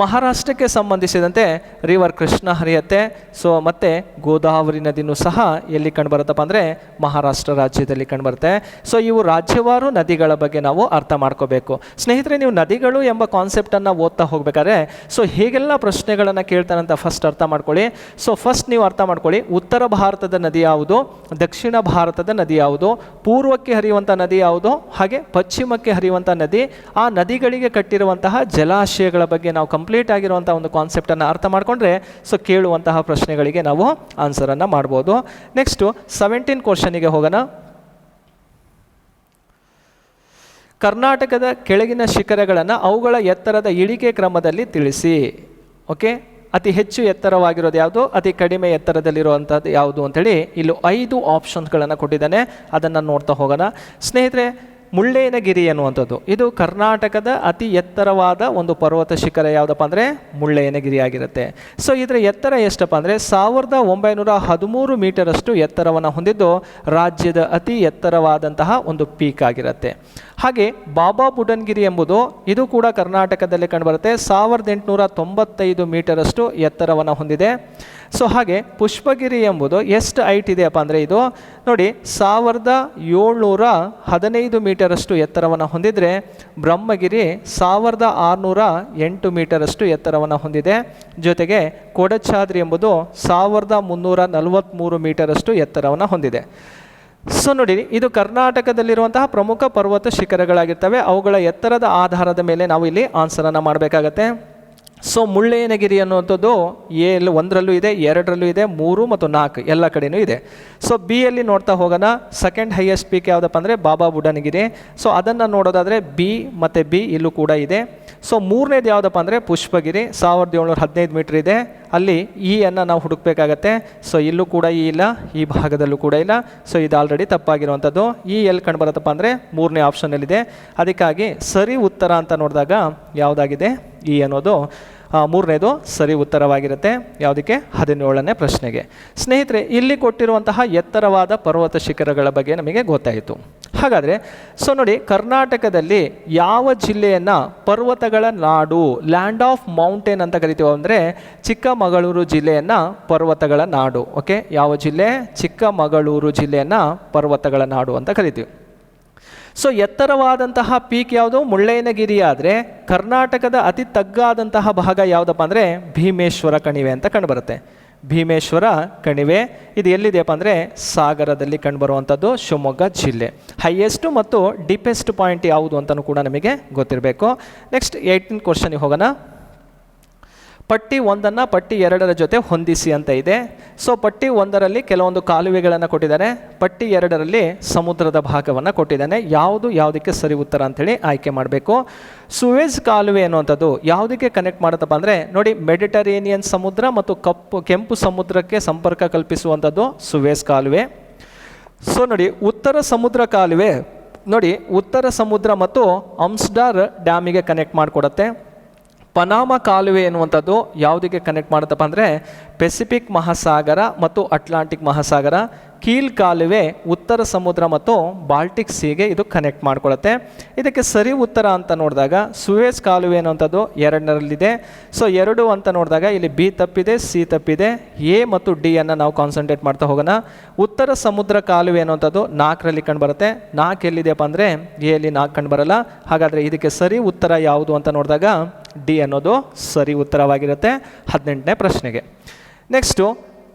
ಮಹಾರಾಷ್ಟ್ರಕ್ಕೆ ಸಂಬಂಧಿಸಿದಂತೆ ರಿವರ್ ಕೃಷ್ಣ ಹರಿಯುತ್ತೆ. ಸೊ ಮತ್ತು ಗೋದಾವರಿ ನದಿನೂ ಸಹ ಎಲ್ಲಿ ಕಂಡುಬರುತ್ತಪ್ಪ ಅಂದರೆ ಮಹಾರಾಷ್ಟ್ರ ರಾಜ್ಯದಲ್ಲಿ ಕಂಡುಬರುತ್ತೆ. ಸೊ ಇವು ರಾಜ್ಯವಾರು ನದಿಗಳ ಬಗ್ಗೆ ನಾವು ಅರ್ಥ ಮಾಡ್ಕೋಬೇಕು. ಸ್ನೇಹಿತರೆ, ನೀವು ನದಿಗಳು ಎಂಬ ಕಾನ್ಸೆಪ್ಟನ್ನು ಓದ್ತಾ ಹೋಗ್ಬೇಕಾದ್ರೆ ಸೊ ಹೇಗೆಲ್ಲ ಪ್ರಶ್ನೆಗಳನ್ನು ಕೇಳ್ತಾರಂತ ಫಸ್ಟ್ ಅರ್ಥ ಮಾಡ್ಕೊಳ್ಳಿ. ಸೊ ಫಸ್ಟ್ ನೀವು ಅರ್ಥ ಮಾಡ್ಕೊಳ್ಳಿ, ಉತ್ತರ ಭಾರತದ ನದಿ ಯಾವುದು, ದಕ್ಷಿಣ ಭಾರತದ ನದಿ ಯಾವುದು, ಪೂರ್ವಕ್ಕೆ ಹರಿಯುವಂಥ ನದಿ ಯಾವುದು, ಹಾಗೆ ಪಶ್ಚಿಮಕ್ಕೆ ಹರಿಯುವಂಥ ನದಿ, ಆ ನದಿಗಳಿಗೆ ಕಟ್ಟಿರುವಂತಹ ಜಲಾಶಯಗಳ ಬಗ್ಗೆ ನಾವು ಕಂಪ್ಲೀಟ್ ಆಗಿರುವಂಥ ಒಂದು ಕಾನ್ಸೆಪ್ಟನ್ನು ಅರ್ಥ ಮಾಡಿಕೊಂಡ್ರೆ ಸೊ ಕೇಳುವಂತಹ ಪ್ರಶ್ನೆಗಳಿಗೆ ನಾವು ಆನ್ಸರನ್ನು ಮಾಡ್ಬೋದು. ನೆಕ್ಸ್ಟು 17 ಕ್ವಶನಿಗೆ ಹೋಗೋಣ. ಕರ್ನಾಟಕದ ಕೆಳಗಿನ ಶಿಖರಗಳನ್ನು ಅವುಗಳ ಎತ್ತರದ ಇಳಿಕೆ ಕ್ರಮದಲ್ಲಿ ತಿಳಿಸಿ. ಓಕೆ, ಅತಿ ಹೆಚ್ಚು ಎತ್ತರವಾಗಿರೋದು ಯಾವುದು, ಅತಿ ಕಡಿಮೆ ಎತ್ತರದಲ್ಲಿರುವಂಥದ್ದು ಯಾವುದು ಅಂತೇಳಿ ಇಲ್ಲಿ 5 ಆಪ್ಷನ್ಸ್ಗಳನ್ನು ಕೊಟ್ಟಿದ್ದಾನೆ. ಅದನ್ನು ನೋಡ್ತಾ ಹೋಗೋಣ. ಸ್ನೇಹಿತರೆ, ಮುಳ್ಳಯ್ಯನಗಿರಿ ಅನ್ನುವಂಥದ್ದು ಇದು ಕರ್ನಾಟಕದ ಅತಿ ಎತ್ತರವಾದ ಒಂದು ಪರ್ವತ ಶಿಖರ ಯಾವುದಪ್ಪ ಅಂದರೆ ಮುಳ್ಳಯ್ಯನಗಿರಿ ಆಗಿರುತ್ತೆ. ಸೊ ಇದರ ಎತ್ತರ ಎಷ್ಟಪ್ಪ ಅಂದರೆ 1913 ಮೀಟರಷ್ಟು ಎತ್ತರವನ್ನು ಹೊಂದಿದ್ದು ರಾಜ್ಯದ ಅತಿ ಎತ್ತರವಾದಂತಹ ಒಂದು ಪೀಕ್ ಆಗಿರುತ್ತೆ. ಹಾಗೆ ಬಾಬಾ ಬುಡನ್ಗಿರಿ ಎಂಬುದು ಇದು ಕೂಡ ಕರ್ನಾಟಕದಲ್ಲಿ ಕಂಡುಬರುತ್ತೆ. 1895 ಮೀಟರಷ್ಟು ಎತ್ತರವನ್ನು ಹೊಂದಿದೆ. ಸೊ ಹಾಗೆ ಪುಷ್ಪಗಿರಿ ಎಂಬುದು ಎಷ್ಟು ಹೈಟ್ ಇದೆಯಪ್ಪ ಅಂದರೆ ಇದು ನೋಡಿ 1715 ಮೀಟರಷ್ಟು ಎತ್ತರವನ್ನು ಹೊಂದಿದರೆ ಬ್ರಹ್ಮಗಿರಿ 1608 ಮೀಟರಷ್ಟು ಎತ್ತರವನ್ನು ಹೊಂದಿದೆ. ಜೊತೆಗೆ ಕೊಡಚಾದ್ರಿ ಎಂಬುದು 1343 ಮೀಟರಷ್ಟು ಎತ್ತರವನ್ನು ಹೊಂದಿದೆ. ಸೊ ನೋಡಿ, ಇದು ಕರ್ನಾಟಕದಲ್ಲಿರುವಂತಹ ಪ್ರಮುಖ ಪರ್ವತ ಶಿಖರಗಳಾಗಿರ್ತವೆ. ಅವುಗಳ ಎತ್ತರದ ಆಧಾರದ ಮೇಲೆ ನಾವು ಇಲ್ಲಿ ಆನ್ಸರನ್ನು ಮಾಡಬೇಕಾಗತ್ತೆ. ಸೊ ಮುಳ್ಳಯ್ಯನಗಿರಿ ಅನ್ನುವಂಥದ್ದು ಎಲ್ಲಿ 1ರಲ್ಲೂ ಇದೆ, 2ರಲ್ಲೂ ಇದೆ, 3 ಮತ್ತು 4 ಎಲ್ಲ ಕಡೆಯೂ ಇದೆ. ಸೊ ಬಿ ಯಲ್ಲಿ ನೋಡ್ತಾ ಹೋಗೋಣ. ಸೆಕೆಂಡ್ ಹೈಯೆಸ್ಟ್ ಪೀಕ್ ಯಾವುದಪ್ಪ ಅಂದರೆ ಬಾಬಾ ಬುಡನ್ಗಿರಿ. ಸೊ ಅದನ್ನು ನೋಡೋದಾದರೆ ಬಿ ಮತ್ತು ಬಿ ಇಲ್ಲೂ ಕೂಡ ಇದೆ. ಸೊ ಮೂರನೇದು ಯಾವುದಪ್ಪ ಅಂದರೆ ಪುಷ್ಪಗಿರಿ 1715 ಮೀಟ್ರ್ ಇದೆ. ಅಲ್ಲಿ ಅನ್ನು ನಾವು ಹುಡುಕಬೇಕಾಗತ್ತೆ. ಸೊ ಇಲ್ಲೂ ಕೂಡ ಇಲ್ಲ, ಈ ಭಾಗದಲ್ಲೂ ಕೂಡ ಇಲ್ಲ. ಸೊ ಇದು ಆಲ್ರೆಡಿ ತಪ್ಪಾಗಿರುವಂಥದ್ದು. ಎಲ್ಲಿ ಕಂಡು ಬರುತ್ತಪ್ಪ ಅಂದರೆ 3ನೇ ಆಪ್ಷನಲ್ಲಿದೆ. ಅದಕ್ಕಾಗಿ ಸರಿ ಉತ್ತರ ಅಂತ ನೋಡಿದಾಗ ಯಾವುದಾಗಿದೆ ಅನ್ನೋದು 3ನೇದು ಸರಿ ಉತ್ತರವಾಗಿರುತ್ತೆ. ಯಾವುದಕ್ಕೆ 17ನೇ ಪ್ರಶ್ನೆಗೆ. ಸ್ನೇಹಿತರೆ, ಇಲ್ಲಿ ಕೊಟ್ಟಿರುವಂತಹ ಎತ್ತರವಾದ ಪರ್ವತ ಶಿಖರಗಳ ಬಗ್ಗೆ ನಮಗೆ ಗೊತ್ತಾಯಿತು. ಹಾಗಾದರೆ ಸೊ ನೋಡಿ, ಕರ್ನಾಟಕದಲ್ಲಿ ಯಾವ ಜಿಲ್ಲೆಯನ್ನು ಪರ್ವತಗಳ ನಾಡು ಲ್ಯಾಂಡ್ ಆಫ್ ಮೌಂಟೇನ್ ಅಂತ ಕರಿತೀವಿ ಅಂದರೆ ಚಿಕ್ಕಮಗಳೂರು ಜಿಲ್ಲೆಯನ್ನು ಪರ್ವತಗಳ ನಾಡು. ಓಕೆ, ಯಾವ ಜಿಲ್ಲೆ? ಚಿಕ್ಕಮಗಳೂರು ಜಿಲ್ಲೆಯನ್ನು ಪರ್ವತಗಳ ನಾಡು ಅಂತ ಕರಿತೀವಿ. ಸೊ ಎತ್ತರವಾದಂತಹ ಪೀಕ್ ಯಾವುದು? ಮುಳ್ಳಯ್ಯನಗಿರಿ. ಆದರೆ ಕರ್ನಾಟಕದ ಅತಿ ತಗ್ಗಾದಂತಹ ಭಾಗ ಯಾವುದಪ್ಪ ಅಂದರೆ ಭೀಮೇಶ್ವರ ಕಣಿವೆ ಅಂತ ಕಂಡುಬರುತ್ತೆ. ಭೀಮೇಶ್ವರ ಕಣಿವೆ ಇದು ಎಲ್ಲಿದೆಯಪ್ಪ ಅಂದರೆ ಸಾಗರದಲ್ಲಿ ಕಂಡುಬರುವಂಥದ್ದು, ಶಿವಮೊಗ್ಗ ಜಿಲ್ಲೆ. ಹೈಯೆಸ್ಟು ಮತ್ತು ಡೀಪೆಸ್ಟ್ ಪಾಯಿಂಟ್ ಯಾವುದು ಅಂತಲೂ ಕೂಡ ನಮಗೆ ಗೊತ್ತಿರಬೇಕು. ನೆಕ್ಸ್ಟ್ 18 ಕ್ವಶನಿಗೆ ಹೋಗೋಣ. ಪಟ್ಟಿ 1 ಪಟ್ಟಿ 2 ಜೊತೆ ಹೊಂದಿಸಿ ಅಂತ ಇದೆ. ಸೊ ಪಟ್ಟಿ 1ರಲ್ಲಿ ಕೆಲವೊಂದು ಕಾಲುವೆಗಳನ್ನು ಕೊಟ್ಟಿದ್ದಾನೆ, ಪಟ್ಟಿ 2ರಲ್ಲಿ ಸಮುದ್ರದ ಭಾಗವನ್ನು ಕೊಟ್ಟಿದ್ದಾನೆ. ಯಾವುದಕ್ಕೆ ಸರಿ ಉತ್ತರ ಅಂಥೇಳಿ ಆಯ್ಕೆ ಮಾಡಬೇಕು. ಸುವೇಜ್ ಕಾಲುವೆ ಅನ್ನುವಂಥದ್ದು ಯಾವುದಕ್ಕೆ ಕನೆಕ್ಟ್ ಮಾಡುತ್ತಪ್ಪ ಅಂದರೆ ನೋಡಿ, ಮೆಡಿಟರೇನಿಯನ್ ಸಮುದ್ರ ಮತ್ತು ಕೆಂಪು ಸಮುದ್ರಕ್ಕೆ ಸಂಪರ್ಕ ಕಲ್ಪಿಸುವಂಥದ್ದು ಸುವೇಜ್ ಕಾಲುವೆ. ಸೊ ನೋಡಿ, ಉತ್ತರ ಸಮುದ್ರ ಕಾಲುವೆ ನೋಡಿ ಉತ್ತರ ಸಮುದ್ರ ಮತ್ತು ಅಮ್ಸ್ಟರ್ ಡ್ಯಾಮಿಗೆ ಕನೆಕ್ಟ್ ಮಾಡಿಕೊಡುತ್ತೆ. ಪನಾಮ ಕಾಲುವೆ ಎನ್ನುವಂಥದ್ದು ಯಾವುದಕ್ಕೆ ಕನೆಕ್ಟ್ ಮಾಡುತ್ತಪ್ಪ ಅಂದರೆ ಪೆಸಿಫಿಕ್ ಮಹಾಸಾಗರ ಮತ್ತು ಅಟ್ಲಾಂಟಿಕ್ ಮಹಾಸಾಗರ. ಕೀಲ್ ಕಾಲುವೆ ಉತ್ತರ ಸಮುದ್ರ ಮತ್ತು ಬಾಲ್ಟಿಕ್ ಸೀಗೆ ಇದು ಕನೆಕ್ಟ್ ಮಾಡಿಕೊಳ್ಳುತ್ತೆ. ಇದಕ್ಕೆ ಸರಿ ಉತ್ತರ ಅಂತ ನೋಡಿದಾಗ ಸುವೇಜ್ ಕಾಲುವೆ ಅನ್ನುವಂಥದ್ದು 2ರಲ್ಲಿದೆ. ಸೊ 2 ಅಂತ ನೋಡಿದಾಗ ಇಲ್ಲಿ ಬಿ ತಪ್ಪಿದೆ, ಸಿ ತಪ್ಪಿದೆ, ಎ ಮತ್ತು ಡಿ ಅನ್ನು ನಾವು ಕಾನ್ಸಂಟ್ರೇಟ್ ಮಾಡ್ತಾ ಹೋಗೋಣ. ಉತ್ತರ ಸಮುದ್ರ ಕಾಲುವೆ ಅನ್ನುವಂಥದ್ದು 4ರಲ್ಲಿ ಕಂಡುಬರುತ್ತೆ. 4 ಎಲ್ಲಿದೆಯಪ್ಪ ಅಂದರೆ ಎಲ್ಲಿ 4 ಕಂಡುಬರಲ್ಲ. ಹಾಗಾದರೆ ಇದಕ್ಕೆ ಸರಿ ಉತ್ತರ ಯಾವುದು ಅಂತ ನೋಡಿದಾಗ ಡಿ ಅನ್ನೋದು ಸರಿ ಉತ್ತರವಾಗಿರುತ್ತೆ 18ನೇ ಪ್ರಶ್ನೆಗೆ. ನೆಕ್ಸ್ಟ್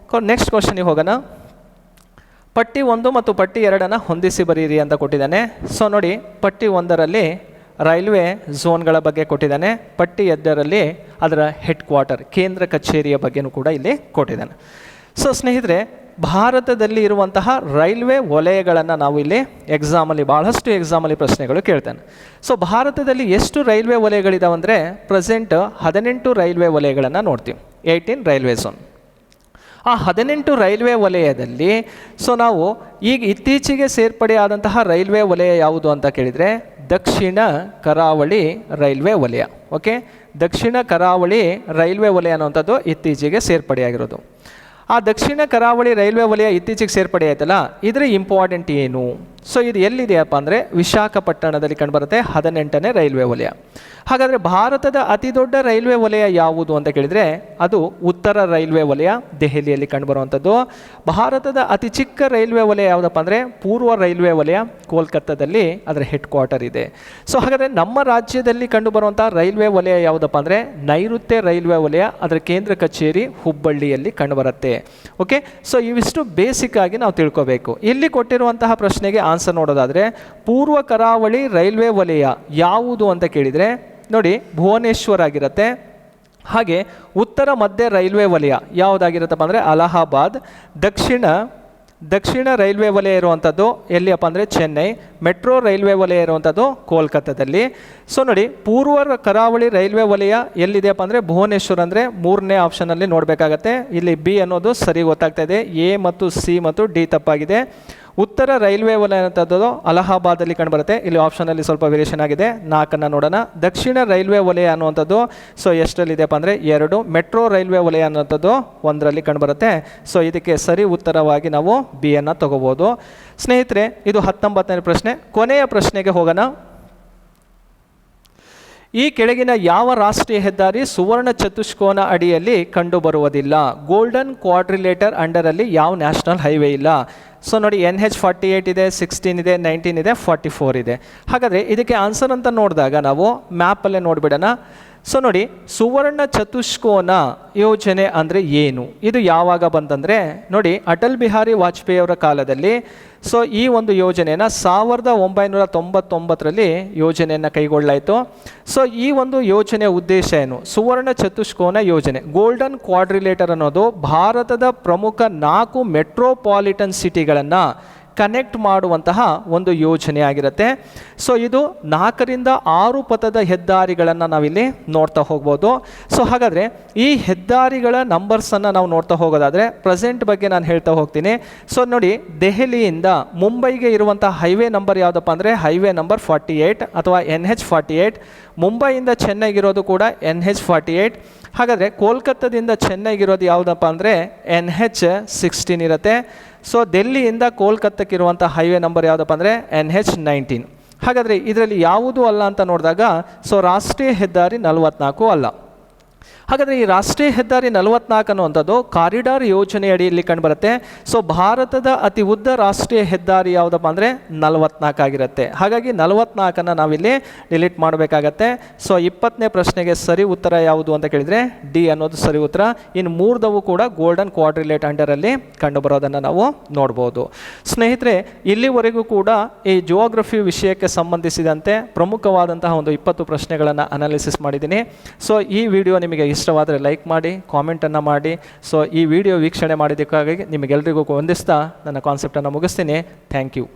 ಕ್ವಶನಿಗೆ ಹೋಗೋಣ. ಪಟ್ಟಿ 1 ಮತ್ತು ಪಟ್ಟಿ 2 ಹೊಂದಿಸಿ ಬರೀರಿ ಅಂತ ಕೊಟ್ಟಿದ್ದಾನೆ. ಸೊ ನೋಡಿ, ಪಟ್ಟಿ 1ರಲ್ಲಿ ರೈಲ್ವೆ ಝೋನ್ಗಳ ಬಗ್ಗೆ ಕೊಟ್ಟಿದ್ದಾನೆ. ಪಟ್ಟಿ 2ರಲ್ಲಿ ಅದರ ಹೆಡ್ ಕ್ವಾರ್ಟರ್ ಕೇಂದ್ರ ಕಚೇರಿಯ ಬಗ್ಗೆನೂ ಕೂಡ ಇಲ್ಲಿ ಕೊಟ್ಟಿದ್ದಾನೆ. ಸೊ ಸ್ನೇಹಿತರೆ, ಭಾರತದಲ್ಲಿ ಇರುವಂತಹ ರೈಲ್ವೆ ವಲಯಗಳನ್ನು ನಾವು ಇಲ್ಲಿ ಬಹಳಷ್ಟು ಎಕ್ಸಾಮಲ್ಲಿ ಪ್ರಶ್ನೆಗಳು ಕೇಳ್ತಾನೆ. ಸೊ ಭಾರತದಲ್ಲಿ ಎಷ್ಟು ರೈಲ್ವೆ ವಲಯಗಳಿದಾವೆ ಅಂದರೆ ಪ್ರೆಸೆಂಟ್ 18 ರೈಲ್ವೆ ವಲಯಗಳನ್ನು ನೋಡ್ತೀವಿ. 18 ರೈಲ್ವೆ ಝೋನ್. ಆ 18 ರೈಲ್ವೆ ವಲಯದಲ್ಲಿ ಸೊ ನಾವು ಈಗ ಇತ್ತೀಚೆಗೆ ಸೇರ್ಪಡೆಯಾದಂತಹ ರೈಲ್ವೆ ವಲಯ ಯಾವುದು ಅಂತ ಕೇಳಿದರೆ ದಕ್ಷಿಣ ಕರಾವಳಿ ರೈಲ್ವೆ ವಲಯ. ಓಕೆ, ದಕ್ಷಿಣ ಕರಾವಳಿ ರೈಲ್ವೆ ವಲಯ ಅನ್ನುವಂಥದ್ದು ಇತ್ತೀಚೆಗೆ ಸೇರ್ಪಡೆಯಾಗಿರೋದು. ಆ ದಕ್ಷಿಣ ಕರಾವಳಿ ರೈಲ್ವೆ ವಲಯ ಇತ್ತೀಚೆಗೆ ಸೇರ್ಪಡೆ ಆಯ್ತಲ್ಲ, ಇದರ ಇಂಪಾರ್ಟೆಂಟ್ ಏನು? ಸೊ ಇದು ಎಲ್ಲಿದೆಯಪ್ಪ ಅಂದರೆ ವಿಶಾಖಪಟ್ಟಣದಲ್ಲಿ ಕಂಡುಬರುತ್ತೆ 18ನೇ ರೈಲ್ವೆ ವಲಯ. ಹಾಗಾದರೆ ಭಾರತದ ಅತಿ ದೊಡ್ಡ ರೈಲ್ವೆ ವಲಯ ಯಾವುದು ಅಂತ ಕೇಳಿದರೆ ಅದು ಉತ್ತರ ರೈಲ್ವೆ ವಲಯ, ದೆಹಲಿಯಲ್ಲಿ ಕಂಡುಬರುವಂಥದ್ದು. ಭಾರತದ ಅತಿ ಚಿಕ್ಕ ರೈಲ್ವೆ ವಲಯ ಯಾವುದಪ್ಪ ಅಂದರೆ ಪೂರ್ವ ರೈಲ್ವೆ ವಲಯ, ಕೋಲ್ಕತ್ತಾದಲ್ಲಿ ಅದರ ಹೆಡ್ ಕ್ವಾರ್ಟರ್ ಇದೆ. ಸೊ ಹಾಗಾದರೆ ನಮ್ಮ ರಾಜ್ಯದಲ್ಲಿ ಕಂಡುಬರುವಂಥ ರೈಲ್ವೆ ವಲಯ ಯಾವುದಪ್ಪ ಅಂದರೆ ನೈಋತ್ಯ ರೈಲ್ವೆ ವಲಯ, ಅದರ ಕೇಂದ್ರ ಕಚೇರಿ ಹುಬ್ಬಳ್ಳಿಯಲ್ಲಿ ಕಂಡುಬರುತ್ತೆ. ಓಕೆ, ಸೊ ಇವಿಷ್ಟು ಬೇಸಿಕ್ ಆಗಿ ನಾವು ತಿಳ್ಕೋಬೇಕು. ಇಲ್ಲಿ ಕೊಟ್ಟಿರುವಂತಹ ಪ್ರಶ್ನೆಗೆ ಆನ್ಸರ್ ನೋಡೋದಾದರೆ ಪೂರ್ವ ಕರಾವಳಿ ರೈಲ್ವೆ ವಲಯ ಯಾವುದು ಅಂತ ಕೇಳಿದರೆ ನೋಡಿ ಭುವನೇಶ್ವರ್ ಆಗಿರುತ್ತೆ. ಹಾಗೆ ಉತ್ತರ ಮಧ್ಯ ರೈಲ್ವೆ ವಲಯ ಯಾವುದಾಗಿರುತ್ತಪ್ಪ ಅಂದರೆ ಅಲಹಾಬಾದ್. ದಕ್ಷಿಣ ರೈಲ್ವೆ ವಲಯ ಇರುವಂಥದ್ದು ಎಲ್ಲಿಯಪ್ಪ ಅಂದರೆ ಚೆನ್ನೈ. ಮೆಟ್ರೋ ರೈಲ್ವೆ ವಲಯ ಇರುವಂಥದ್ದು ಕೋಲ್ಕತ್ತಾದಲ್ಲಿ. ಸೊ ನೋಡಿ ಪೂರ್ವ ಕರಾವಳಿ ರೈಲ್ವೆ ವಲಯ ಎಲ್ಲಿದೆಯಪ್ಪ ಅಂದರೆ ಭುವನೇಶ್ವರ್, ಅಂದರೆ 3ನೇ ಆಪ್ಷನಲ್ಲಿ ನೋಡಬೇಕಾಗತ್ತೆ. ಇಲ್ಲಿ ಬಿ ಅನ್ನೋದು ಸರಿ ಗೊತ್ತಾಗ್ತಾ ಇದೆ, ಎ ಮತ್ತು ಸಿ ಮತ್ತು ಡಿ ತಪ್ಪಾಗಿದೆ. ಉತ್ತರ ರೈಲ್ವೆ ವಲಯ ಅನ್ನೋಂಥದ್ದು ಅಲಹಾಬಾದಲ್ಲಿ ಕಂಡುಬರುತ್ತೆ, ಇಲ್ಲಿ ಆಪ್ಷನಲ್ಲಿ ಸ್ವಲ್ಪ ವೇರಿಯೇಷನ್ ಆಗಿದೆ. 4ನ್ನು ನೋಡೋಣ. ದಕ್ಷಿಣ ರೈಲ್ವೆ ವಲಯ ಅನ್ನುವಂಥದ್ದು ಸೊ ಎಷ್ಟರಲ್ಲಿದೆಯಪ್ಪ ಅಂದರೆ 2. ಮೆಟ್ರೋ ರೈಲ್ವೆ ವಲಯ ಅನ್ನೋಂಥದ್ದು 1ರಲ್ಲಿ ಕಂಡುಬರುತ್ತೆ. ಸೊ ಇದಕ್ಕೆ ಸರಿ ಉತ್ತರವಾಗಿ ನಾವು ಬಿ ಅನ್ನು ತಗೋಬೋದು. ಸ್ನೇಹಿತರೆ, ಇದು 19ನೇ ಪ್ರಶ್ನೆ. ಕೊನೆಯ ಪ್ರಶ್ನೆಗೆ ಹೋಗೋಣ. ಈ ಕೆಳಗಿನ ಯಾವ ರಾಷ್ಟ್ರೀಯ ಹೆದ್ದಾರಿ ಸುವರ್ಣ ಚತುಷ್ಕೋನ ಅಡಿಯಲ್ಲಿ ಕಂಡುಬರುವುದಿಲ್ಲ? ಗೋಲ್ಡನ್ ಕ್ವಾಡ್ರಿಲೇಟರ್ ಅಂಡರಲ್ಲಿ ಯಾವ ನ್ಯಾಷನಲ್ ಹೈವೇ ಇಲ್ಲ? ಸೊ ನೋಡಿ NH48 ಇದೆ, 16 ಇದೆ, 19 ಇದೆ, 44 ಇದೆ. ಹಾಗಾದರೆ ಇದಕ್ಕೆ ಆನ್ಸರ್ ಅಂತ ನೋಡಿದಾಗ ನಾವು ಮ್ಯಾಪಲ್ಲೇ ನೋಡಿಬಿಡೋಣ. ಸೊ ನೋಡಿ ಸುವರ್ಣ ಚತುಷ್ಕೋನ ಯೋಜನೆ ಅಂದರೆ ಏನು? ಇದು ಯಾವಾಗ ಬಂತಂದರೆ ನೋಡಿ ಅಟಲ್ ಬಿಹಾರಿ ವಾಜಪೇಯಿ ಅವರ ಕಾಲದಲ್ಲಿ ಸೊ ಈ ಒಂದು ಯೋಜನೆಯನ್ನು 1999ರಲ್ಲಿ ಯೋಜನೆಯನ್ನು ಕೈಗೊಳ್ಳಲಾಯಿತು. ಸೊ ಈ ಒಂದು ಯೋಜನೆಯ ಉದ್ದೇಶ ಏನು? ಸುವರ್ಣ ಚತುಷ್ಕೋನ ಯೋಜನೆ, ಗೋಲ್ಡನ್ ಕ್ವಾಡ್ರಿಲೇಟರ್ ಅನ್ನೋದು ಭಾರತದ ಪ್ರಮುಖ 4 ಮೆಟ್ರೋಪಾಲಿಟನ್ ಸಿಟಿಗಳನ್ನು ಕನೆಕ್ಟ್ ಮಾಡುವಂತಹ ಒಂದು ಯೋಜನೆ ಆಗಿರುತ್ತೆ. ಸೊ ಇದು 4ರಿಂದ 6 ಪಥದ ಹೆದ್ದಾರಿಗಳನ್ನು ನಾವಿಲ್ಲಿ ನೋಡ್ತಾ ಹೋಗ್ಬೋದು. ಸೊ ಹಾಗಾದರೆ ಈ ಹೆದ್ದಾರಿಗಳ ನಂಬರ್ಸನ್ನು ನಾವು ನೋಡ್ತಾ ಹೋಗೋದಾದರೆ ಪ್ರೆಸೆಂಟ್ ಬಗ್ಗೆ ನಾನು ಹೇಳ್ತಾ ಹೋಗ್ತೀನಿ. ಸೊ ನೋಡಿ ದೆಹಲಿಯಿಂದ ಮುಂಬೈಗೆ ಇರುವಂಥ ಹೈವೇ ನಂಬರ್ ಯಾವುದಪ್ಪ ಅಂದರೆ ಹೈವೇ ನಂಬರ್ 48 ಅಥವಾ NH48. ಮುಂಬೈಯಿಂದ ಚೆನ್ನೈಗಿರೋದು ಕೂಡ NH48. ಹಾಗಾದರೆ ಕೋಲ್ಕತ್ತಾದಿಂದ ಚೆನ್ನೈಗಿರೋದು ಯಾವುದಪ್ಪ ಅಂದರೆ NH16 ಇರುತ್ತೆ. ಸೊ ಡೆಲ್ಲಿಯಿಂದ ಕೋಲ್ಕತ್ತಕ್ಕಿರುವಂಥ ಹೈವೇ ನಂಬರ್ ಯಾವುದಪ್ಪ ಅಂದರೆ NH19. ಹಾಗಾದರೆ ಇದರಲ್ಲಿ ಯಾವುದೂ ಅಲ್ಲ ಅಂತ ನೋಡಿದಾಗ ಸೊ ರಾಷ್ಟ್ರೀಯ ಹೆದ್ದಾರಿ 44 ಅಲ್ಲ. ಹಾಗಾದರೆ ಈ ರಾಷ್ಟ್ರೀಯ ಹೆದ್ದಾರಿ 44 ಅನ್ನುವಂಥದ್ದು ಕಾರಿಡಾರ್ ಯೋಜನೆ ಅಡಿಯಲ್ಲಿ ಕಂಡುಬರುತ್ತೆ. ಸೊ ಭಾರತದ ಅತಿ ಉದ್ದ ರಾಷ್ಟ್ರೀಯ ಹೆದ್ದಾರಿ ಯಾವುದಪ್ಪ ಅಂದರೆ 44 ಆಗಿರುತ್ತೆ. ಹಾಗಾಗಿ 44ನ್ನು ನಾವಿಲ್ಲಿ ಡಿಲೀಟ್ ಮಾಡಬೇಕಾಗತ್ತೆ. ಸೊ 20ನೇ ಪ್ರಶ್ನೆಗೆ ಸರಿ ಉತ್ತರ ಯಾವುದು ಅಂತ ಕೇಳಿದರೆ ಡಿ ಅನ್ನೋದು ಸರಿ ಉತ್ತರ. ಇನ್ನು 3ದವು ಕೂಡ ಗೋಲ್ಡನ್ ಕ್ವಾಡ್ರಿಲೇಟ್ ಅಂಡರಲ್ಲಿ ಕಂಡುಬರೋದನ್ನು ನಾವು ನೋಡ್ಬೋದು. ಸ್ನೇಹಿತರೆ, ಇಲ್ಲಿವರೆಗೂ ಕೂಡ ಈ ಜಿಯೋಗ್ರಫಿ ವಿಷಯಕ್ಕೆ ಸಂಬಂಧಿಸಿದಂತೆ ಪ್ರಮುಖವಾದಂತಹ ಒಂದು 20 ಪ್ರಶ್ನೆಗಳನ್ನು ಅನಾಲಿಸಿಸ್ ಮಾಡಿದ್ದೀನಿ. ಸೊ ಈ ವಿಡಿಯೋ ನಿಮಗೆ ಇಷ್ಟವಾದರೆ ಲೈಕ್ ಮಾಡಿ, ಕಾಮೆಂಟನ್ನು ಮಾಡಿ. ಸೊ ಈ ವಿಡಿಯೋ ವೀಕ್ಷಣೆ ಮಾಡಿದ್ದಕ್ಕಾಗಿ ನಿಮಗೆಲ್ಲರಿಗೂ ವಂದಿಸ್ತಾ ನನ್ನ ಕಾನ್ಸೆಪ್ಟನ್ನು ಮುಗಿಸ್ತೀನಿ. Thank you.